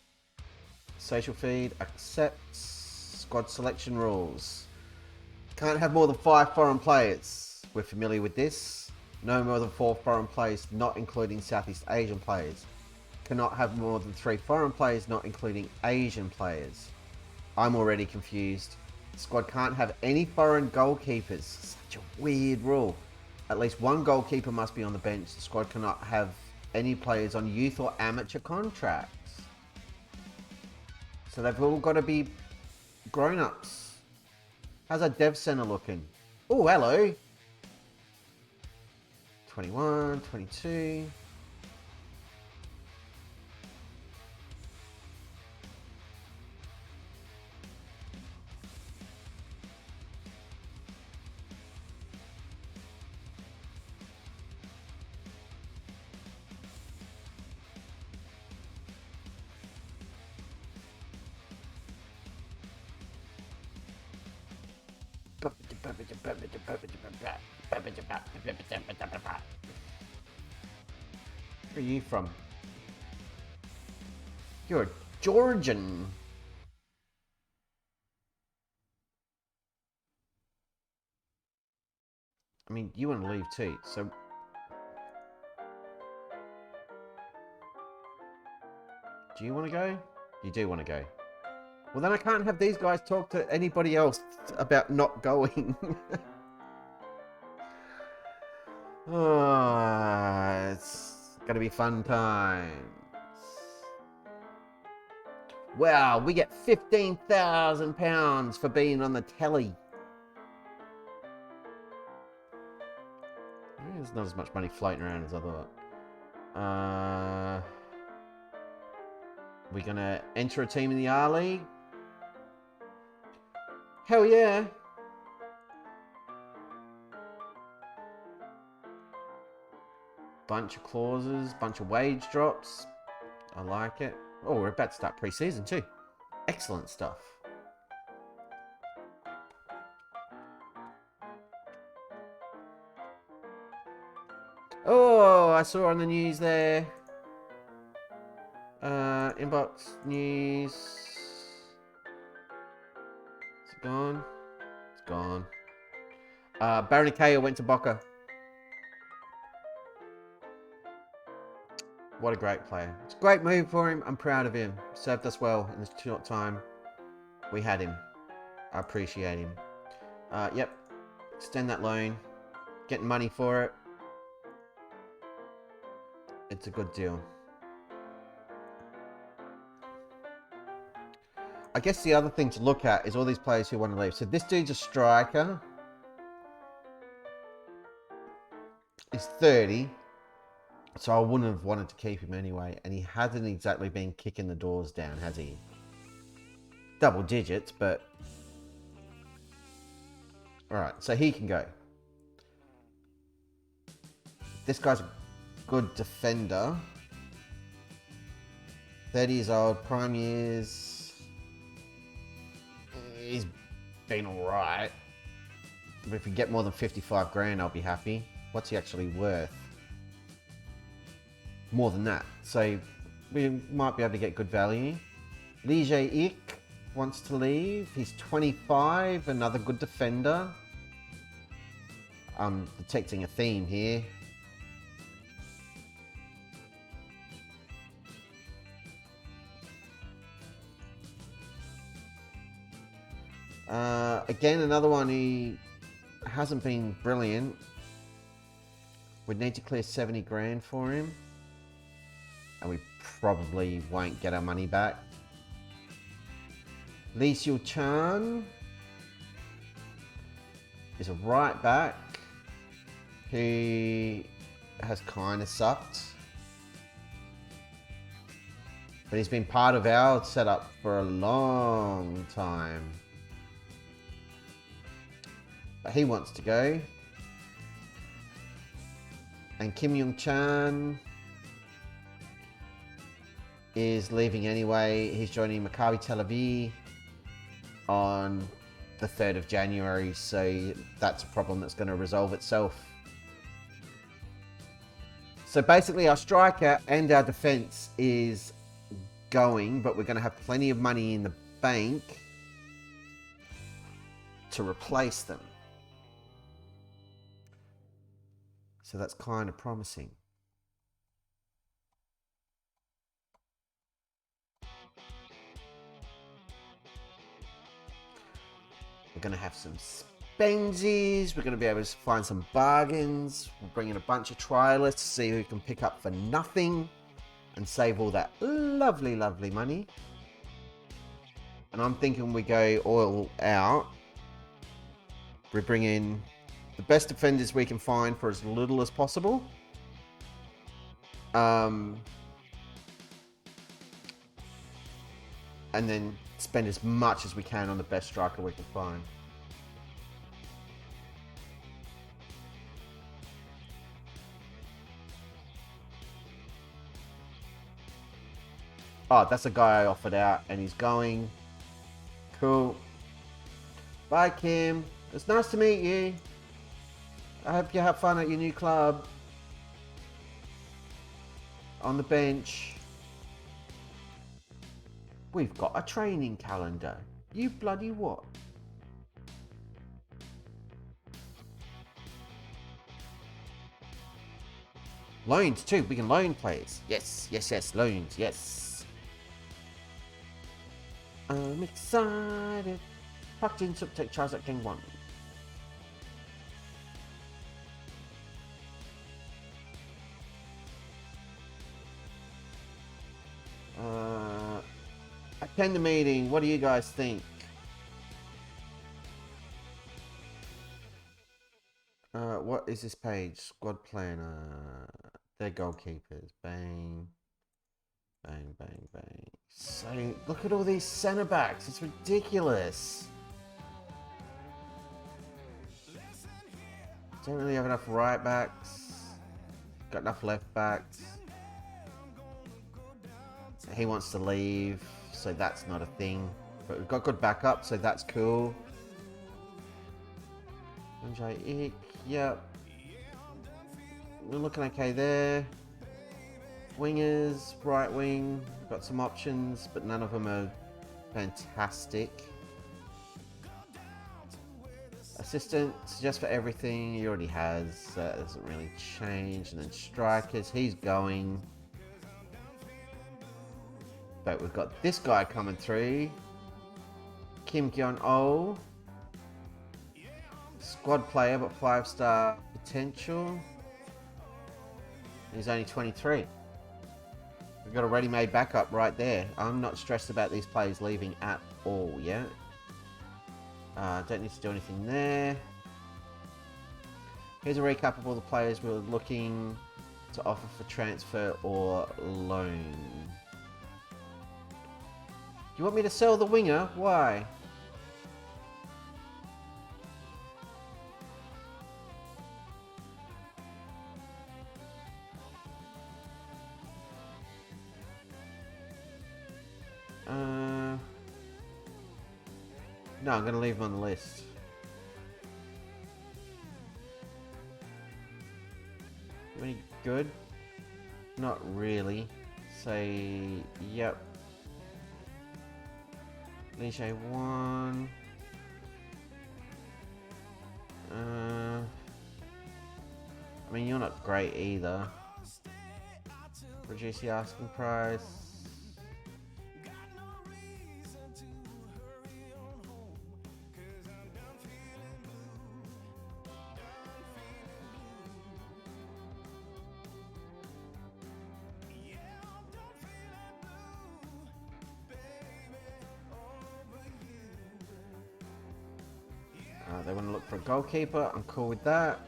Social feed, accepts. Squad selection rules. Can't have more than 5 foreign players. We're familiar with this. No more than 4 foreign players, not including Southeast Asian players. Cannot have more than 3 foreign players, not including Asian players. I'm already confused. The squad can't have any foreign goalkeepers. Such a weird rule. At least one goalkeeper must be on the bench. The squad cannot have any players on youth or amateur contracts. So they've all got to be grown-ups. How's our dev center looking? Oh, hello. 21, 22. Where are you from? You're a Georgian. I mean, you want to leave too, so... Do you want to go? You do want to go. Well, then I can't have these guys talk to anybody else about not going. Oh, it's going to be fun times. Wow, we get £15,000 for being on the telly. There's not as much money floating around as I thought. We're going to enter a team in the R-League. Hell yeah. Bunch of clauses, bunch of wage drops. I like it. Oh, we're about to start pre-season too. Excellent stuff. Oh, I saw on the news there. Inbox news. Is it gone? It's gone. Baronikea went to Boca. What a great player. It's a great move for him. I'm proud of him. Served us well in this short time we had him. I appreciate him. Yep. Extend that loan. Getting money for it. It's a good deal. I guess the other thing to look at is all these players who want to leave. So this dude's a striker. He's 30. So I wouldn't have wanted to keep him anyway. And he hasn't exactly been kicking the doors down, has he? Double digits, but... Alright, so he can go. This guy's a good defender. 30 years old, prime years. He's been alright. But if we get more than 55 grand, I'll be happy. What's he actually worth? More than that. So we might be able to get good value. Lige Ik wants to leave. He's 25, another good defender. I'm detecting a theme here. Again, another one who hasn't been brilliant. We'd need to clear 70 grand for him. And we probably won't get our money back. Lee Seul Chan is a right back who has kind of sucked. But he's been part of our setup for a long time. But he wants to go. And Kim Young Chan is leaving anyway. He's joining Maccabi Tel Aviv on the 3rd of January, so that's a problem that's going to resolve itself. So basically our striker and our defence is going, but we're going to have plenty of money in the bank to replace them. So that's kind of promising. We're going to have some spensies. We're going to be able to find some bargains. We'll bring in a bunch of trialists to see who can pick up for nothing and save all that lovely, lovely money. And I'm thinking we go all out. We bring in the best defenders we can find for as little as possible. And then spend as much as we can on the best striker we can find. Oh, that's a guy I offered out and he's going. Cool. Bye, Kim. It's nice to meet you. I hope you have fun at your new club. On the bench. We've got a training calendar. You bloody what? Loans too. We can loan players. Yes, yes, yes. Loans, yes. I'm excited. Packed in subtech charge at King 1. Attend the meeting. What do you guys think? What is this page? Squad planner. They're goalkeepers. Bang. Bang, bang, bang. So, look at all these centre backs. It's ridiculous. Don't really have enough right backs. Got enough left backs. He wants to leave, so that's not a thing. But we've got good backup, so that's cool. MJ, yep. We're looking okay there. Wingers, right wing, got some options, but none of them are fantastic. Assistant, just for everything, he already has, that doesn't really change. And then strikers, he's going. But we've got this guy coming through. Kim Gyeon-oh. Squad player, but 5-star potential. He's only 23. We've got a ready-made backup right there. I'm not stressed about these players leaving at all yet. Don't need to do anything there. Here's a recap of all the players we're looking to offer for transfer or loan. You want me to sell the winger? Why? No, I'm going to leave him on the list. Any good? Not really. Say, yep. Cliche 1. I mean, you're not great either. Reduce the asking price. They want to look for a goalkeeper. I'm cool with that.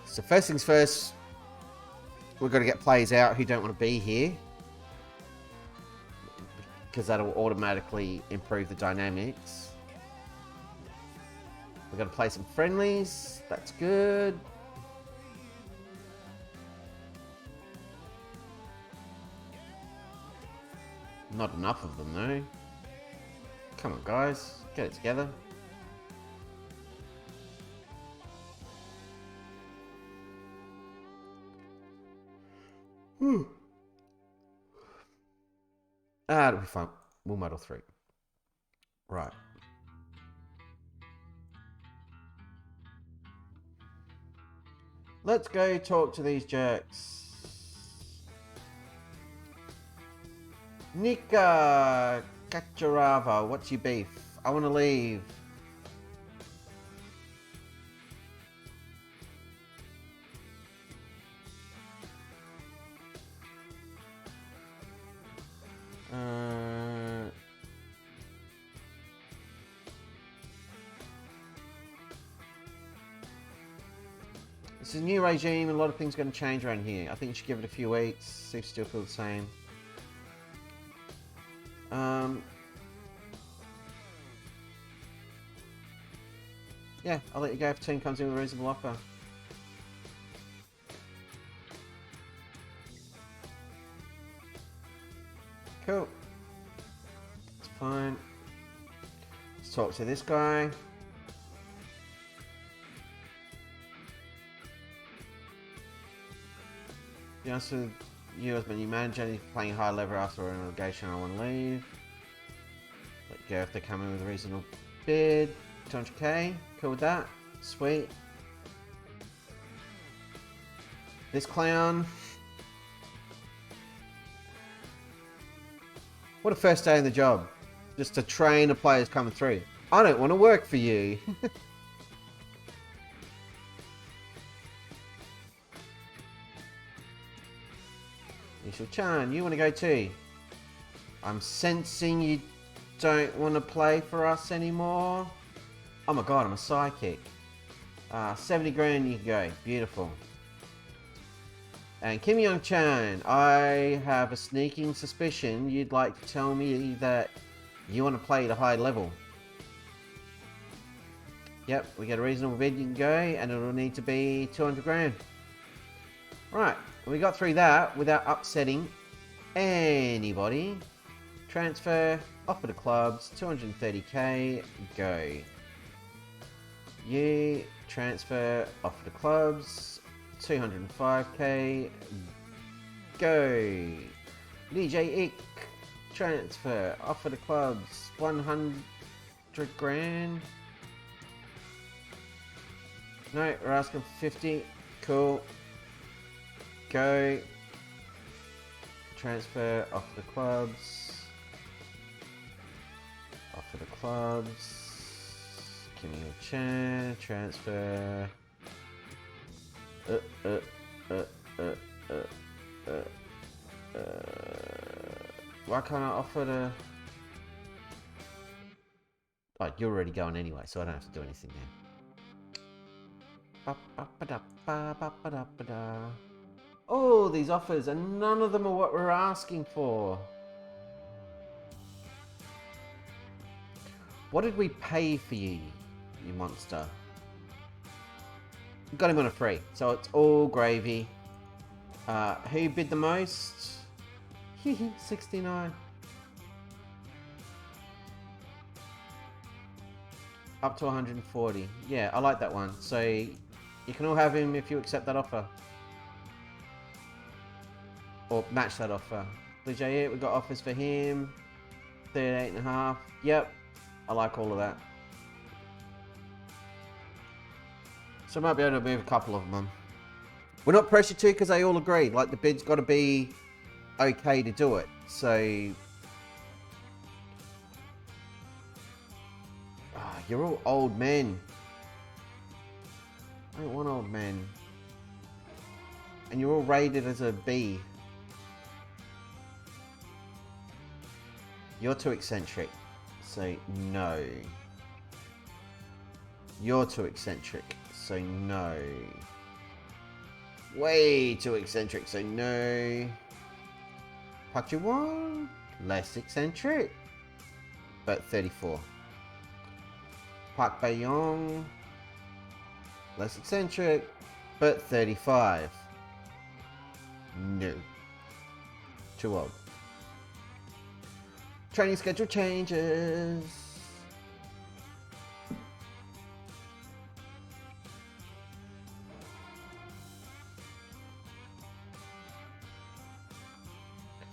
So first things first, we've got to get players out who don't want to be here, because that'll automatically improve the dynamics. We've got to play some friendlies. That's good. Not enough of them though. Come on guys, get it together. It'll be fun. We'll muddle through. Right. Let's go talk to these jerks. Nika Kacharava, what's your beef? I want to leave. It's a new regime, a lot of things are going to change around here. I think you should give it a few weeks, see if you still feel the same. Yeah, I'll let you go if the team comes in with a reasonable offer. Cool. It's fine. Let's talk to this guy. You answered you as my new manager, and playing high level after an relegation. I want to leave. Let go if they come in with a reasonable bid. 200k. Cool with that. Sweet. This clown. What a first day in the job. Just to train the players coming through. I don't want to work for you. Chan, you want to go too? I'm sensing you don't want to play for us anymore. Oh my god, I'm a psychic. 70 grand you can go. Beautiful. And Kim Young Chan, I have a sneaking suspicion you'd like to tell me that you want to play at a high level. Yep, we get a reasonable bid, you can go, and it'll need to be 200 grand. Right, we got through that without upsetting anybody. Transfer, offer to clubs, 230k, go. You transfer, offer to clubs, 205k, go. DJ Ick, transfer, offer to clubs, 100 grand. No, we're asking for 50, cool. Go. Transfer, offer the clubs. Offer the clubs. Give me a chair. Transfer. Why can't I offer the... Oh, you're already going anyway, so I don't have to do anything now. Oh, these offers, and none of them are what we're asking for. What did we pay for you, you monster? We got him on a free, so it's all gravy. Who bid the most? 69. Up to 140. Yeah, I like that one. So you can all have him if you accept that offer. Or match that offer. DJ, we got offers for him. 38.5. Yep. I like all of that. So I might be able to move a couple of them. We're not pressured to because they all agreed. Like, the bid's got to be okay to do it. So... Oh, you're all old men. I don't want old men. And you're all rated as a B. You're too eccentric. So, no. You're too eccentric. So, no. Way too eccentric. So, no. Pachuan, less eccentric. But 34. Park Bayong, less eccentric. But 35. No. Too old. Training schedule changes.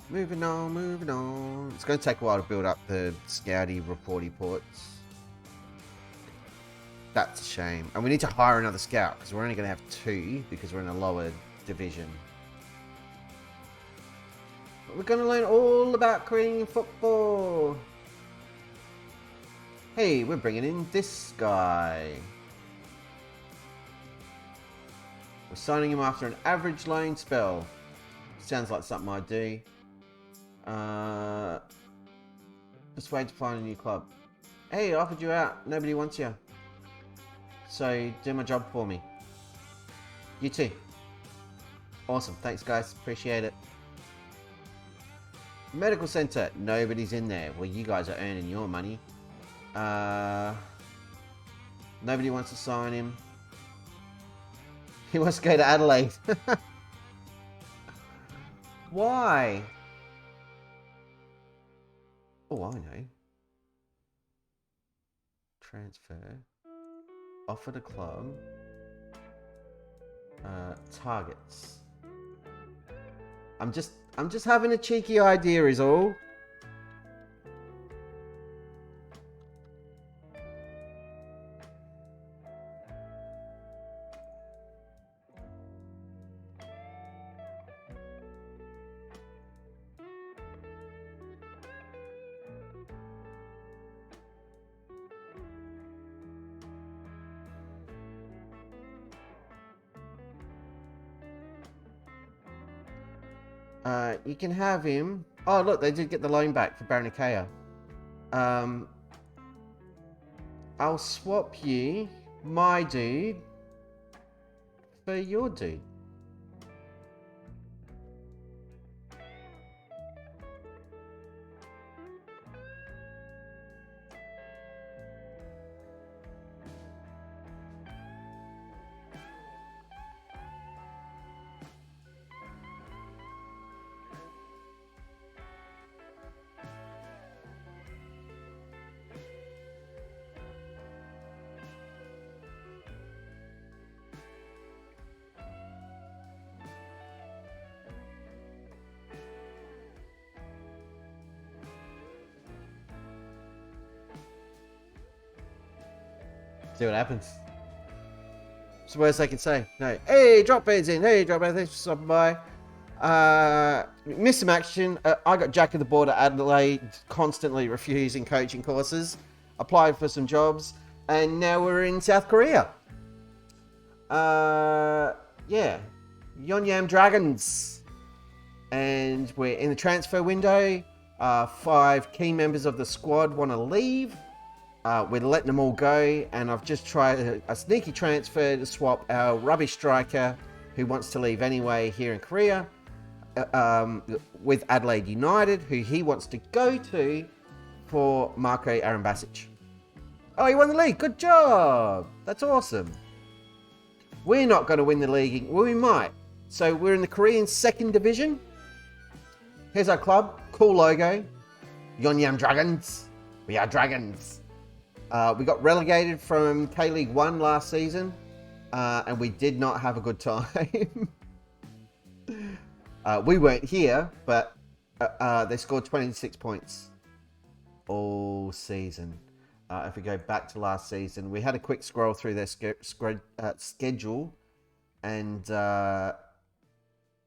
Moving on, moving on. It's going to take a while to build up the scouty reporty ports. That's a shame. And we need to hire another scout because we're only going to have 2 because we're in a lower division. We're going to learn all about Korean football. Hey, we're bringing in this guy. We're signing him after an average loan spell. Sounds like something I'd do. Persuade to find a new club. Hey, I offered you out. Nobody wants you. So, do my job for me. You too. Awesome. Thanks, guys. Appreciate it. Medical center. Nobody's in there. Well, you guys are earning your money. Nobody wants to sign him. He wants to go to Adelaide. Why? Oh, I know. Transfer. Offer the club. Targets. I'm just having a cheeky idea is all. You can have him. Oh, look, they did get the loan back for Baranikea. I'll swap you, my dude, for your dude. See what happens. What's the worst they can say? No. Hey, drop bears in. Hey, drop bears. Thanks for stopping by. Missed some action. I got Jack of the board at Adelaide, constantly refusing coaching courses. Applied for some jobs, and now we're in South Korea. Yeah, Yonyam Dragons, and we're in the transfer window. 5 key members of the squad want to leave. We're letting them all go, and I've just tried a sneaky transfer to swap our rubbish striker, who wants to leave anyway here in Korea, with Adelaide United, who he wants to go to, for Marko Arambasic. Oh, he won the league. Good job. That's awesome. We're not going to win the league. Well, we might. So we're in the Korean 2nd division. Here's our club. Cool logo. Yonyam Dragons. We are Dragons. We got relegated from K-League 1 last season, and we did not have a good time. We weren't here, but they scored 26 points all season. If we go back to last season, we had a quick scroll through their schedule, and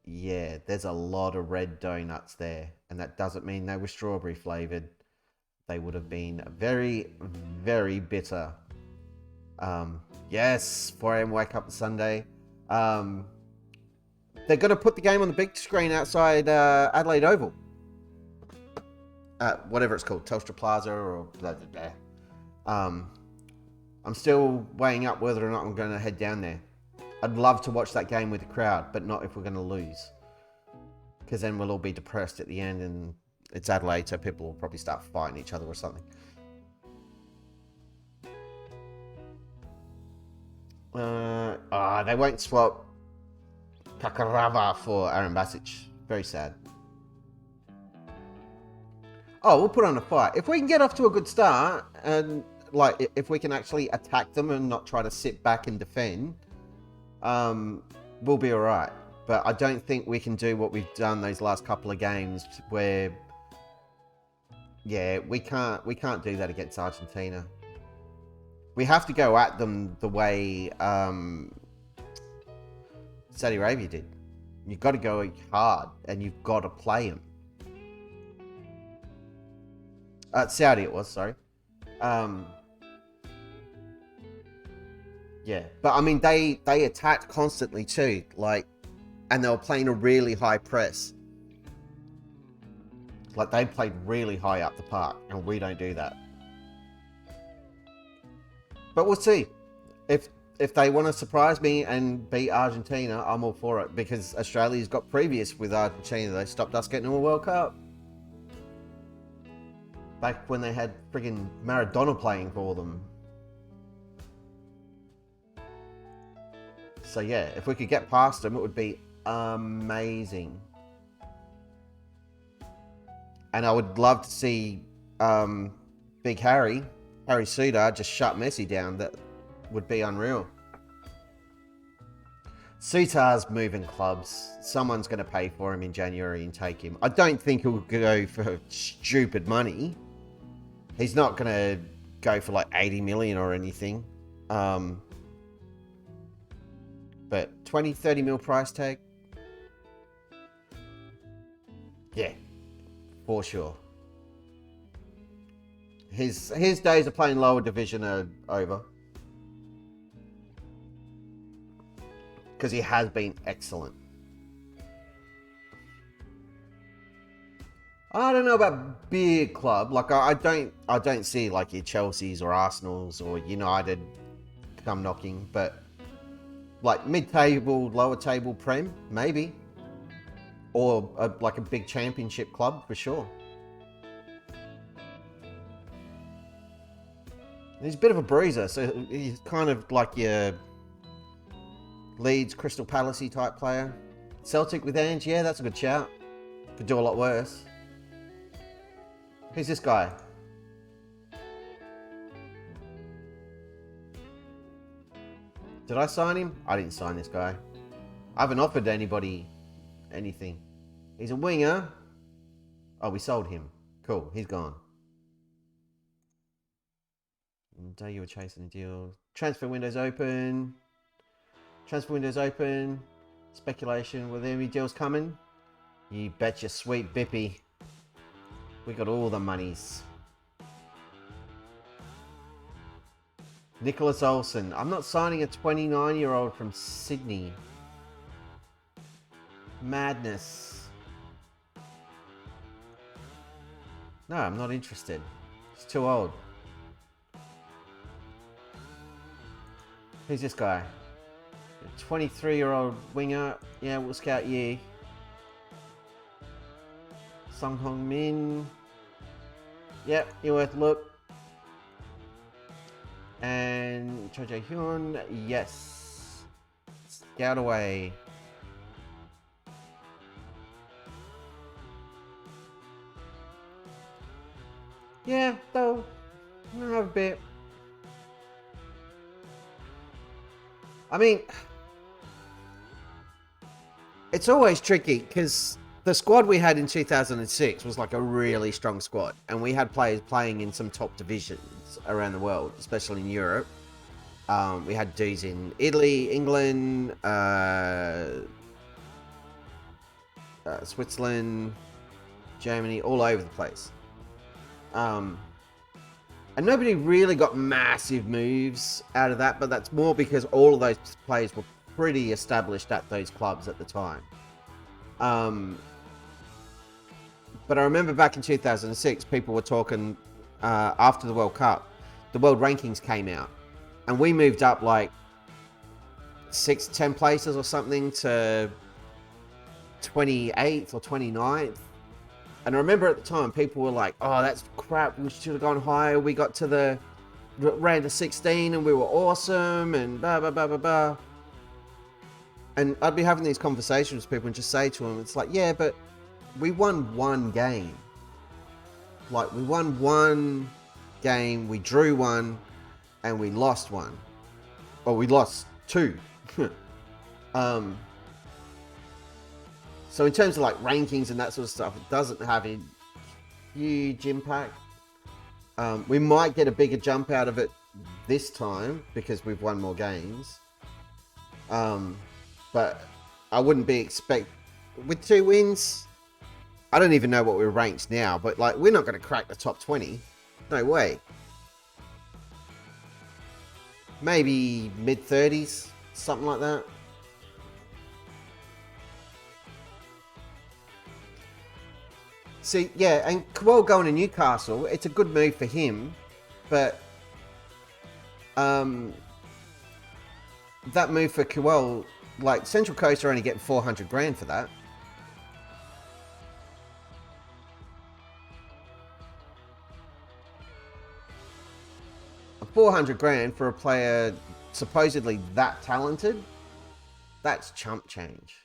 yeah, there's a lot of red donuts there, and that doesn't mean they were strawberry flavored. They would have been very, very bitter. Yes, 4 a.m. wake up Sunday. They're going to put the game on the big screen outside Adelaide Oval. Whatever it's called, Telstra Plaza or blah, blah, blah. I'm still weighing up whether or not I'm going to head down there. I'd love to watch that game with the crowd, but not if we're going to lose. Because then we'll all be depressed at the end, and it's Adelaide, so people will probably start fighting each other or something. They won't swap Kakarava for Arambasic. Very sad. Oh, we'll put on a fight. If we can get off to a good start, and like if we can actually attack them and not try to sit back and defend, we'll be all right. But I don't think we can do what we've done those last couple of games where, yeah, we can't do that against Argentina. We have to go at them the way Saudi Arabia did. You've got to go hard, and you've got to play them. Saudi it was, sorry. Yeah, but I mean, they attacked constantly too, like, and they were playing a really high press. Like, they played really high up the park, and we don't do that. But we'll see. If they want to surprise me and beat Argentina, I'm all for it, because Australia's got previous with Argentina. They stopped us getting to a World Cup. Back when they had friggin' Maradona playing for them. So yeah, if we could get past them, it would be amazing. And I would love to see Big Harry Sudar, just shut Messi down. That would be unreal. Sutar's moving clubs. Someone's going to pay for him in January and take him. I don't think he'll go for stupid money. He's not going to go for like 80 million or anything. But 20, 30 mil price tag. Yeah, for sure. His days of playing lower division are over. Because he has been excellent. I don't know about big club. Like, I don't see like your Chelseas or Arsenals or United come knocking, but like mid-table, lower table Prem, maybe. Or like a big championship club for sure. He's a bit of a bruiser, so he's kind of like your Leeds, Crystal Palace-y type player. Celtic with Ange, yeah, that's a good shout. Could do a lot worse. Who's this guy? Did I sign him? I didn't sign this guy. I haven't offered anybody anything. He's a winger. Oh, we sold him. Cool, he's gone. Day you were chasing a deal. Transfer window's open. Transfer window's open. Speculation. Will there be deals coming? You betcha, sweet Bippy. We got all the monies. Nicholas Olsen. I'm not signing a 29-year-old from Sydney. Madness. No, I'm not interested. He's too old. Who's this guy? A 23-year-old winger. Yeah, we'll scout you. Sung Hong Min. Yep, you're worth a look. And Cho Jae Hyun. Yes. Scout away. Yeah, though. I'll have a bit. I mean, it's always tricky because the squad we had in 2006 was like a really strong squad, and we had players playing in some top divisions around the world, especially in Europe. We had dudes in Italy, England, Switzerland, Germany, all over the place. And nobody really got massive moves out of that, but that's more because all of those players were pretty established at those clubs at the time. But I remember back in 2006, people were talking after the World Cup, the world rankings came out, and we moved up like 10 places or something to 28th or 29th. And I remember at the time, people were like, oh, that's crap. We should have gone higher. We got to the round of 16 and we were awesome and blah, blah, blah, blah, blah. And I'd be having these conversations with people and just say to them, it's like, yeah, but we won one game. Like, we won one game, we drew one, and we lost one. Or we lost two. So in terms of like rankings and that sort of stuff, it doesn't have a huge impact. We might get a bigger jump out of it this time because we've won more games. But I wouldn't be with 2 wins, I don't even know what we're ranked now, but like we're not going to crack the top 20. No way. Maybe mid-30s, something like that. See, yeah, and Kowal going to Newcastle, it's a good move for him, but that move for Kowal, like Central Coast are only getting 400 grand for that. $400 for a player supposedly that talented, that's chump change.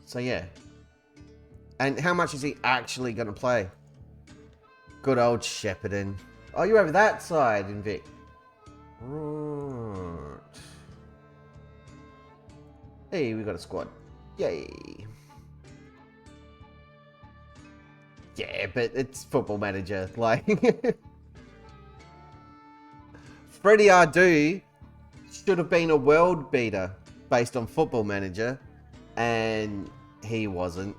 So yeah. And how much is he actually going to play? Good old Shepparton. Oh, you're over that side, Invic. Right. Hey, we got a squad. Yay. Yeah, but it's Football Manager. Like, Freddie Adu should have been a world beater based on Football Manager, and he wasn't.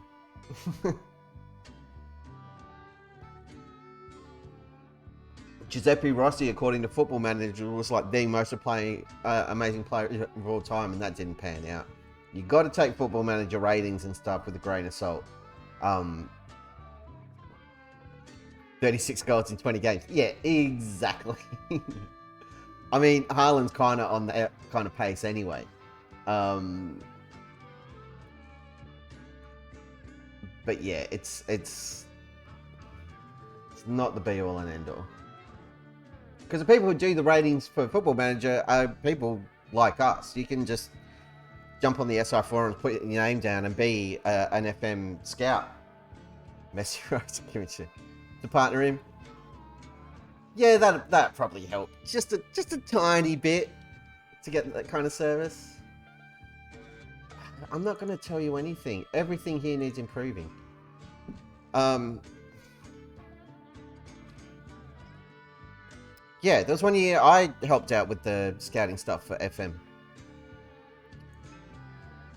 Giuseppe Rossi, according to Football Manager, was like the most amazing player of all time, and that didn't pan out. You got to take Football Manager ratings and stuff with a grain of salt. 36 goals in 20 games. Yeah, exactly. I mean, Haaland's kind of on that kind of pace anyway. But yeah, it's not the be all and end all. Because the people who do the ratings for Football Manager are people like us. You can just jump on the SI forums, put your name down, and be an FM scout. Messi Rose, to partner him. Yeah, that probably helped. Just a tiny bit to get that kind of service. I'm not going to tell you anything. Everything here needs improving. Yeah, there was one year I helped out with the scouting stuff for FM.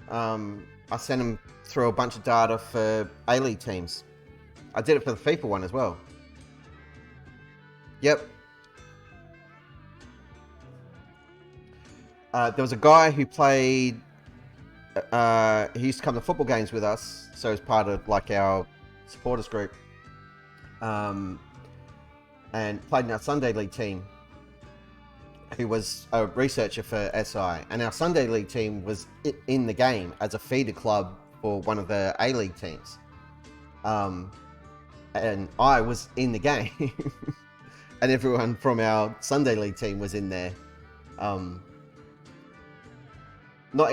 I sent them through a bunch of data for A-League teams. I did it for the FIFA one as well. Yep. There was a guy who played... he used to come to football games with us, so as part of like our supporters group. And played in our Sunday League team, who was a researcher for SI. And our Sunday League team was in the game as a feeder club for one of the A-League teams. And I was in the game. And everyone from our Sunday League team was in there. Not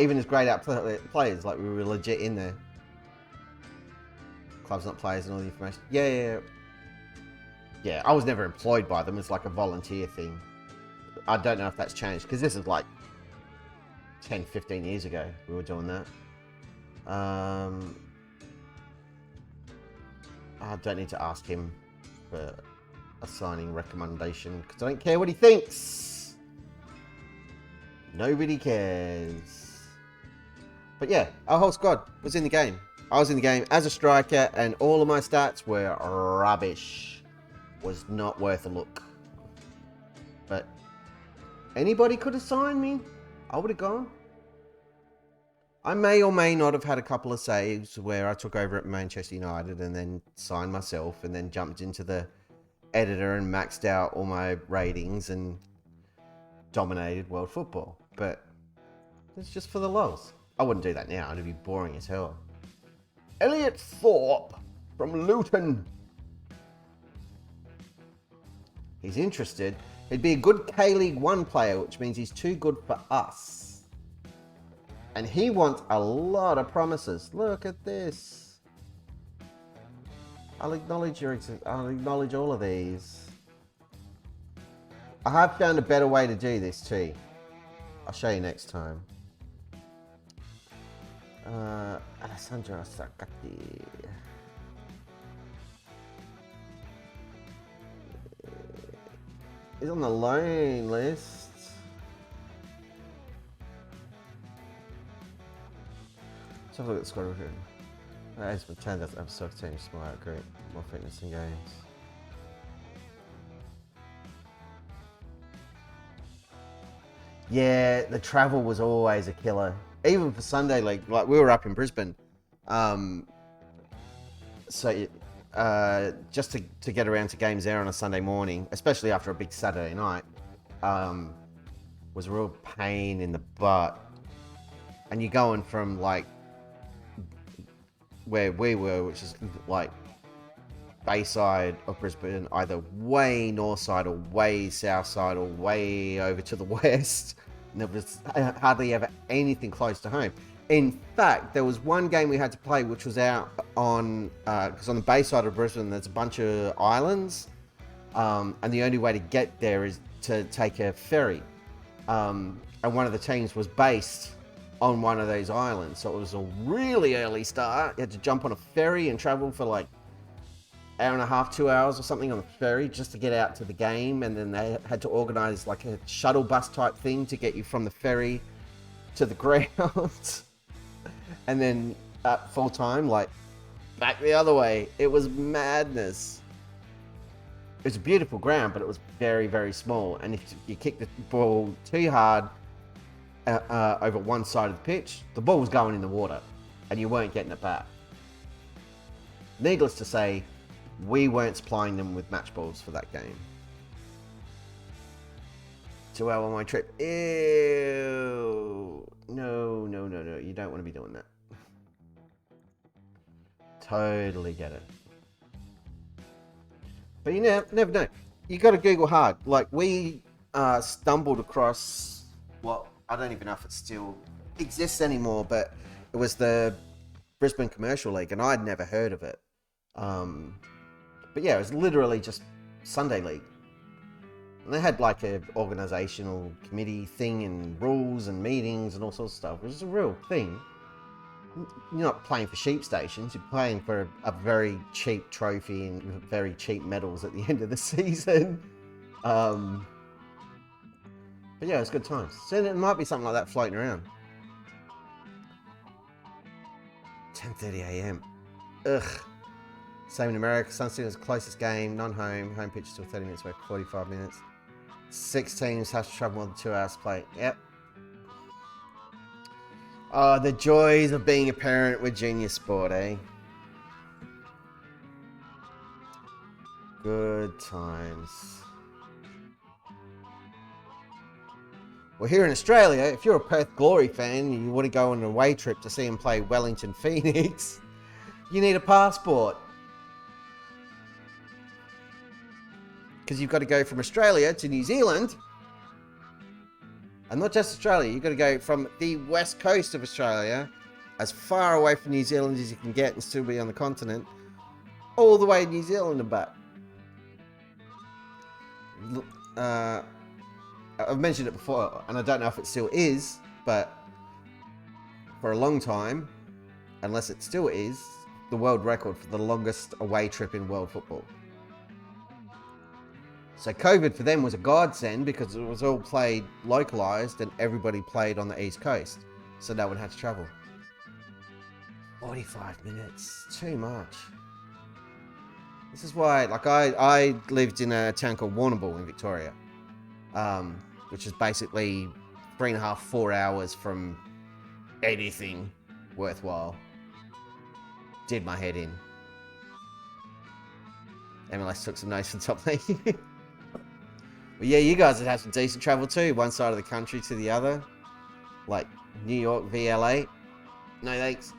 even as greyed out players, like we were legit in there. Clubs, not players, and all the information. Yeah, I was never employed by them. It's like a volunteer thing. I don't know if that's changed, because this is like 10, 15 years ago we were doing that. I don't need to ask him for a signing recommendation, because I don't care what he thinks. Nobody cares. But yeah, our whole squad was in the game. I was in the game as a striker, and all of my stats were rubbish. Was not worth a look. But anybody could have signed me. I would have gone. I may or may not have had a couple of saves where I took over at Manchester United and then signed myself and then jumped into the editor and maxed out all my ratings and dominated world football. But it's just for the lols. I wouldn't do that now. It'd be boring as hell. Elliot Thorpe from Luton. He's interested. He'd be a good K-League 1 player, which means he's too good for us. And he wants a lot of promises. Look at this. I'll acknowledge all of these. I have found a better way to do this too. I'll show you next time. Alessandro Sakati. He's on the loan list. Let's have a look at the squad recruitment. As it turns out, I'm so team smart, great, more fitness in games. Yeah, the travel was always a killer. Even for Sunday League, like we were up in Brisbane. So just to get around to games there on a Sunday morning, especially after a big Saturday night, was a real pain in the butt. And you're going from like where we were, which is like Bayside of Brisbane, either way north side or way south side or way over to the west. And there was hardly ever anything close to home. In fact, there was one game we had to play which was out on, because on the Bayside of Brisbane there's a bunch of islands, and the only way to get there is to take a ferry. And one of the teams was based on one of those islands, so it was a really early start. You had to jump on a ferry and travel for like hour and a half, 2 hours or something on the ferry just to get out to the game, and then they had to organize like a shuttle bus type thing to get you from the ferry to the ground. And then at full time, like back the other way. It was madness. It was a beautiful ground, but it was very, very small, and if you kicked the ball too hard over one side of the pitch, the ball was going in the water and you weren't getting it back. Needless to say, we weren't supplying them with match balls for that game. 2 hour one-way trip. Ew. No. You don't want to be doing that. Totally get it. But you never know. You got to Google hard. Like we stumbled across what I don't even know if it still exists anymore, but it was the Brisbane Commercial League, and I'd never heard of it. But yeah, it was literally just Sunday League. And they had like a organizational committee thing and rules and meetings and all sorts of stuff. It was a real thing. You're not playing for sheep stations. You're playing for a very cheap trophy and very cheap medals at the end of the season. But yeah, it was good times. So there might be something like that floating around. 10:30 a.m. Ugh. Same in America. Sunset is the closest game. Non-home. Home pitch still 30 minutes away. 45 minutes. 6 teams have to travel more than 2 hours to play. Yep. Oh, the joys of being a parent with junior sport, eh? Good times. Well, here in Australia, if you're a Perth Glory fan and you want to go on an away trip to see them play Wellington Phoenix, you need a passport. Because you've got to go from Australia to New Zealand. And not just Australia, you've got to go from the west coast of Australia, as far away from New Zealand as you can get and still be on the continent, all the way to New Zealand and back. I've mentioned it before, and I don't know if it still is, but for a long time, unless it still is, the world record for the longest away trip in world football. So COVID for them was a godsend because it was all played localized and everybody played on the East Coast. So no one had to travel. 45 minutes, too much. This is why, like I lived in a town called Warrnambool in Victoria, which is basically 3.5, 4 hours from anything worthwhile. Did my head in. MLS took some notes from top league. Well, yeah, you guys would have some decent travel too. One side of the country to the other. Like New York, VLA. No thanks.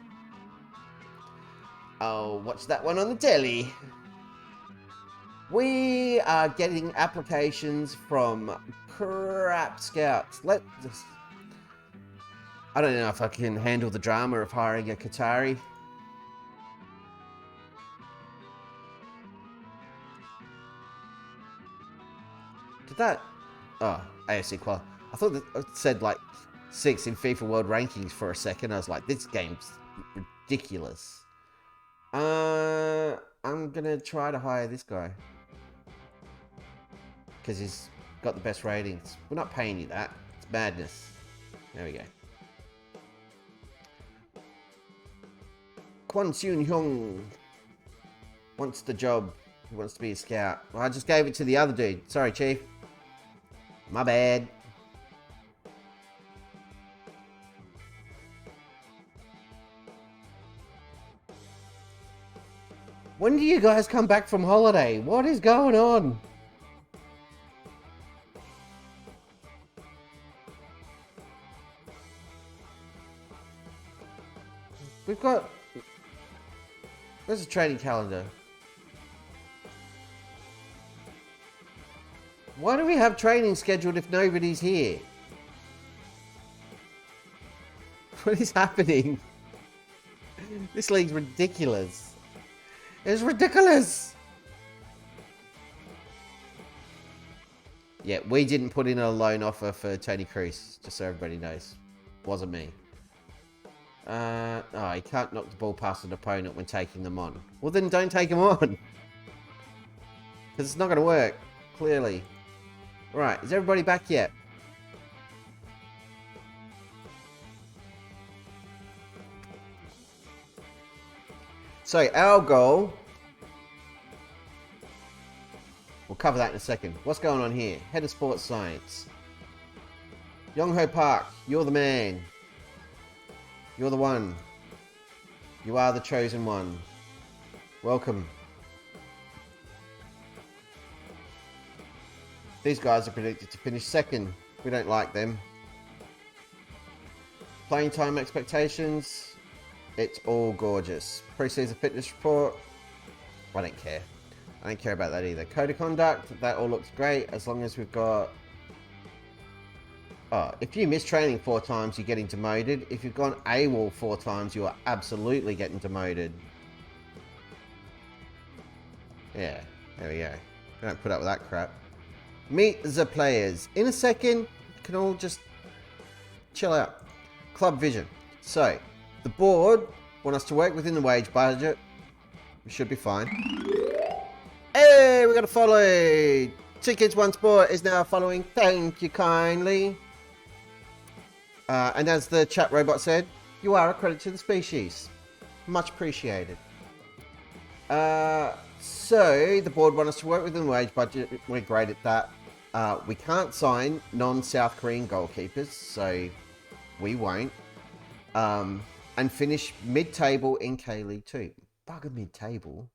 I'll watch that one on the telly. We are getting applications from crap scouts. I don't know if I can handle the drama of hiring a Qatari. Did that? Oh, AFC qual. I thought that it said like 6 in FIFA World Rankings for a second. I was like, this game's ridiculous. I'm gonna try to hire this guy because he's got the best ratings. We're not paying you that. It's madness. There we go. Kwon Soon Hyung wants the job. He wants to be a scout. Well, I just gave it to the other dude. Sorry, Chief. My bad. When do you guys come back from holiday? What is going on? We've got... There's a training calendar. Why do we have training scheduled if nobody's here? What is happening? This league's ridiculous. It's ridiculous! Yeah, we didn't put in a loan offer for Tony Cruz, just so everybody knows. Wasn't me. Oh, he can't knock the ball past an opponent when taking them on. Well, then don't take him on. Because it's not going to work, clearly. Right, is everybody back yet? So, our goal... We'll cover that in a second. What's going on here? Head of Sports Science. Yongho Park, you're the man. You're the one. You are the chosen one. Welcome. These guys are predicted to finish second. We don't like them. Playing time expectations. It's all gorgeous. Pre-season fitness report. I don't care. I don't care about that either. Code of conduct. That all looks great as long as we've got... Oh, if you miss training 4 times, you're getting demoted. If you've gone AWOL 4 times, you are absolutely getting demoted. Yeah, there we go. We don't put up with that crap. Meet the players. In a second, you can all just chill out. Club vision. So, the board want us to work within the wage budget. We should be fine. Hey, we got to follow. 2 Kids 1 Sport is now following. Thank you kindly. And as the chat robot said, you are a credit to the species. Much appreciated. So, the board want us to work within the wage budget. We're great at that. We can't sign non-South Korean goalkeepers, so we won't. And finish mid-table in K-League 2. Bugger mid-table.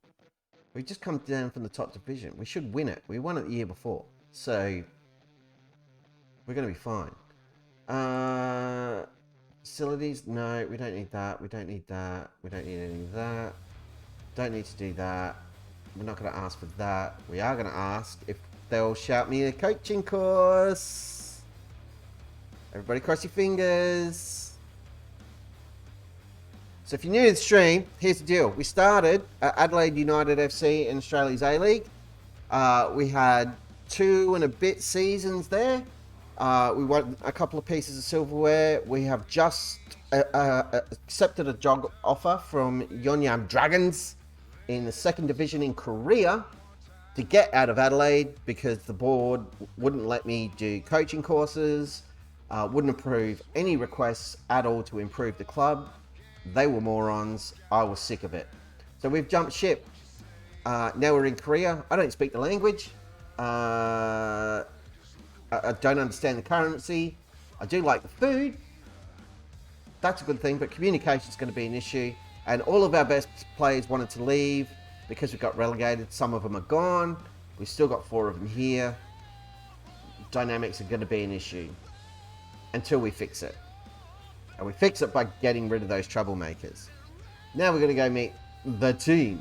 We've just come down from the top division. We should win it. We won it the year before. So, we're going to be fine. Facilities, no, we don't need that. We don't need that. We don't need any of that. Don't need to do that. We're not going to ask for that. We are going to ask if they'll shout me a coaching course. Everybody cross your fingers. So if you're new to the stream, here's the deal. We started at Adelaide United FC in Australia's A-League. We had 2 and a bit seasons there. We won a couple of pieces of silverware. We have just accepted a job offer from Yeonnam Dragons in the 2nd division in Korea to get out of Adelaide because the board wouldn't let me do coaching courses, wouldn't approve any requests at all to improve the club. They were morons. I was sick of it. So we've jumped ship. Now we're in Korea. I don't speak the language. I don't understand the currency. I do like the food. That's a good thing, but communication is going to be an issue. And all of our best players wanted to leave because we got relegated. Some of them are gone. We've still got 4 of them here. Dynamics are going to be an issue until we fix it. And we fix it by getting rid of those troublemakers. Now we're going to go meet the team.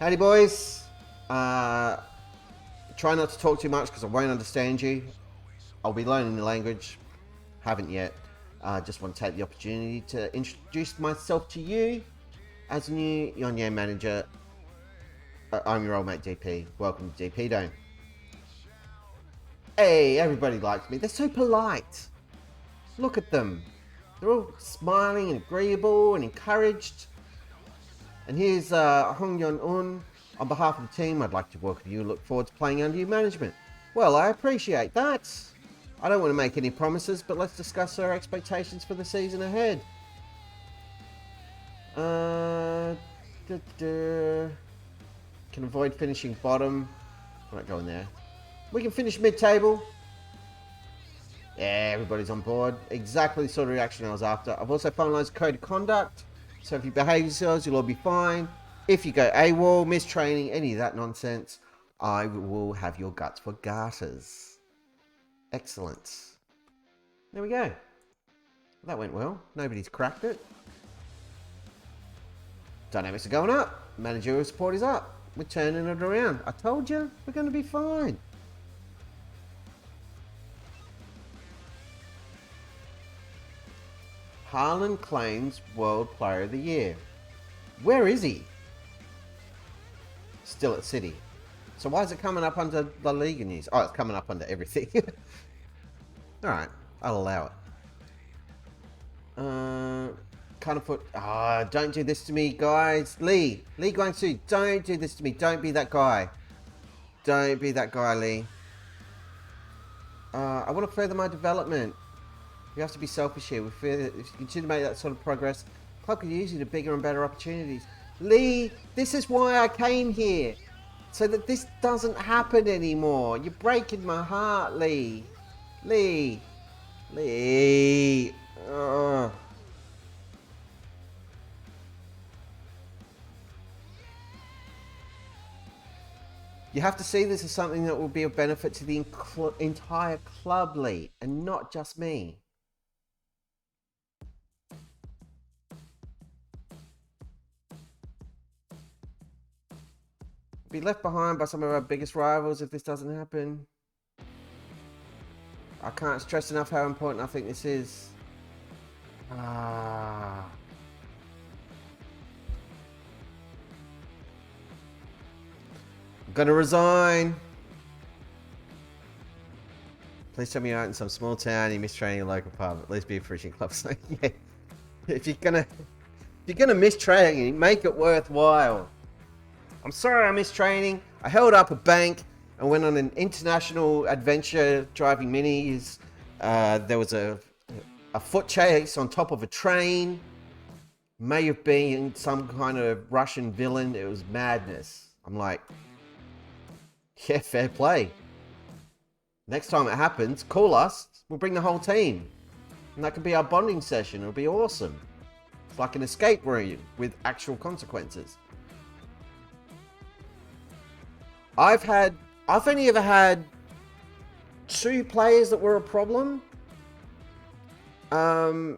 Howdy, boys. Try not to talk too much because I won't understand you. I'll be learning the language. Haven't yet. Just want to take the opportunity to introduce myself to you as a new Yeonnam manager. I'm your old mate DP. Welcome to DP Dome. Hey, everybody likes me. They're so polite. Look at them. They're all smiling and agreeable and encouraged. And here's Hong Yeon-un. On behalf of the team, I'd like to welcome you and look forward to playing under your management. Well, I appreciate that. I don't want to make any promises, but let's discuss our expectations for the season ahead. Can avoid finishing bottom. I'm not going there. We can finish mid-table. Yeah, everybody's on board. Exactly the sort of reaction I was after. I've also finalised code of conduct. So if you behave yourselves, you'll all be fine. If you go AWOL, miss training, any of that nonsense, I will have your guts for garters. Excellent. There we go. That went well. Nobody's cracked it. Dynamics are going up. Managerial support is up. We're turning it around. I told you, we're going to be fine. Haaland claims World Player of the Year. Where is he? Still at City. So why is it coming up under La Liga news? Oh, it's coming up under everything. Alright, I'll allow it. Kind of put... don't do this to me, guys. Lee Guangsu, don't do this to me. Don't be that guy. Don't be that guy, Lee. I want to further my development. You have to be selfish here. We feel that if you continue to make that sort of progress, the club could use you to bigger and better opportunities. Lee, this is why I came here. So that this doesn't happen anymore. You're breaking my heart, Lee. Lee. Ugh. You have to see this as something that will be of benefit to the entire club, Lee, and not just me. Be left behind by some of our biggest rivals if this doesn't happen. I can't stress enough how important I think this is. I'm gonna resign. Please tell me you're out in some small town, you miss training a local pub. At least be a fishing club. So yeah, if you're gonna miss training, make it worthwhile. I'm sorry I missed training. I held up a bank and went on an international adventure driving minis. There was a foot chase on top of a train. May have been some kind of Russian villain. It was madness. I'm like, yeah, fair play. Next time it happens, call us. We'll bring the whole team. And that could be our bonding session. It'll be awesome. It's like an escape room with actual consequences. I've only ever had 2 players that were a problem. It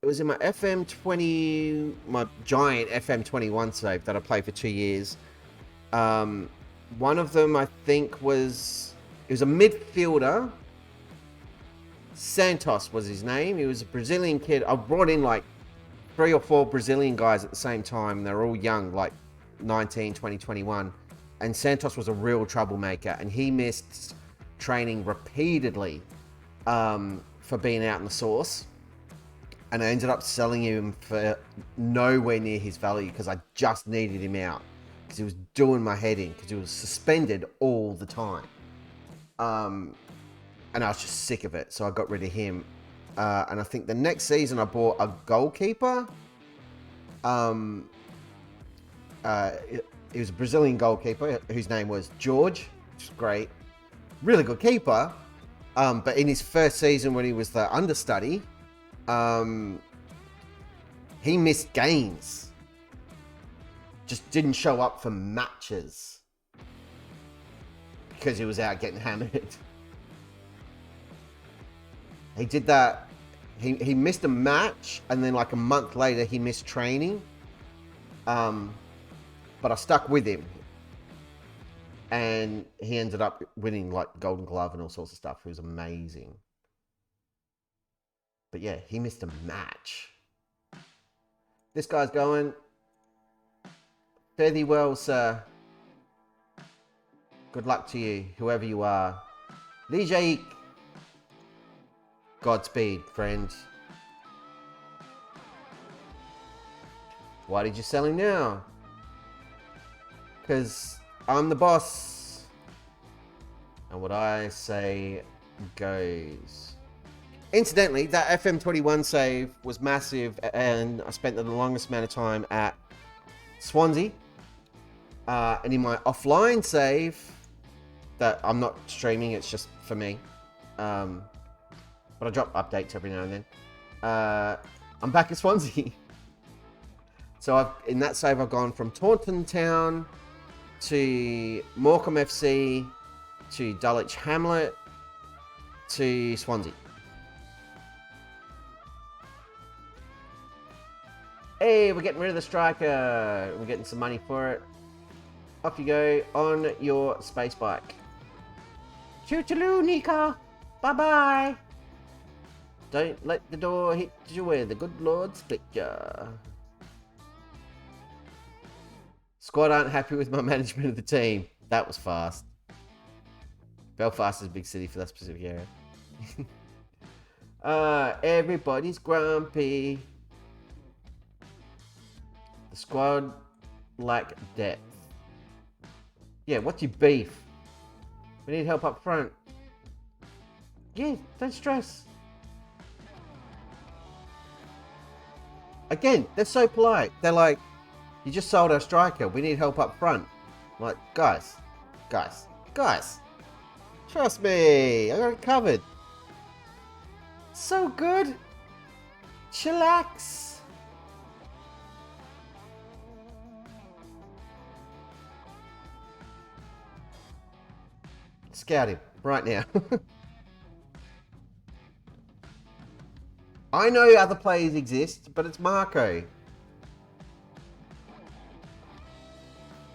was in my FM20, my giant FM21 save that I played for 2 years. One of them, I think, it was a midfielder. Santos was his name. He was a Brazilian kid. I brought in like 3 or 4 Brazilian guys at the same time. They're all young, like 19, 20, 21. And Santos was a real troublemaker, and he missed training repeatedly for being out in the sauce. And I ended up selling him for nowhere near his value because I just needed him out because he was doing my head in because he was suspended all the time. And I was just sick of it, so I got rid of him. And I think the next season I bought a goalkeeper. He was a Brazilian goalkeeper whose name was George, which is great. Really good keeper. But in his first season when he was the understudy, he missed games. Just didn't show up for matches. Because he was out getting hammered. He did that. He missed a match, and then like a month later he missed training. But I stuck with him, and he ended up winning like Golden Glove and all sorts of stuff. It was amazing. But yeah, he missed a match. This guy's going, fare thee well, sir. Good luck to you, whoever you are. Lee Jaik. Godspeed, friend. Why did you sell him now? Because I'm the boss. And what I say goes. Incidentally, that FM21 save was massive, and I spent the longest amount of time at Swansea. And in my offline save, that I'm not streaming, it's just for me. But I drop updates every now and then. I'm back at Swansea. So in that save, I've gone from Taunton Town to Morecambe FC to Dulwich Hamlet to Swansea. Hey, we're getting rid of the striker. We're getting some money for it. Off you go on your space bike. Toodaloo, Nika. Bye-bye. Don't let the door hit you where the good Lord split ya. Squad aren't happy with my management of the team. That was fast. Belfast is a big city for that specific area. Everybody's grumpy. The squad lack depth. Yeah, what's your beef? We need help up front. Yeah, don't stress. Again, they're so polite. They're like, you just sold our striker. We need help up front. I'm like, guys. Trust me. I got it covered. So good. Chillax. Scout him right now. I know other players exist, but it's Marco.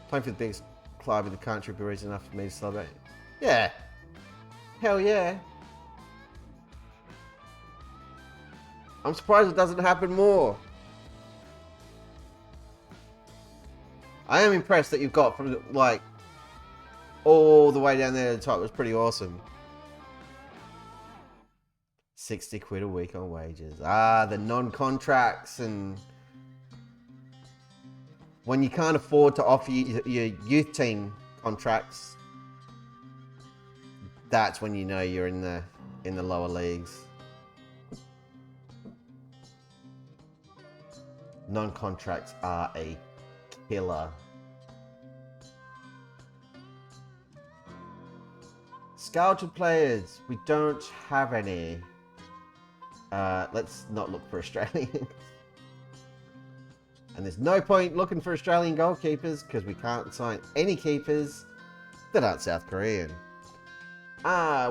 Playing for the biggest club in the country would be reason enough for me to celebrate. Yeah. Hell yeah. I'm surprised it doesn't happen more. I am impressed that you've got from, like, all the way down there to the top. It was pretty awesome. 60 quid a week on wages. The non-contracts, and when you can't afford to offer your youth team contracts, that's when you know you're in the lower leagues. Non-contracts are a killer. Scouted players, we don't have any. Let's not look for Australians. And there's no point looking for Australian goalkeepers because we can't sign any keepers that aren't South Korean.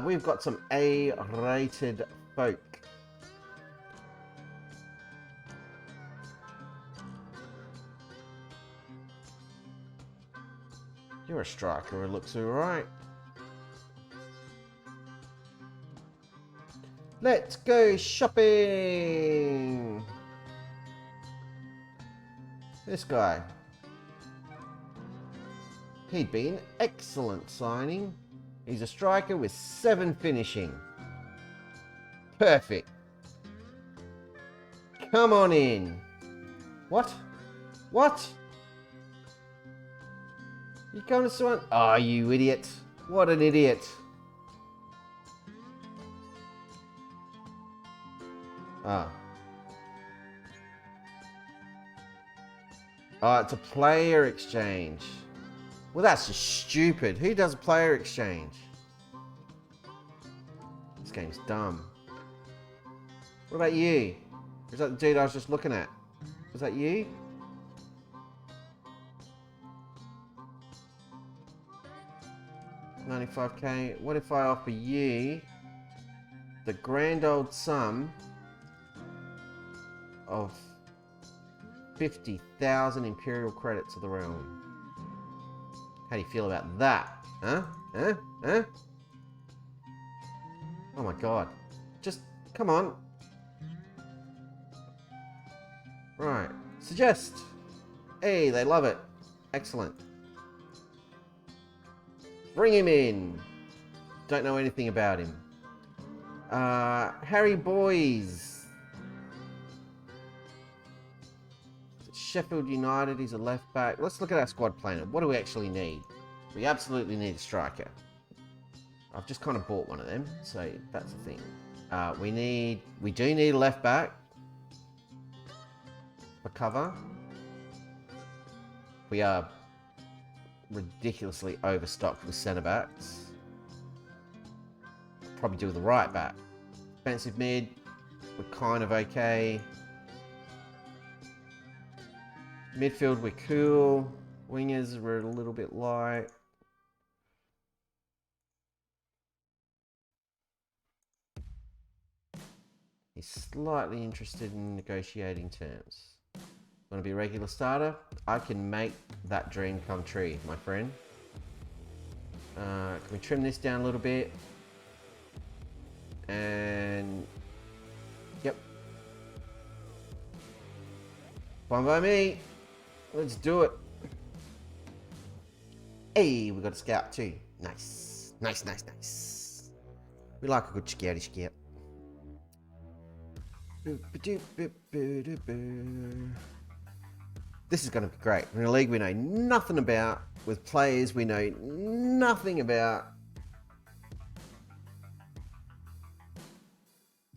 We've got some A-rated folk. You're a striker, it looks alright. Let's go shopping! This guy. He'd be an excellent signing. He's a striker with 7 finishing. Perfect. Come on in. What? What? You going to Swan? Oh, you idiot. What an idiot. Oh, it's a player exchange. Well, that's just stupid. Who does a player exchange? This game's dumb. What about you? Is that the dude I was just looking at? Was that you? $95k. What if I offer you the grand old sum of 50,000 Imperial credits of the realm? How do you feel about that? Huh? Huh? Huh? Oh my god. Just, come on. Right. Suggest. Hey, they love it. Excellent. Bring him in. Don't know anything about him. Harry Boys. Sheffield United, he's a left back. Let's look at our squad planner. What do we actually need? We absolutely need a striker. I've just kind of bought one of them, so that's the thing. We do need a left back for cover. We are ridiculously overstocked with centre backs. Probably do with the right back. Defensive mid, we're kind of okay. Midfield, we're cool. Wingers, we're a little bit light. He's slightly interested in negotiating terms. Want to be a regular starter? I can make that dream come true, my friend. Can we trim this down a little bit? And yep, fine by me. Let's do it. Hey, we got a scout too. Nice, nice, nice, nice. We like a good scouty scout. This is going to be great. We're in a league we know nothing about, with players we know nothing about.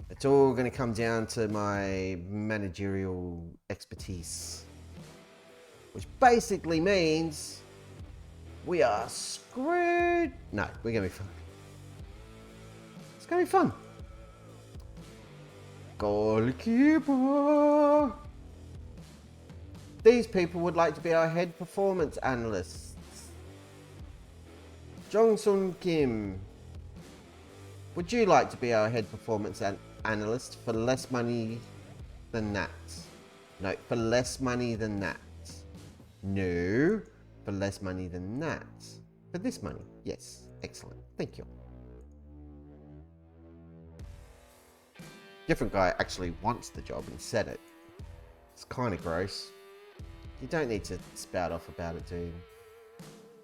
It's all going to come down to my managerial expertise, which basically means we are screwed. No, we're going to be fine. It's going to be fun. Goalkeeper. These people would like to be our head performance analysts. Jong-sun Kim. Would you like to be our head performance analyst for less money than that? No, for less money than that. No, for less money than that. For this money, yes. Excellent. Thank you. Different guy actually wants the job and said it. It's kind of gross. You don't need to spout off about it, dude.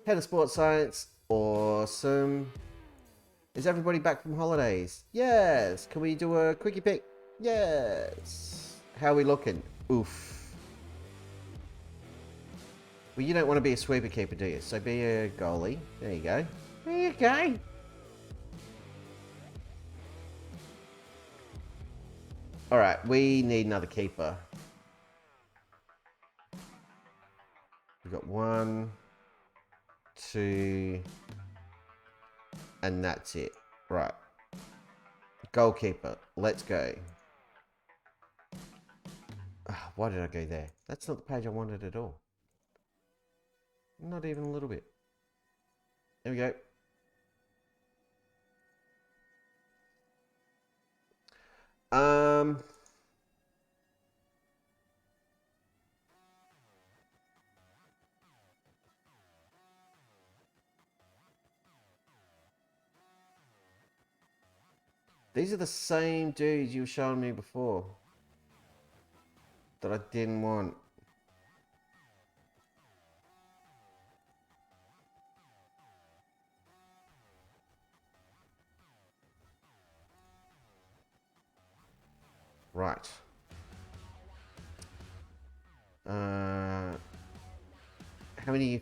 Head of Sports Science. Awesome. Is everybody back from holidays? Yes. Can we do a quickie pick? Yes. How are we looking? Oof. Well, you don't want to be a sweeper keeper, do you? So be a goalie. There you go. There you go. Alright, we need another keeper. We've got 1, 2, and that's it. Right. Goalkeeper. Let's go. Why did I go there? That's not the page I wanted at all. Not even a little bit. There we go. These are the same dudes you were showing me before that I didn't want. Right. How many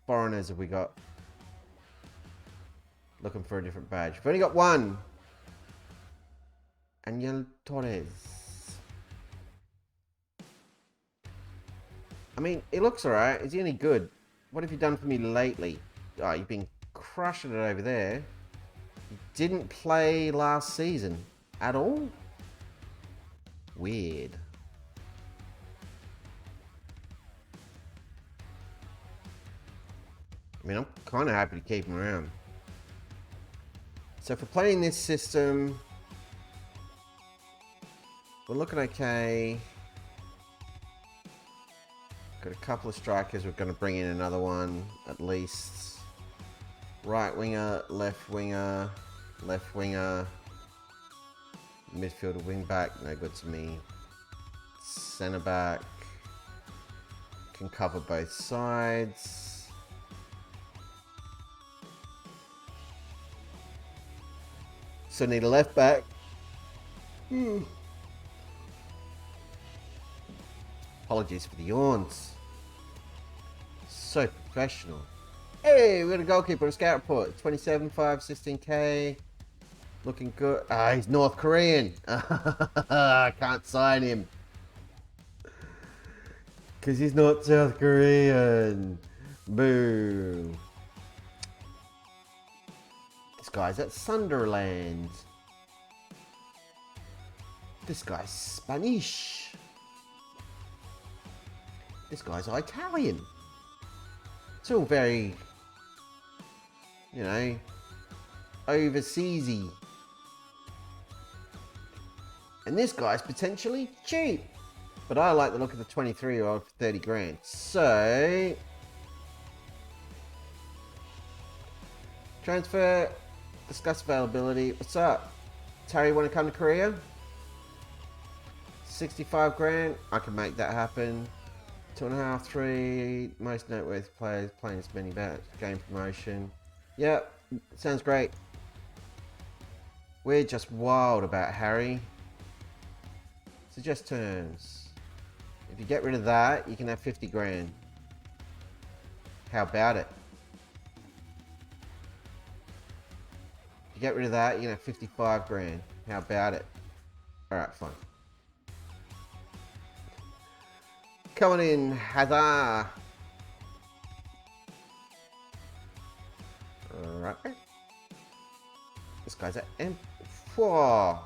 foreigners have we got? Looking for a different badge. We've only got one. Angel Torres. I mean, it looks alright. Is he any good? What have you done for me lately? Oh, you've been crushing it over there. You didn't play last season at all? Weird. I mean, I'm kind of happy to keep him around. So for playing this system, we're looking okay. Got a couple of strikers. We're going to bring in another one at least. Right winger, left winger, left winger. Midfielder, wing back, no good to me. Centre back. Can cover both sides. So need a left back. Apologies for the yawns. So professional. Hey, we got a goalkeeper, a scout report. 27, 5, 16k. Looking good. Ah, he's North Korean. I can't sign him. Because he's not South Korean. Boo. This guy's at Sunderland. This guy's Spanish. This guy's Italian. It's all very, you know, overseasy. And this guy's potentially cheap. But I like the look of the 23-year-old for 30 grand. So, transfer, discuss availability. What's up? Terry, want to come to Korea? 65 grand. I can make that happen. 2.5, 3. Most noteworthy players playing as many bats. Game promotion. Yep, sounds great. We're just wild about Harry. Suggest terms. If you get rid of that, you can have 50 grand. How about it? If you get rid of that, you can have 55 grand. How about it? Alright, fine. Come on in, Heather. Alright. This guy's at M4.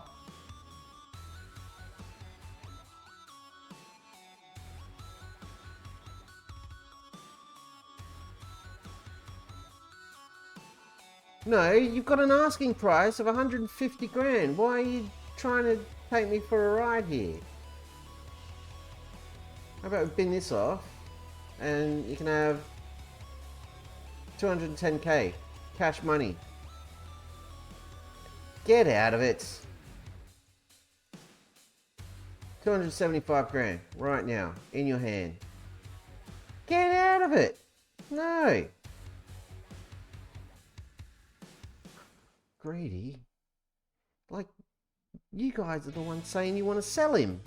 No, you've got an asking price of 150 grand. Why are you trying to take me for a ride here? How about we bin this off and you can have 210k cash money. Get out of it. 275 grand right now in your hand. Get out of it. No. Greedy. Like, you guys are the ones saying you want to sell him.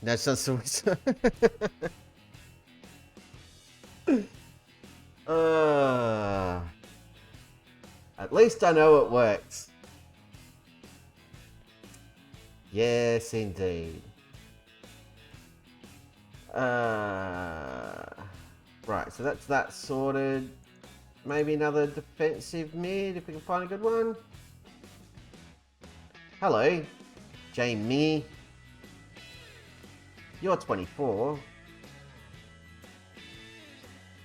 No, it's not so. At least I know it works. Yes, indeed. Right, so that's that sorted. Maybe another defensive mid if we can find a good one. Hello, Jamie. You're 24.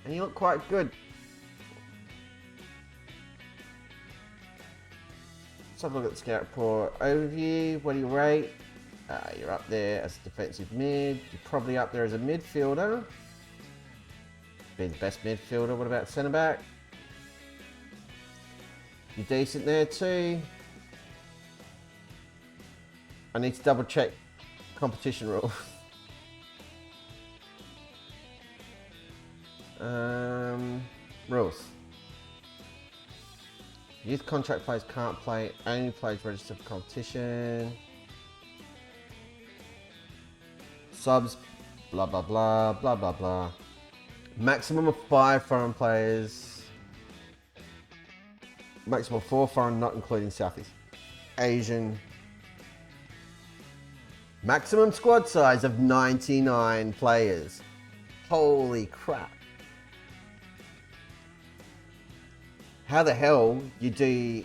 And you look quite good. Let's have a look at the scout report overview. What do you rate? You're up there as a defensive mid. You're probably up there as a midfielder. Be the best midfielder. What about centre back? You're decent there too. I need to double check competition rules. Rules. Youth contract players can't play. Only players registered for competition. Subs. Blah blah blah blah blah blah. Maximum of 5 foreign players. Maximum of 4 foreign, not including Southeast Asian. Maximum squad size of 99 players. Holy crap. How the hell you do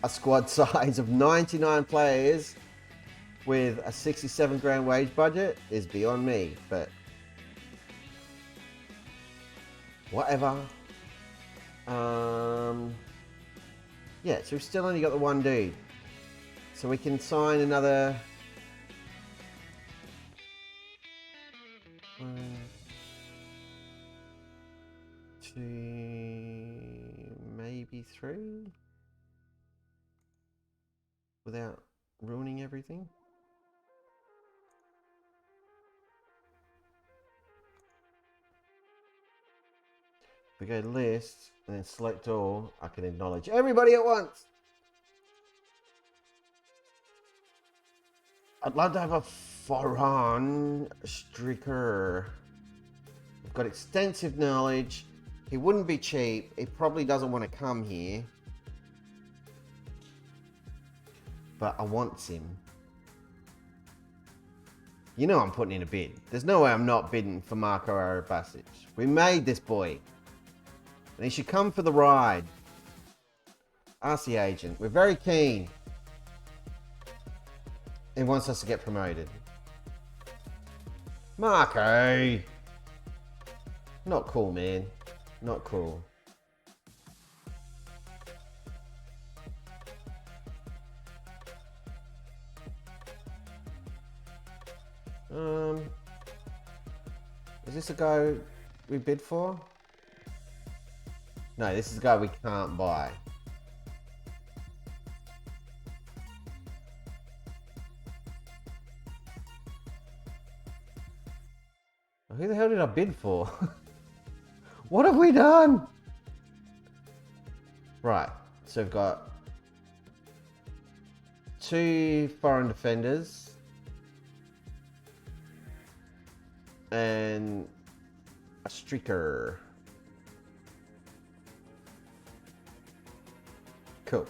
a squad size of 99 players with a 67 grand wage budget is beyond me, but whatever. Yeah, so we've still only got the one dude. So we can sign another 1, 2, maybe 3 without ruining everything. If we go to list and then select all, I can acknowledge everybody at once. I'd love to have a foreign striker. We've got extensive knowledge. He wouldn't be cheap. He probably doesn't want to come here. but I want him. You know I'm putting in a bid. There's no way I'm not bidding for Marko Arabasic. We made this boy. And he should come for the ride. Ask the agent. We're very keen. He wants us to get promoted. Marko! Not cool, man. Not cool. Is this a guy we bid for? No, this is a guy we can't buy. Who the hell did I bid for? What have we done? Right, so we've got 2 foreign defenders and a streaker. Cool.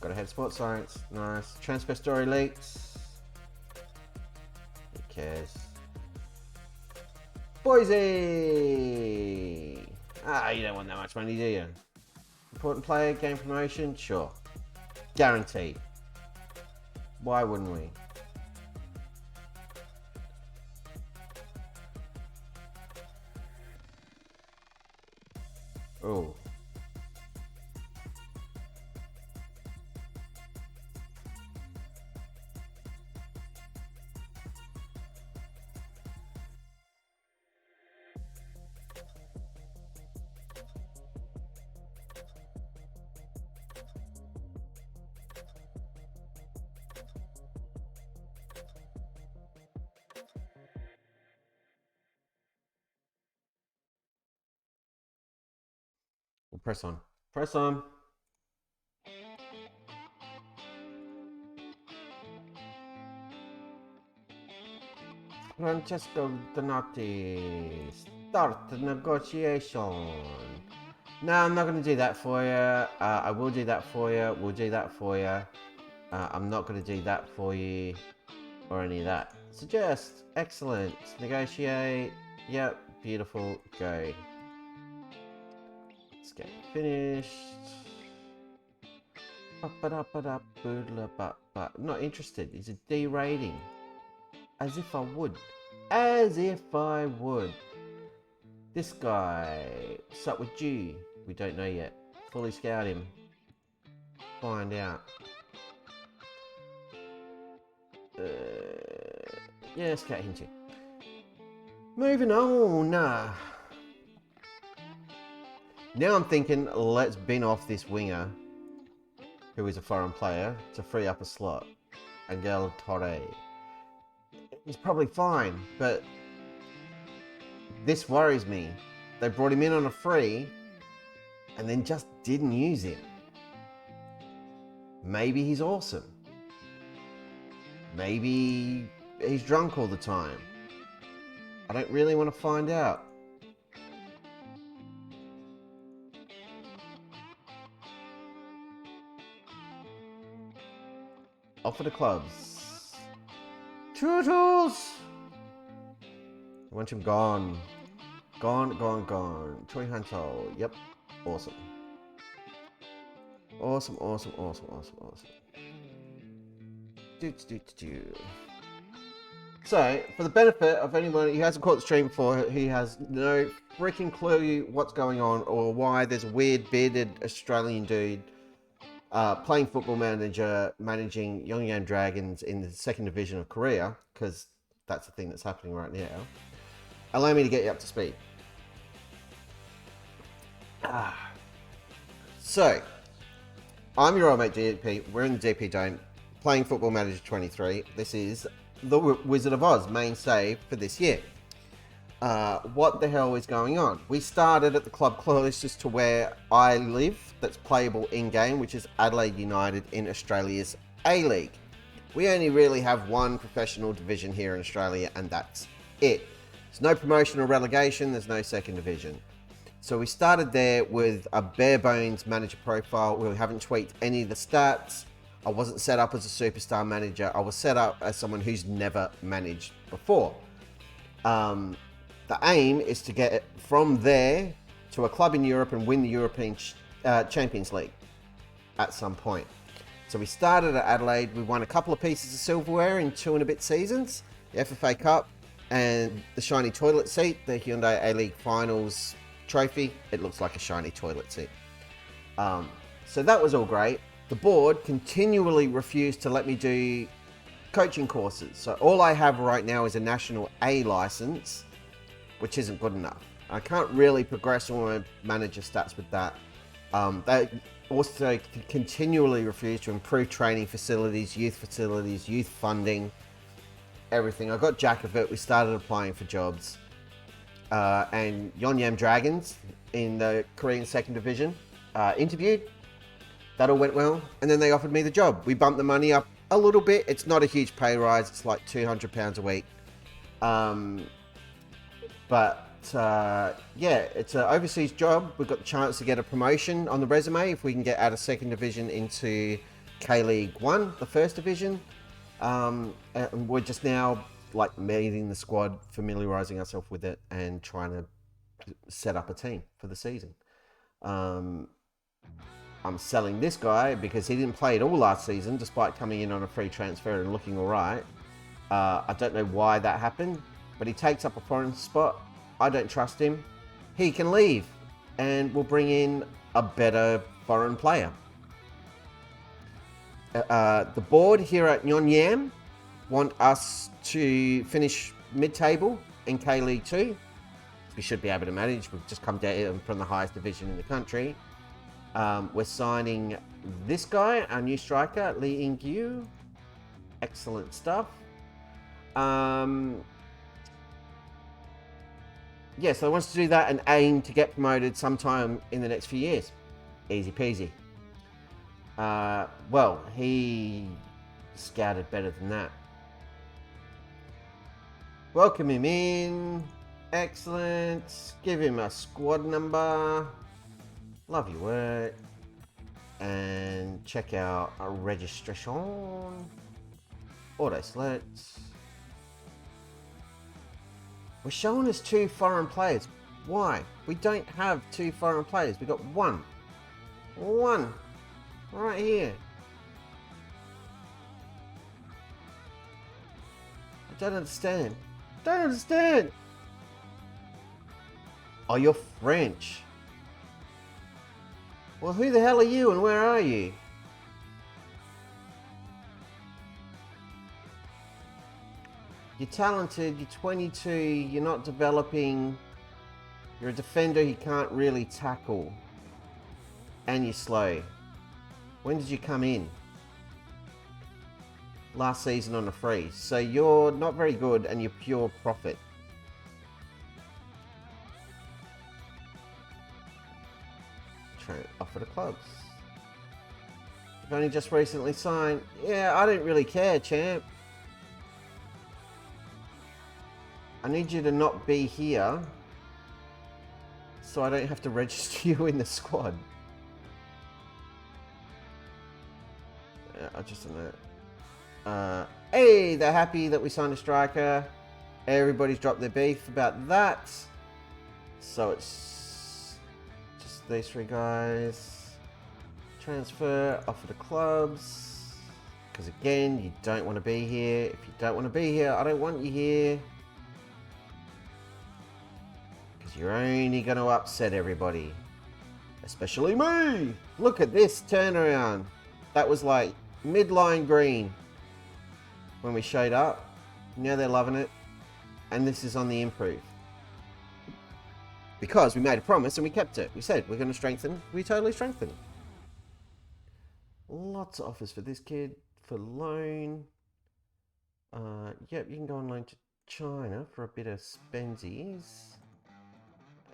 Got a head sports science. Nice. Transfer story leaks. Who cares? Boise! Ah, you don't want that much money, do you? Important player, game promotion? Sure. Guaranteed. Why wouldn't we? Oh. Press on. Press on. Francesco Donati. Start the negotiation. No, I'm not going to do that for you. I will do that for you. We'll do that for you. I'm not going to do that for you. Or any of that. Suggest. Excellent. Negotiate. Yep. Beautiful. Go. Let's get finished. Not interested. It's a D rating. As if I would. As if I would. This guy. What's up with G? We don't know yet. Fully scout him. Find out. Yeah, scout him too. Moving on. Now I'm thinking, let's bin off this winger, who is a foreign player, to free up a slot. Angel Torre. He's probably fine, but this worries me. They brought him in on a free, and then just didn't use him. Maybe he's awesome. Maybe he's drunk all the time. I don't really want to find out. Off for the clubs. Turtles! I want him gone. Gone. Troy Hunto. Yep. Awesome. Awesome. So, for the benefit of anyone who hasn't caught the stream before, who has no freaking clue what's going on or why there's a weird bearded Australian dude playing Football Manager, managing Young Young Dragons in the second division of Korea, because that's the thing that's happening right now. Allow me to get you up to speed. So, I'm your old mate DP. We're in the DP Dome, playing Football Manager 23. This is the Wizard of Oz main save for this year. What the hell is going on? We started at the club closest to where I live, that's playable in-game, which is Adelaide United in Australia's A-League. We only really have one professional division here in Australia, and that's it. There's no promotion or relegation, there's no second division. So we started there with a bare bones manager profile. We haven't tweaked any of the stats. I wasn't set up as a superstar manager. I was set up as someone who's never managed before. The aim is to get it from there to a club in Europe and win the European Champions League at some point. So we started at Adelaide. We won a couple of pieces of silverware in 2 and a bit seasons, the FFA Cup and the shiny toilet seat, the Hyundai A-League Finals trophy. It looks like a shiny toilet seat. So that was all great. The board continually refused to let me do coaching courses. So all I have right now is a National A license, which isn't good enough. I can't really progress all my manager stats with that. They also continually refuse to improve training facilities, youth funding, everything. I got jack of it. We started applying for jobs. And Yonyam Dragons in the Korean second division interviewed. That all went well. And then they offered me the job. We bumped the money up a little bit. It's not a huge pay rise. It's like £200 a week. Yeah, it's an overseas job. We've got the chance to get a promotion on the resume if we can get out of second division into K-League 1, the first division. And we're just now like meeting the squad, familiarizing ourselves with it and trying to set up a team for the season. I'm selling this guy because he didn't play at all last season, despite coming in on a free transfer and looking all right. I don't know why that happened, but he takes up a foreign spot. I don't trust him. He can leave and we'll bring in a better foreign player. The board here at Nyonyam want us to finish mid-table in K-League 2. We should be able to manage. We've just come down from the highest division in the country. We're signing this guy, our new striker, Lee In-gyu. Excellent stuff. Yeah, so I want to do that and aim to get promoted sometime in the next few years. Easy peasy. Well, he scouted better than that. Welcome him in. Excellent. Give him a squad number. Love your work. And check out a registration. Auto select. We're showing us 2 foreign players. Why? We don't have 2 foreign players. We've got one. One. Right here. I don't understand. Don't understand. Oh, you're French. Well, who the hell are you and where are you? You're talented, you're 22, you're not developing, you're a defender who can't really tackle, and you're slow. When did you come in? Last season on a free. So you're not very good and you're pure profit. Offer to clubs. You've only just recently signed. Yeah, I don't really care, champ. I need you to not be here so I don't have to register you in the squad. I just don't know. Hey, they're happy that we signed a striker. Everybody's dropped their beef about that. So it's just these 3 guys. Transfer, offer to clubs. Because again, you don't want to be here. If you don't want to be here, I don't want you here. Because you're only going to upset everybody. Especially me. Look at this turnaround. That was like midline green when we showed up. Now they're loving it. And this is on the improve. Because we made a promise and we kept it. We said we're going to strengthen. We totally strengthened. Lots of offers for this kid. For loan. Yep, you can go on loan to China for a bit of spensies.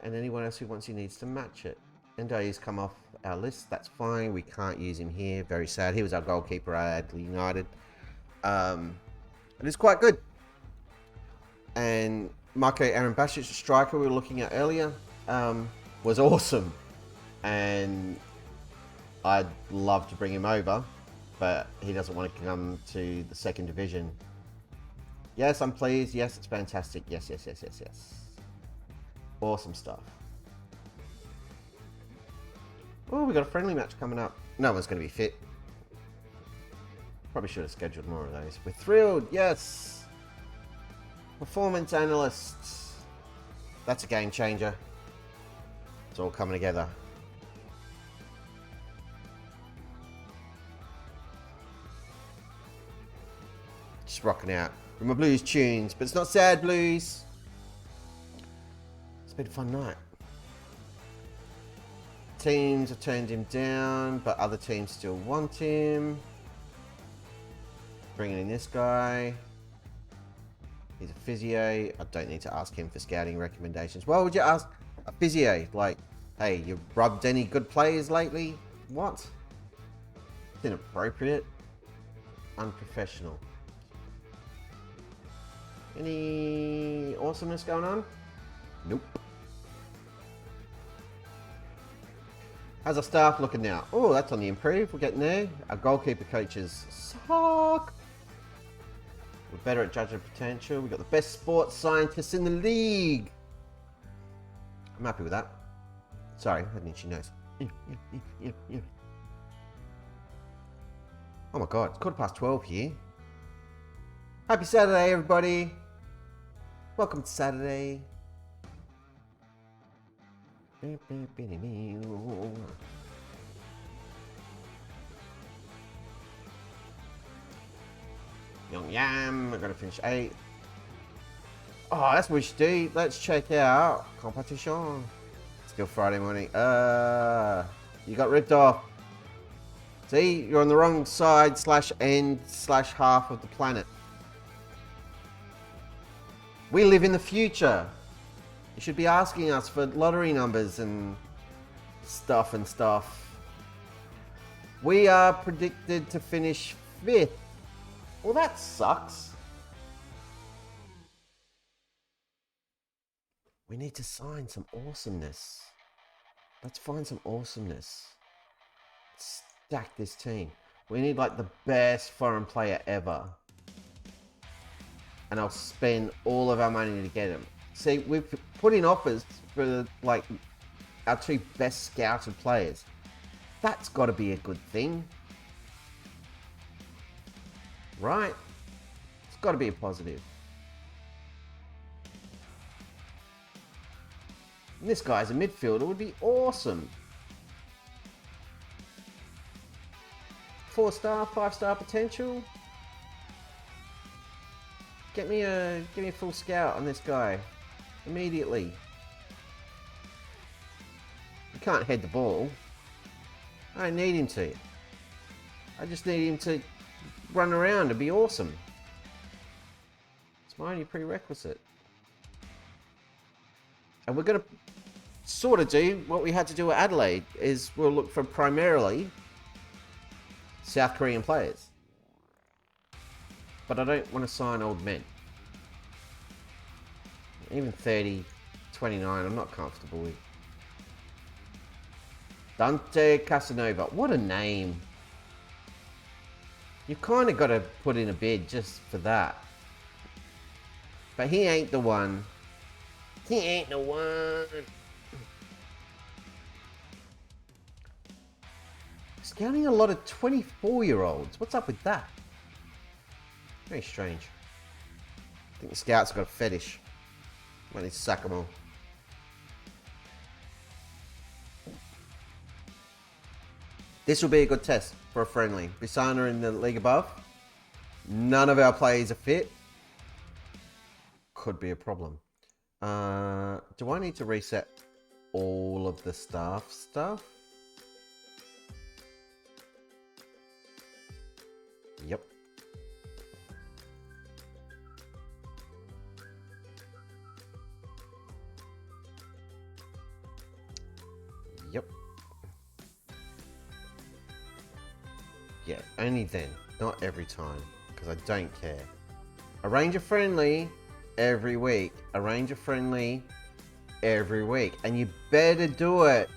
And anyone else who wants you needs to match it. Endo's come off our list. That's fine. We can't use him here. Very sad. He was our goalkeeper at Adelaide United. And it's quite good. And Marco Aaron Basic, striker we were looking at earlier. was awesome. And I'd love to bring him over, but he doesn't want to come to the second division. Yes, I'm pleased. Yes, it's fantastic. Yes. Awesome stuff. Oh, we got a friendly match coming up. No one's going to be fit. Probably should have scheduled more of those. We're thrilled. Yes. Performance analysts. That's a game changer. It's all coming together. Just rocking out with my blues tunes, but it's not sad blues. It's been a fun night. Teams have turned him down, but other teams still want him. Bringing in this guy. He's a physio. I don't need to ask him for scouting recommendations. Why would you ask a physio? Like, hey, you rubbed any good players lately? What? It's inappropriate. Unprofessional. Any awesomeness going on? Nope. How's our staff looking now? Oh, that's on the improve. We're getting there. Our goalkeeper coaches suck. We're better at judging potential. We've got the best sports scientists in the league. I'm happy with that. Sorry, I had an itchy nose. Oh my god, it's 12:15 here. Happy Saturday, everybody. Welcome to Saturday. Young Yam, we're going to finish 8th. Oh, that's what we should do. Let's check out competition. Still Friday morning. You got ripped off. See, you're on the wrong side / end / half of the planet. We live in the future. You should be asking us for lottery numbers and stuff. We are predicted to finish 5th. Well, that sucks. We need to sign some awesomeness. Let's find some awesomeness. Stack this team. We need like the best foreign player ever. And I'll spend all of our money to get him. See, we've put in offers for like our 2 best scouted players. That's got to be a good thing. Right? It's got to be a positive. And this guy's a midfielder would be awesome. 4-star, 5-star potential. Give me a full scout on this guy immediately. You can't head the ball. I don't need him to. I just need him to run around and be awesome. It's my only prerequisite. And we're going to sort of do what we had to do at Adelaide, is we'll look for primarily South Korean players. But I don't want to sign old men. Even 30, 29, I'm not comfortable with. Dante Casanova. What a name. You've kind of got to put in a bid just for that. But he ain't the one. He ain't the one. Scouting a lot of 24-year-olds. What's up with that? Very strange. I think the scouts have got a fetish. Might need to sack them all. This will be a good test for a friendly. Bisana in the league above. None of our players are fit. Could be a problem. Do I need to reset all of the staff stuff? Yep. Yep. Yeah, only then, not every time, because I don't care. Arrange a friendly every week. Arrange a friendly every week, and you better do it.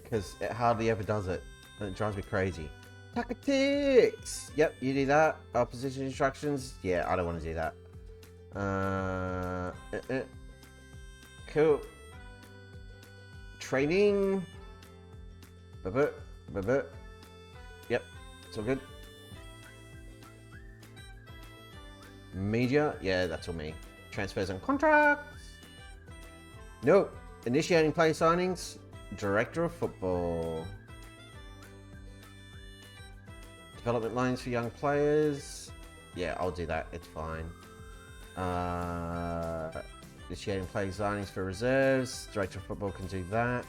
Because it hardly ever does it, and it drives me crazy. Tactics! Yep, you do that. Position instructions. Yeah, I don't want to do that. Cool. Training. Yep, it's all good. Media. Yeah, that's all me. Transfers and contracts. Nope. Initiating player signings. Director of football. Development loans for young players. Yeah, I'll do that. It's fine. Initiating player signings for reserves. Director of football can do that.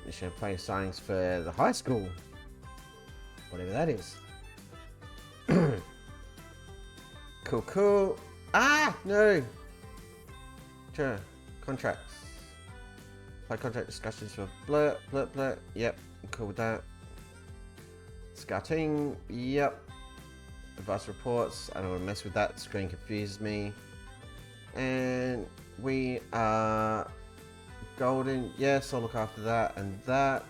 Initiating player signings for the high school. Whatever that is. Cool. Ah, no. Sure. Contracts. Play contract discussions for blur. Yep, I'm cool with that. Scouting. Yep. Advice reports. I don't want to mess with that. The screen confuses me. And we are golden. Yes, I'll look after that and that.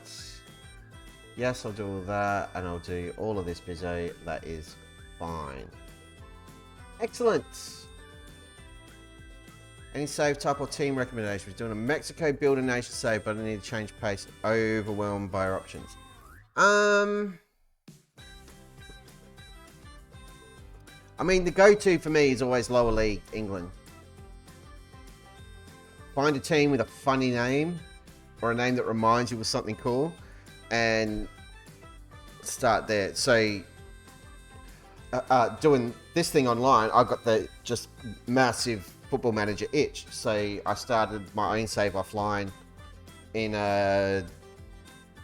Yes, I'll do all that, and I'll do all of this bizzo. That is fine. Excellent. Any save type or team recommendations? We're doing a Mexico build a nation save, but I need to change pace. Overwhelmed by our options. I mean, the go-to for me is always lower league England. Find a team with a funny name or a name that reminds you of something cool, and start there. So, doing this thing online, I got the just massive Football Manager itch, so I started my own save offline in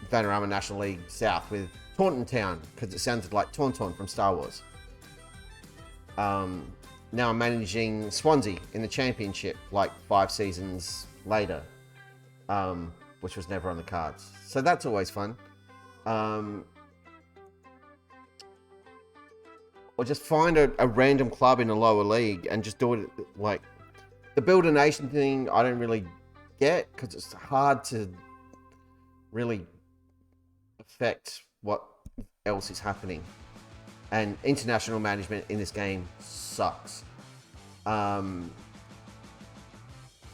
Vanarama National League South with Taunton Town, because it sounded like Tauntaun from Star Wars. Now I'm managing Swansea in the Championship, like 5 seasons later, which was never on the cards. So that's always fun. Or just find a random club in a lower league and just do it. Like the Build a Nation thing, I don't really get, because it's hard to really affect what else is happening. And international management in this game sucks. So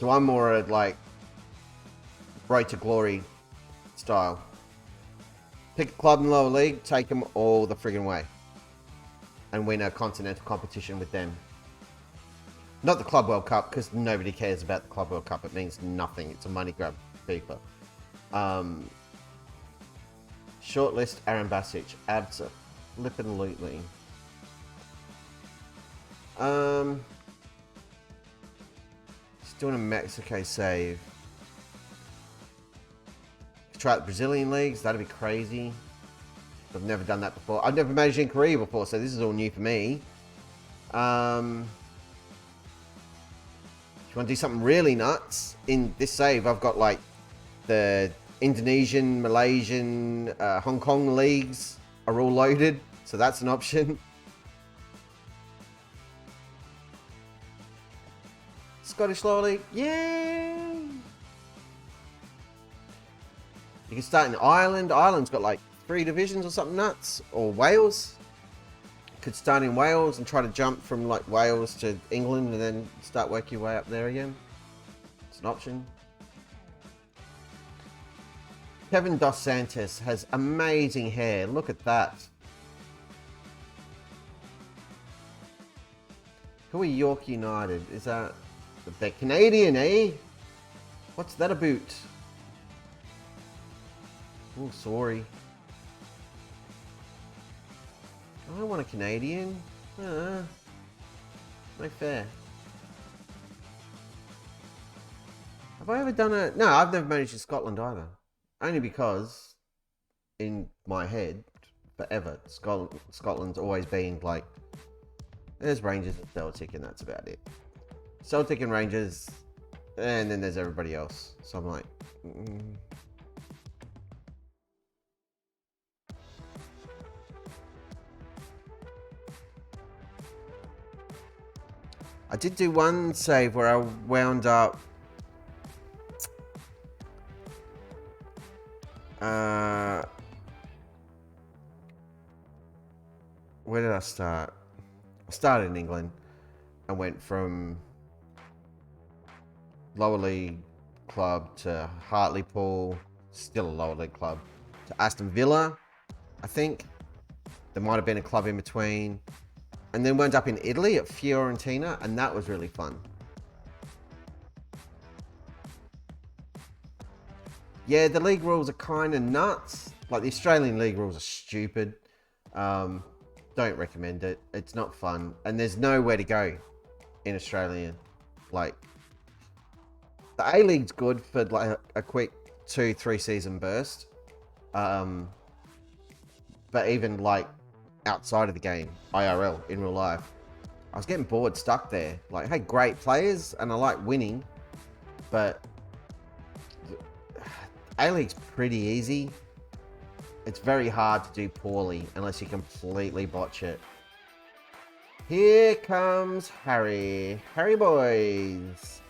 I'm more at like Road to Glory style. Pick a club in lower league, take them all the friggin' way, and win a continental competition with them. Not the Club World Cup, because nobody cares about the Club World Cup. It means nothing. It's a money grab for people. Shortlist Aaron Basic. Absolutely. Just doing a Mexico save. Try out the Brazilian leagues. That'd be crazy. I've never done that before. I've never managed in Korea before, so this is all new for me. If you want to do something really nuts, in this save, I've got like the Indonesian, Malaysian, Hong Kong leagues are all loaded, so that's an option. Scottish Lower League, yay! You can start in Ireland. Ireland's got like 3 divisions or something nuts, or Wales. Could start in Wales and try to jump from like Wales to England and then start working your way up there again. It's an option. Kevin Dos Santos has amazing hair. Look at that. Who are York United? Is that... They're Canadian, eh? What's that about? Oh, sorry. I don't want a Canadian. No fair. Have I ever done a... No, I've never managed in Scotland either. Only because, in my head, forever, Scotland's always been like... There's Rangers and Celtic, and that's about it. Celtic and Rangers, and then there's everybody else. So I'm like... I did do one save where I wound up... where did I start? I started in England and went from lower league club to Hartlepool, still a lower league club, to Aston Villa, I think. There might have been a club in between. And then wound up in Italy at Fiorentina, and that was really fun. Yeah, the league rules are kind of nuts. Like, the Australian league rules are stupid. Don't recommend it. It's not fun. And there's nowhere to go in Australia. Like, the A-League's good for like a quick 2-3 season burst. But even like outside of the game, IRL, in real life, I was getting bored stuck there. Like, hey, great players and I like winning, but A-League's pretty easy. It's very hard to do poorly unless you completely botch it. Here comes Harry. Harry boys,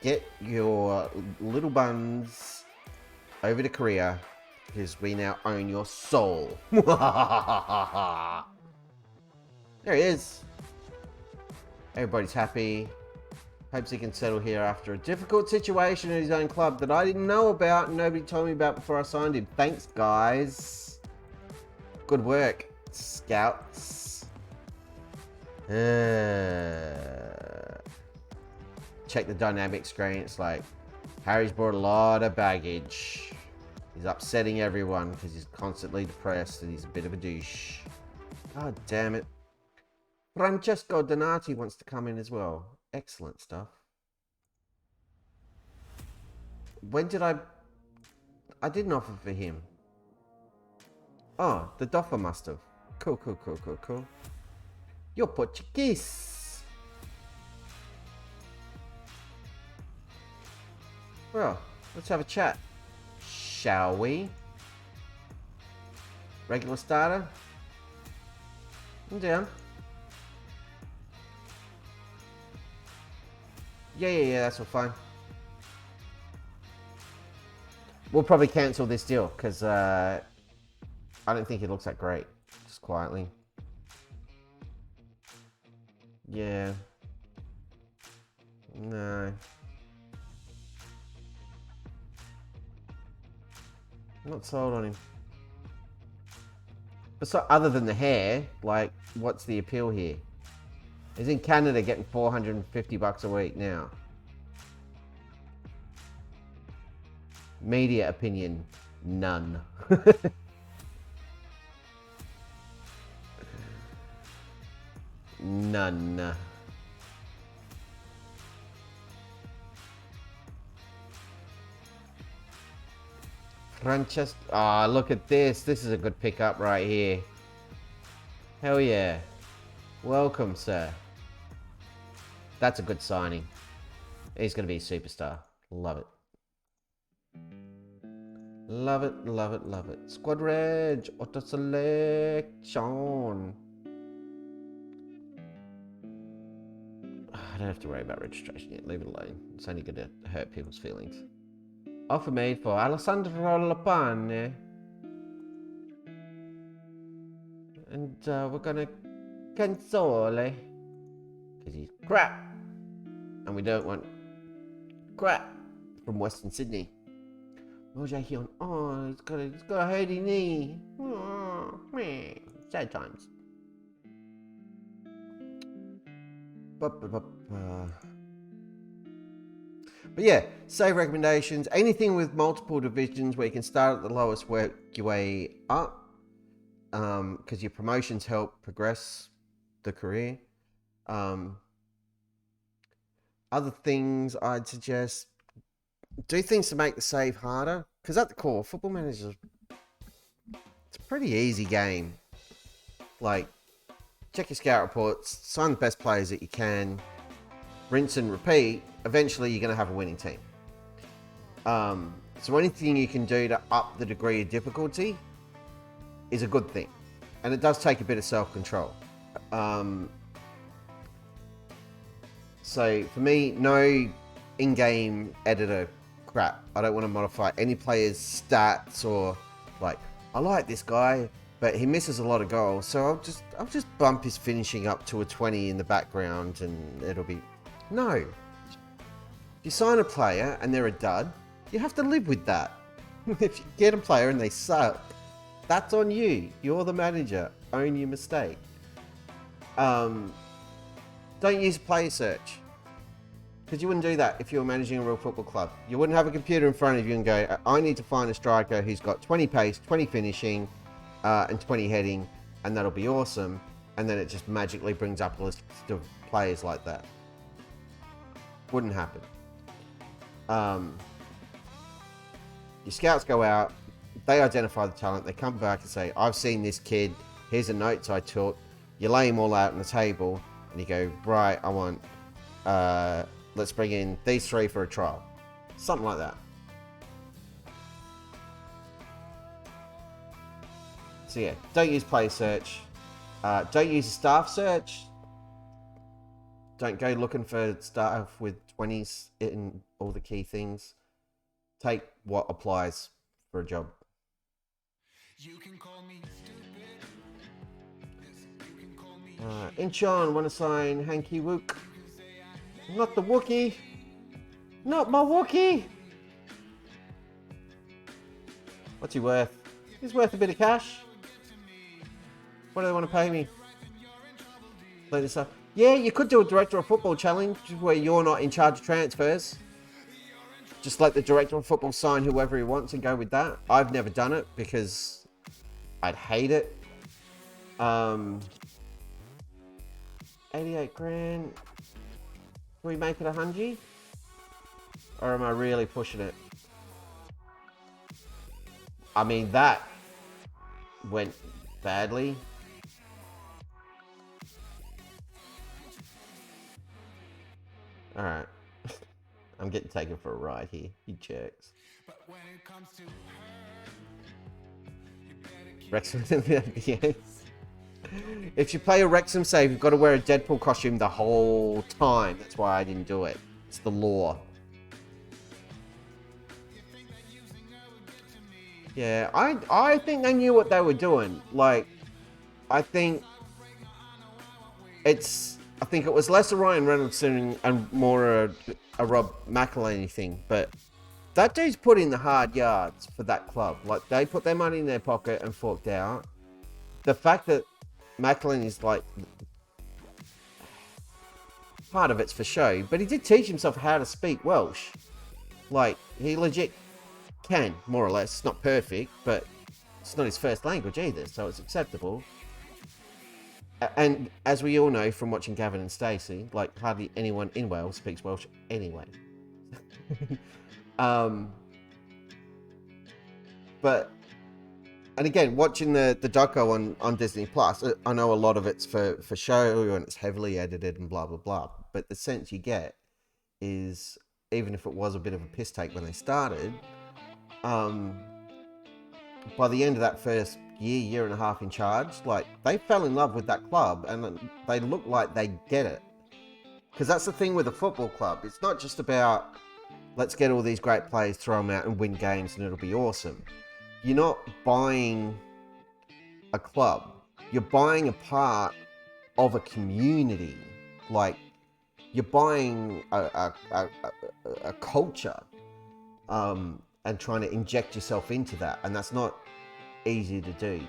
get your little buns over to Korea because we now own your soul. There he is. Everybody's happy. Hopes he can settle here after a difficult situation at his own club that I didn't know about and nobody told me about before I signed him. Thanks, guys. Good work, scouts. Check the dynamic screen. It's like, Harry's brought a lot of baggage. He's upsetting everyone because he's constantly depressed and he's a bit of a douche. God damn it. Francesco Donati wants to come in as well. Excellent stuff. When did I didn't offer for him. Oh, the Doffer must have. Cool. You're Portuguese. Well, let's have a chat. Shall we? Regular starter? I'm down. Yeah, that's all fine. We'll probably cancel this deal because I don't think it looks that great. Just quietly. Yeah. No. I'm not sold on him. But so, other than the hair, like, what's the appeal here? He's in Canada getting $450 a week now. Media opinion, none. None. Francesco. Ah, look at this. This is a good pickup right here. Hell yeah. Welcome, sir. That's a good signing. He's going to be a superstar. Love it. Love it. Squad Reg. Auto selection. I don't have to worry about registration yet. Leave it alone. It's only going to hurt people's feelings. Offer made for Alessandro Lapane. And we're going to cancel. Because he's crap. And we don't want crap from Western Sydney. Roger Hion. Oh, he's got a hurty knee. Oh, man. Sad times. But yeah, save recommendations. Anything with multiple divisions where you can start at the lowest, work your way up. Because your promotions help progress the career. Other things I'd suggest, do things to make the save harder. Because at the core, Football Manager, it's a pretty easy game. Like, check your scout reports, sign the best players that you can, rinse and repeat. Eventually, you're going to have a winning team. So anything you can do to up the degree of difficulty is a good thing. And it does take a bit of self-control. So for me, no in-game editor crap. I don't want to modify any player's stats or like, I like this guy, but he misses a lot of goals, so I'll just bump his finishing up to a 20 in the background and it'll be... No. If you sign a player and they're a dud, you have to live with that. If you get a player and they suck, that's on you. You're the manager. Own your mistake. Don't use player search. Because you wouldn't do that if you were managing a real football club. You wouldn't have a computer in front of you and go, I need to find a striker who's got 20 pace, 20 finishing, and 20 heading, and that'll be awesome. And then it just magically brings up a list of players like that. Wouldn't happen. Your scouts go out, they identify the talent, they come back and say, I've seen this kid, here's the notes I took. You lay them all out on the table, and you go, right, I want... let's bring in these 3 for a trial. Something like that. So yeah, don't use play search. Don't use a staff search. Don't go looking for staff with 20s in all the key things. Take what applies for a job. You can call me stupid. Incheon, want to sign Hanky Wook? Not the Wookie. Not my Wookie. What's he worth? He's worth a bit of cash. What do they want to pay me? Play this up. Yeah, you could do a director of football challenge where you're not in charge of transfers. Just let the director of football sign whoever he wants and go with that. I've never done it because I'd hate it. 88 grand. Can we make it 100? Or am I really pushing it? I mean, that went badly. Alright. I'm getting taken for a ride here, you jerks. Wrexham, yes. If you play a Wrexham save, you've got to wear a Deadpool costume the whole time. That's why I didn't do it. It's the law. Yeah, I think they knew what they were doing. Like, I think it was less a Ryan Reynolds and more a Rob McElhenney thing. But that dude's put in the hard yards for that club. Like, they put their money in their pocket and forked out. The fact that McElhenney is like, part of it's for show, but he did teach himself how to speak Welsh. Like, he legit can, more or less. It's not perfect, but it's not his first language either, so it's acceptable. And as we all know from watching Gavin and Stacey, like, hardly anyone in Wales speaks Welsh anyway. But, and again, watching the doco on Disney Plus, I know a lot of it's for show and it's heavily edited and blah, blah, blah. But the sense you get is, even if it was a bit of a piss take when they started, by the end of that first year and a half in charge, like, they fell in love with that club and they look like they get it. Because that's the thing with a football club. It's not just about, let's get all these great players, throw them out and win games and it'll be awesome. You're not buying a club. You're buying a part of a community. Like, you're buying a culture and trying to inject yourself into that. And that's not easy to do.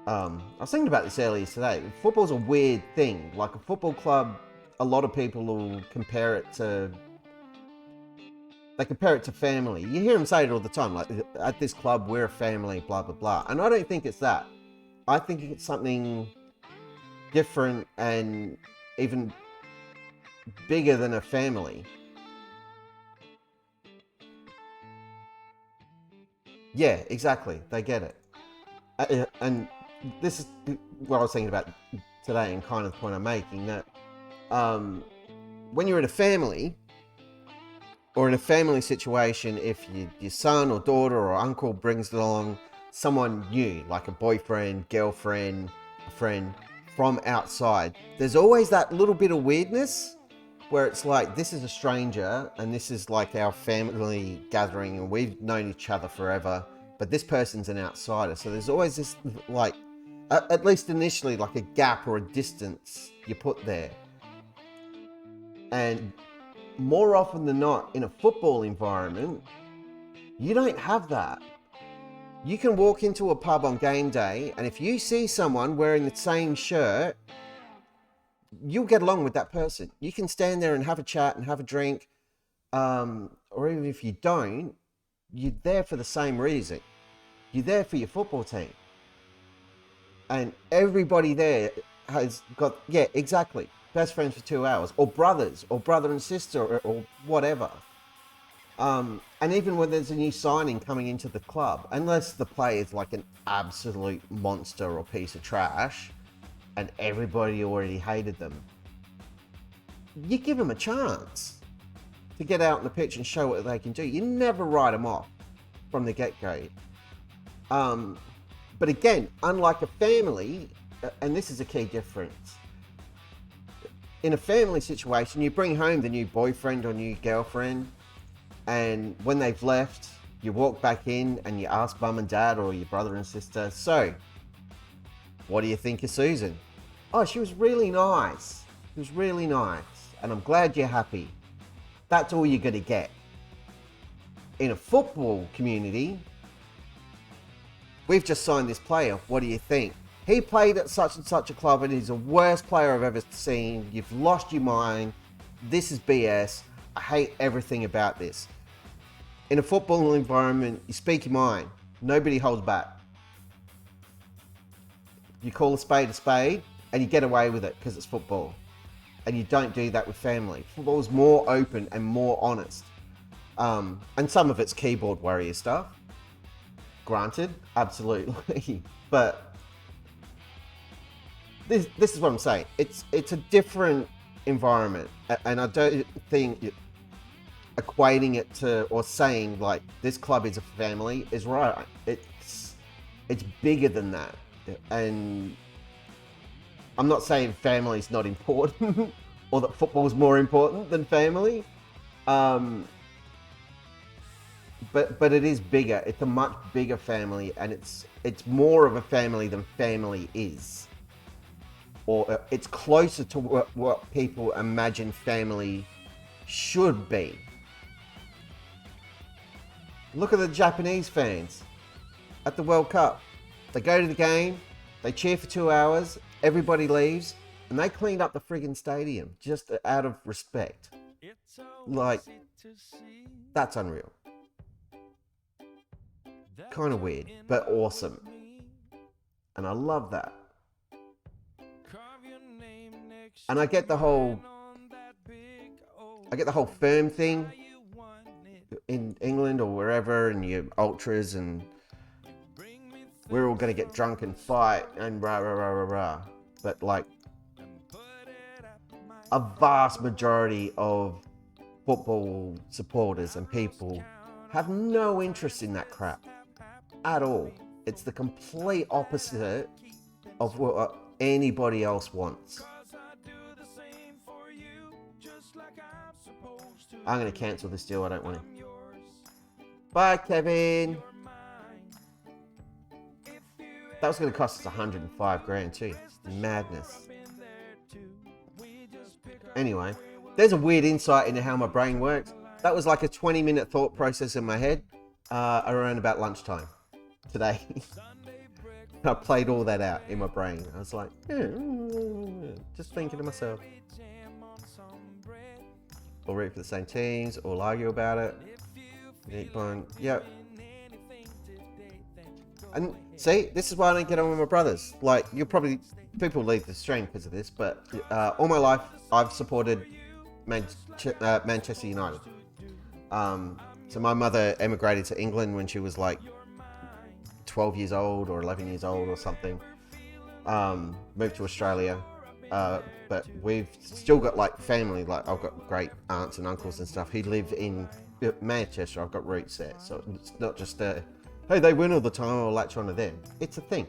I was thinking about this earlier today. Football's a weird thing. Like, a football club, a lot of people will compare it to... They compare it to family. You hear them say it all the time, like, at this club, we're a family, blah, blah, blah. And I don't think it's that. I think it's something different and even bigger than a family. Yeah, exactly. They get it. And this is what I was thinking about today and kind of the point I'm making, that when you're in a family, or in a family situation, if your son or daughter or uncle brings along someone new, like a boyfriend, girlfriend, a friend from outside, there's always that little bit of weirdness where it's like, this is a stranger and this is like our family gathering and we've known each other forever, but this person's an outsider. So there's always this, like, at least initially, like a gap or a distance you put there. And more often than not, in a football environment, you don't have that. You can walk into a pub on game day, and if you see someone wearing the same shirt, you'll get along with that person. You can stand there and have a chat and have a drink, or even if you don't, you're there for the same reason. You're there for your football team. And everybody there has got, yeah, exactly, best friends for 2 hours, or brothers, or brother and sister, or whatever. And even when there's a new signing coming into the club, unless the player is like an absolute monster or piece of trash, and everybody already hated them, you give them a chance to get out on the pitch and show what they can do. You never write them off from the get-go. But again, unlike a family, and this is a key difference, in a family situation, you bring home the new boyfriend or new girlfriend, and when they've left, you walk back in and you ask mum and dad or your brother and sister, so, what do you think of Susan? Oh, she was really nice. She was really nice. And I'm glad you're happy. That's all you're going to get. In a football community, we've just signed this player. What do you think? He played at such and such a club and he's the worst player I've ever seen. You've lost your mind. This is BS. I hate everything about this. In a football environment, you speak your mind. Nobody holds back. You call a spade, and you get away with it because it's football. And you don't do that with family. Football is more open and more honest. And some of it's keyboard warrior stuff. Granted, absolutely. But this is what I'm saying. It's a different environment. And I don't think equating it to, or saying like this club is a family is right. It's bigger than that. And I'm not saying family is not important or that football is more important than family. But it is bigger. It's a much bigger family, and it's more of a family than family is. Or it's closer to what people imagine family should be. Look at the Japanese fans at the World Cup. They go to the game, they cheer for 2 hours, everybody leaves, and they cleaned up the friggin' stadium just out of respect. Like, that's unreal. Kind of weird, but awesome. And I love that. And I get the whole firm thing in England or wherever, and your ultras, and we're all going to get drunk and fight and rah, rah, rah, rah, rah. But like, a vast majority of football supporters and people have no interest in that crap at all. It's the complete opposite of what anybody else wants. I'm going to cancel this deal. I don't want to. Bye, Kevin. That was going to cost us 105 grand too. Madness. Anyway, there's a weird insight into how my brain works. That was like a 20-minute thought process in my head around about lunchtime today. I played all that out in my brain. I was like, just thinking to myself. All root for the same teams, all argue about it. Yep. And see, this is why I don't get on with my brothers. Like, people leave the stream because of this, but all my life I've supported Manchester United. So my mother emigrated to England when she was like 12 years old or 11 years old or something. Moved to Australia. But we've still got like family, like I've got great aunts and uncles and stuff who live in Manchester. I've got roots there. So it's not just hey, they win all the time, I'll latch on to them. It's a thing.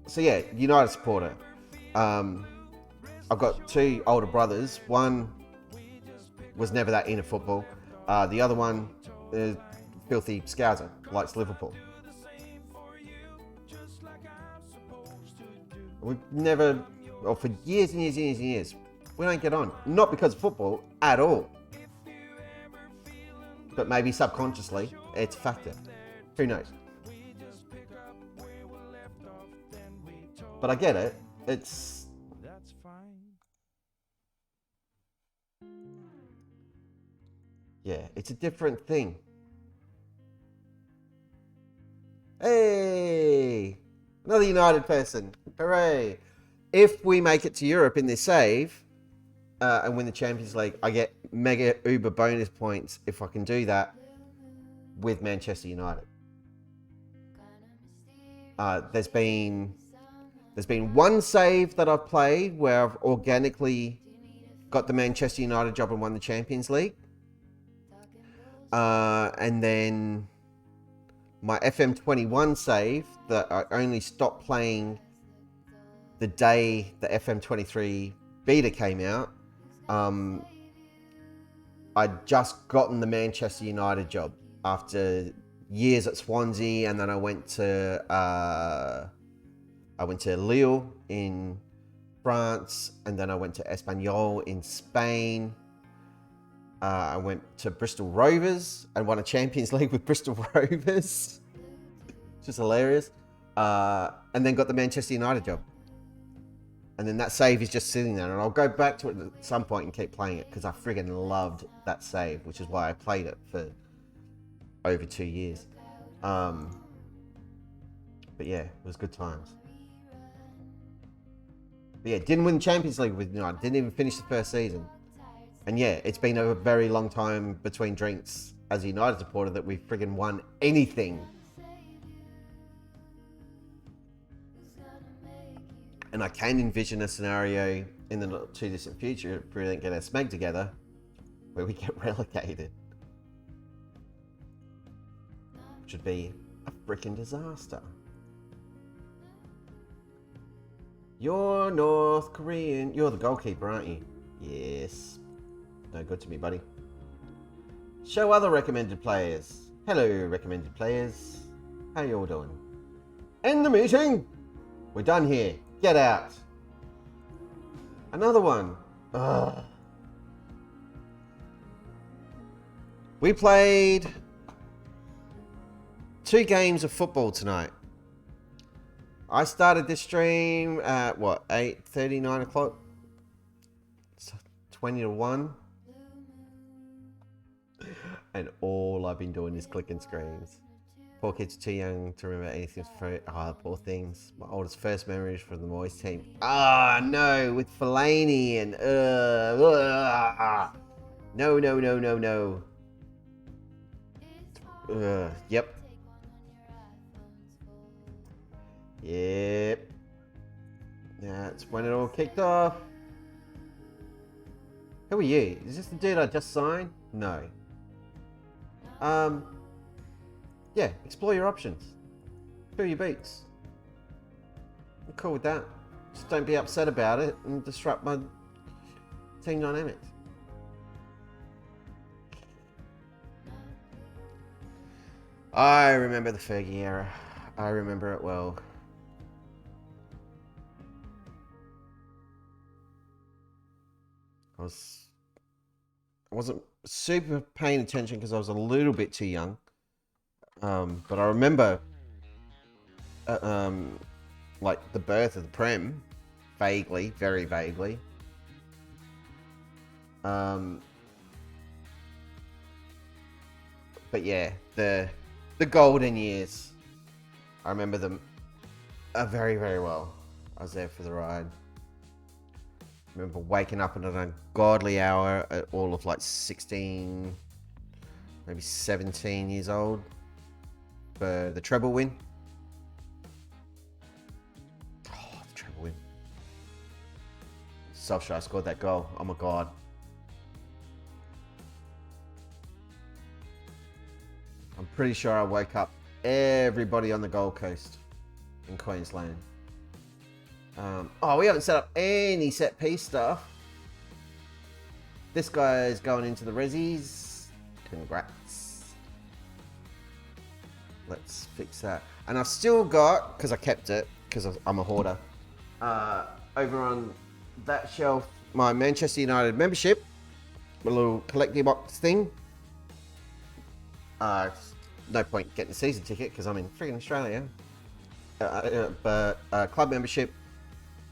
So yeah, United supporter. I've got two older brothers. One was never that into football. The other one is filthy scouser, likes Liverpool. We've never, or for years and years and years and years, we don't get on. Not because of football at all. But maybe subconsciously, it's a factor. Who knows? But I get it. It's... yeah, it's a different thing. Hey! Another United person. Hooray! If we make it to Europe in this save and win the Champions League, I get mega uber bonus points if I can do that with Manchester United. There's been one save that I've played where I've organically got the Manchester United job and won the Champions League. And then my FM21 save that I only stopped playing the day the FM23 beta came out. I'd just gotten the Manchester United job after years at Swansea, and then I went to Lille in France, and then I went to Espanyol in Spain. I went to Bristol Rovers and won a Champions League with Bristol Rovers. Just hilarious. And then got the Manchester United job. And then that save is just sitting there, and I'll go back to it at some point and keep playing it because I friggin' loved that save, which is why I played it for over 2 years. But yeah, it was good times. But yeah, didn't win the Champions League with United. Didn't even finish the first season. And yeah, it's been a very long time between drinks as a United supporter that we've friggin' won anything. And I can envision a scenario in the not too distant future if we don't get our smeg together where we get relegated. Which would be a freaking disaster. You're North Korean. You're the goalkeeper, aren't you? Yes. No good to me, buddy. Show other recommended players. Hello, recommended players. How you all doing? End the meeting. We're done here. Get out. Another one. Ugh. We played 2 games of football tonight. I started this stream at what, 8:30, 9 o'clock? 20 to 1. And all I've been doing is clicking screens. Poor kids are too young to remember anything from poor things. My oldest first memories from the Moyes team. No, with Fellaini and no. Yep. That's when it all kicked off. Who are you? Is this the dude I just signed? No. Yeah, explore your options. Fill your boots. I'm cool with that. Just don't be upset about it and disrupt my team dynamics. I remember the Fergie era. I remember it well. I wasn't super paying attention because I was a little bit too young. But I remember like the birth of the Prem, vaguely, very vaguely. But yeah, the golden years, I remember them very, very well. I was there for the ride. I remember waking up at an ungodly hour at all of like 16, maybe 17 years old for the treble win. Oh, the treble win. Solskjaer scored that goal. Oh my God. I'm pretty sure I woke up everybody on the Gold Coast in Queensland Oh, we haven't set up any set piece stuff. This guy is going into the resis. Congrats. Let's fix that. And I've still got, because I kept it, because I'm a hoarder, over on that shelf, my Manchester United membership, a little collector box thing. No point getting a season ticket because I'm in freaking Australia. But club membership.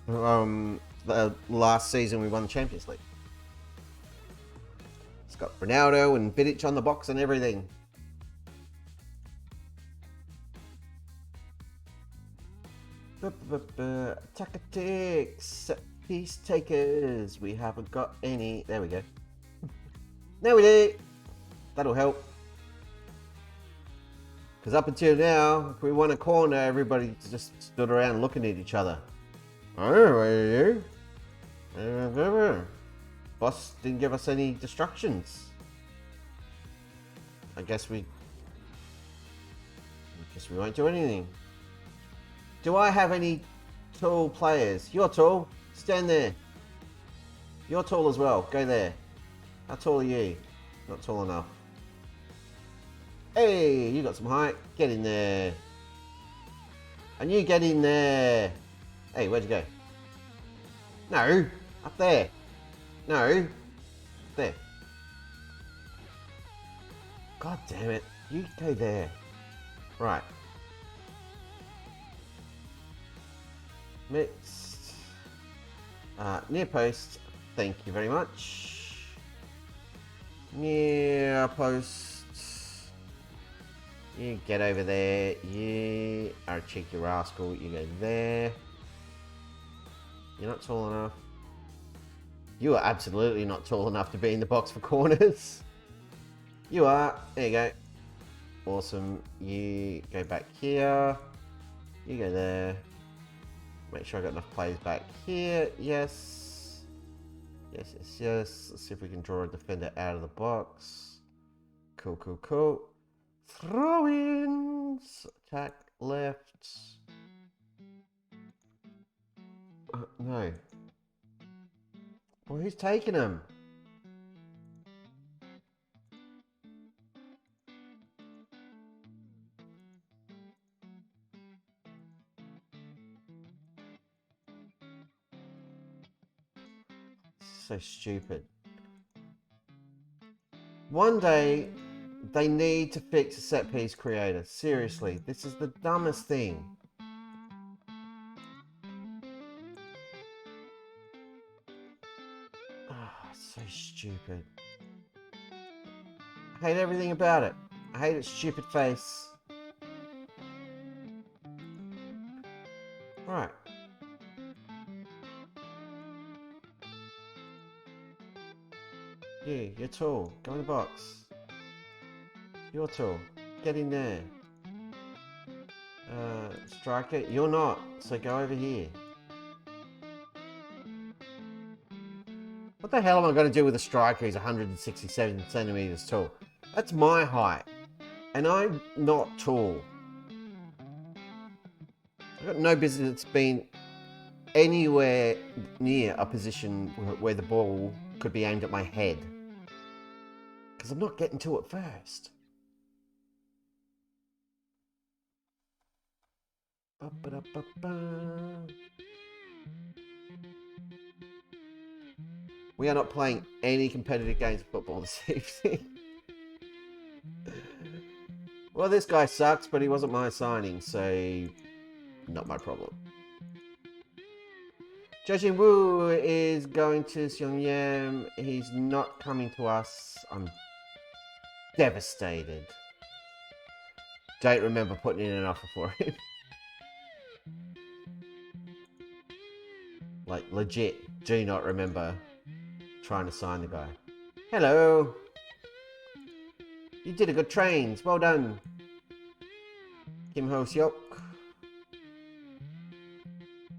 The last season we won the Champions League. It's got Ronaldo and Vidic on the box and everything. Tactics, set piece takers. We haven't got any. There we go. Now we do. That'll help. Because up until now, if we won a corner, everybody just stood around looking at each other. Oh, where are you? Boss didn't give us any distractions. I guess we won't do anything. Do I have any tall players? You're tall. Stand there. You're tall as well. Go there. How tall are you? Not tall enough. Hey, you got some height. Get in there. And you get in there. Hey, where'd you go? No, up there. No, there. God damn it. You go there. Right. Mixed. Near post. Thank you very much. Near post. You get over there. You are a cheeky rascal. You go there. You're not tall enough. You are absolutely not tall enough to be in the box for corners. You are. There you go. Awesome. You go back here. You go there. Make sure I got enough players back here. Yes. Yes, yes, yes. Let's see if we can draw a defender out of the box. Cool, cool, cool. Throw-ins. Attack left. No. Well, who's taking him? So stupid. One day, they need to fix a set piece creator. Seriously, this is the dumbest thing. So stupid. I hate everything about it. I hate its stupid face. Right. You're tall. Go in the box. You're tall. Get in there. Striker, you're not. So go over here. What the hell am I going to do with a striker who's 167 centimeters tall? That's my height. And I'm not tall. I've got no business being anywhere near a position where the ball could be aimed at my head. Because I'm not getting to it first. We are not playing any competitive games of football this evening. Well, this guy sucks, but he wasn't my signing, so not my problem. Jojin Wu is going to Xiangyang. He's not coming to us. I'm devastated. Don't remember putting in an offer for him. Like, legit, do not remember trying to sign the guy. Hello. You did a good trains. Well done. Kim Ho Seok.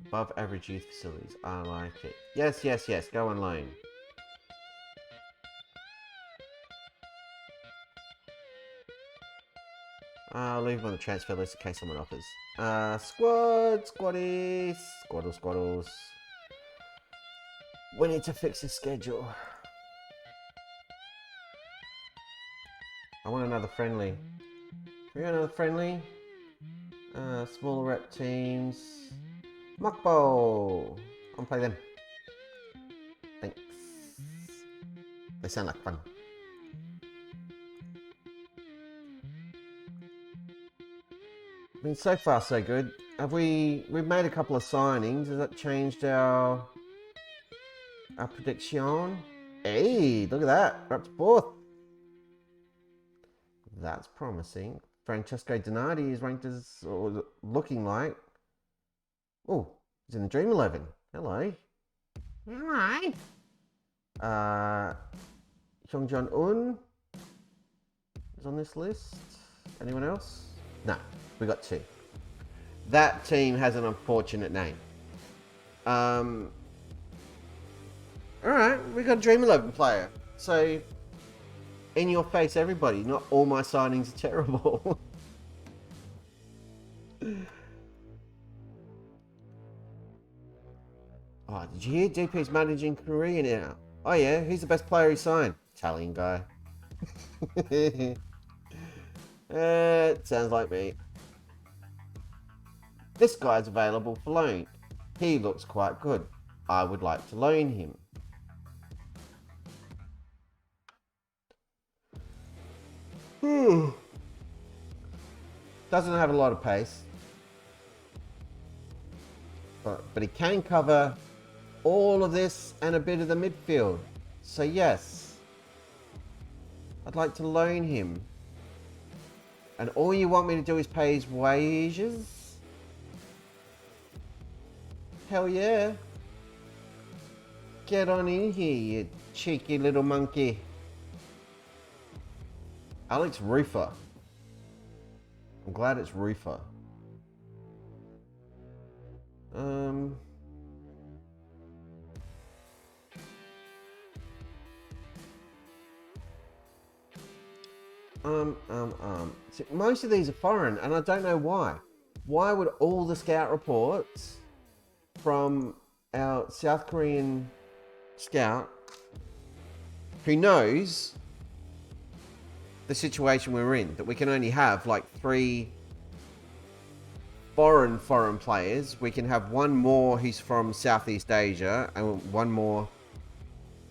Above average youth facilities. I like it. Yes, yes, yes. Go on loan. I'll leave him on the transfer list in case someone offers. Squaddles. We need to fix his schedule. I want another friendly. We got another friendly. Smaller rep teams. Mock Bowl. I'll play them. Thanks. They sound like fun. I mean, so far so good. We've made a couple of signings. Has that changed our prediction? Hey, look at that. We're up to 4th. That's promising. Francesco Donati is ranked as, or looking like. Oh, he's in the Dream 11. Hello. Hi. Hyung Jong Un is on this list. Anyone else? No, we got 2. That team has an unfortunate name. Alright, we got a Dream 11 player. So, in your face, everybody. Not all my signings are terrible. Oh, did you hear DP's managing Korea now? Oh yeah, who's the best player he signed? Italian guy. Sounds like me. This guy's available for loan. He looks quite good. I would like to loan him. Doesn't have a lot of pace. But he can cover all of this and a bit of the midfield. So yes, I'd like to loan him. And all you want me to do is pay his wages? Hell yeah. Get on in here, you cheeky little monkey. Alex Rufer. I'm glad it's Rufer. See, most of these are foreign, and I don't know why. Why would all the scout reports from our South Korean scout, who knows the situation we're in, that we can only have like 3 foreign players. We can have one more who's from Southeast Asia and one more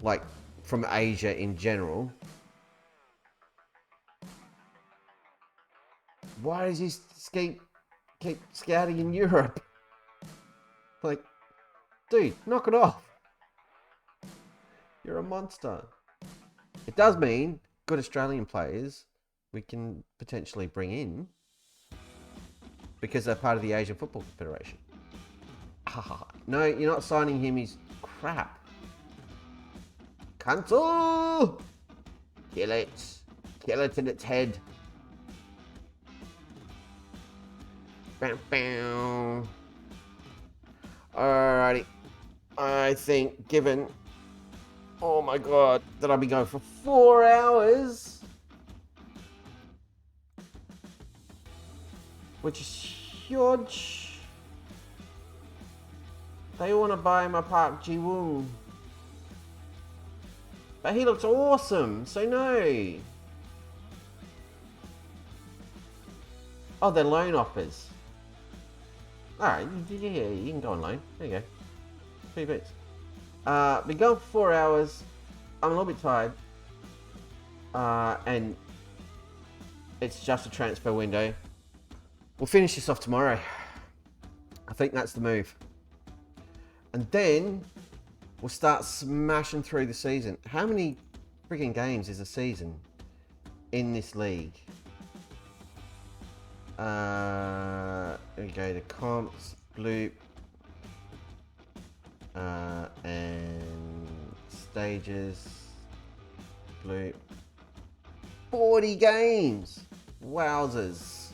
like from Asia in general. Why does he keep scouting in Europe? Like, dude, knock it off. You're a monster. It does mean good Australian players we can potentially bring in because they're part of the Asian Football Federation. No, you're not signing him. He's crap. Cancel! Kill it. Kill it in its head. Bam, bam. Alrighty. I think given... Oh my god, that I'll be going for 4 hours. Which is huge. They want to buy my Park Ji-woon. But he looks awesome, so no. Oh, they're loan offers. Alright, yeah, you can go on loan. There you go. 3 bits. Been going for 4 hours. I'm a little bit tired. And it's just a transfer window. We'll finish this off tomorrow. I think that's the move. And then we'll start smashing through the season. How many frigging games is a season in this league? Here we go, the comps, bloop, and stages, bloop. 40 games! Wowzers.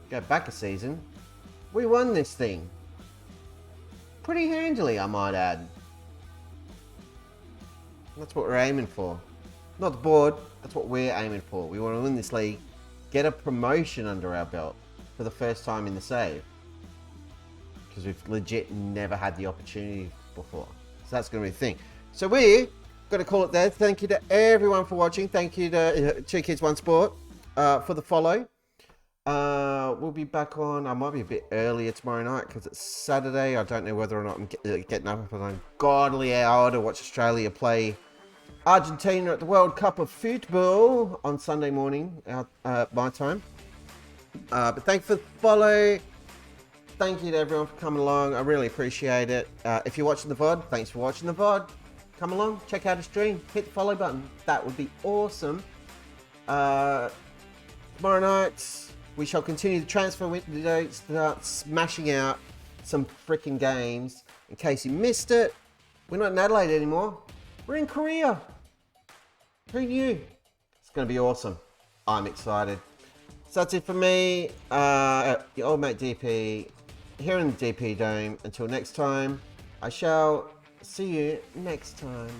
Go back a season. We won this thing. Pretty handily, I might add. That's what we're aiming for. Not the board, that's what we're aiming for. We want to win this league get a promotion under our belt for the first time in the save. Because we've legit never had the opportunity before. So that's going to be the thing. So we're going to call it there. Thank you to everyone for watching. Thank you to Two Kids One Sport for the follow. We'll be back on. I might be a bit earlier tomorrow night because it's Saturday. I don't know whether or not I'm getting up at an ungodly hour to watch Australia play Argentina at the World Cup of Football on Sunday morning, my time. But thanks for the follow. Thank you to everyone for coming along. I really appreciate it. If you're watching the VOD, thanks for watching the VOD. Come along, check out a stream, hit the follow button. That would be awesome. Tomorrow night, we shall continue the transfer window, start smashing out some freaking games. In case you missed it, we're not in Adelaide anymore. We're in Korea. Who knew? It's going to be awesome. I'm excited. So that's it for me. Your old mate DP. Here in the DP Dome. Until next time, I shall see you next time.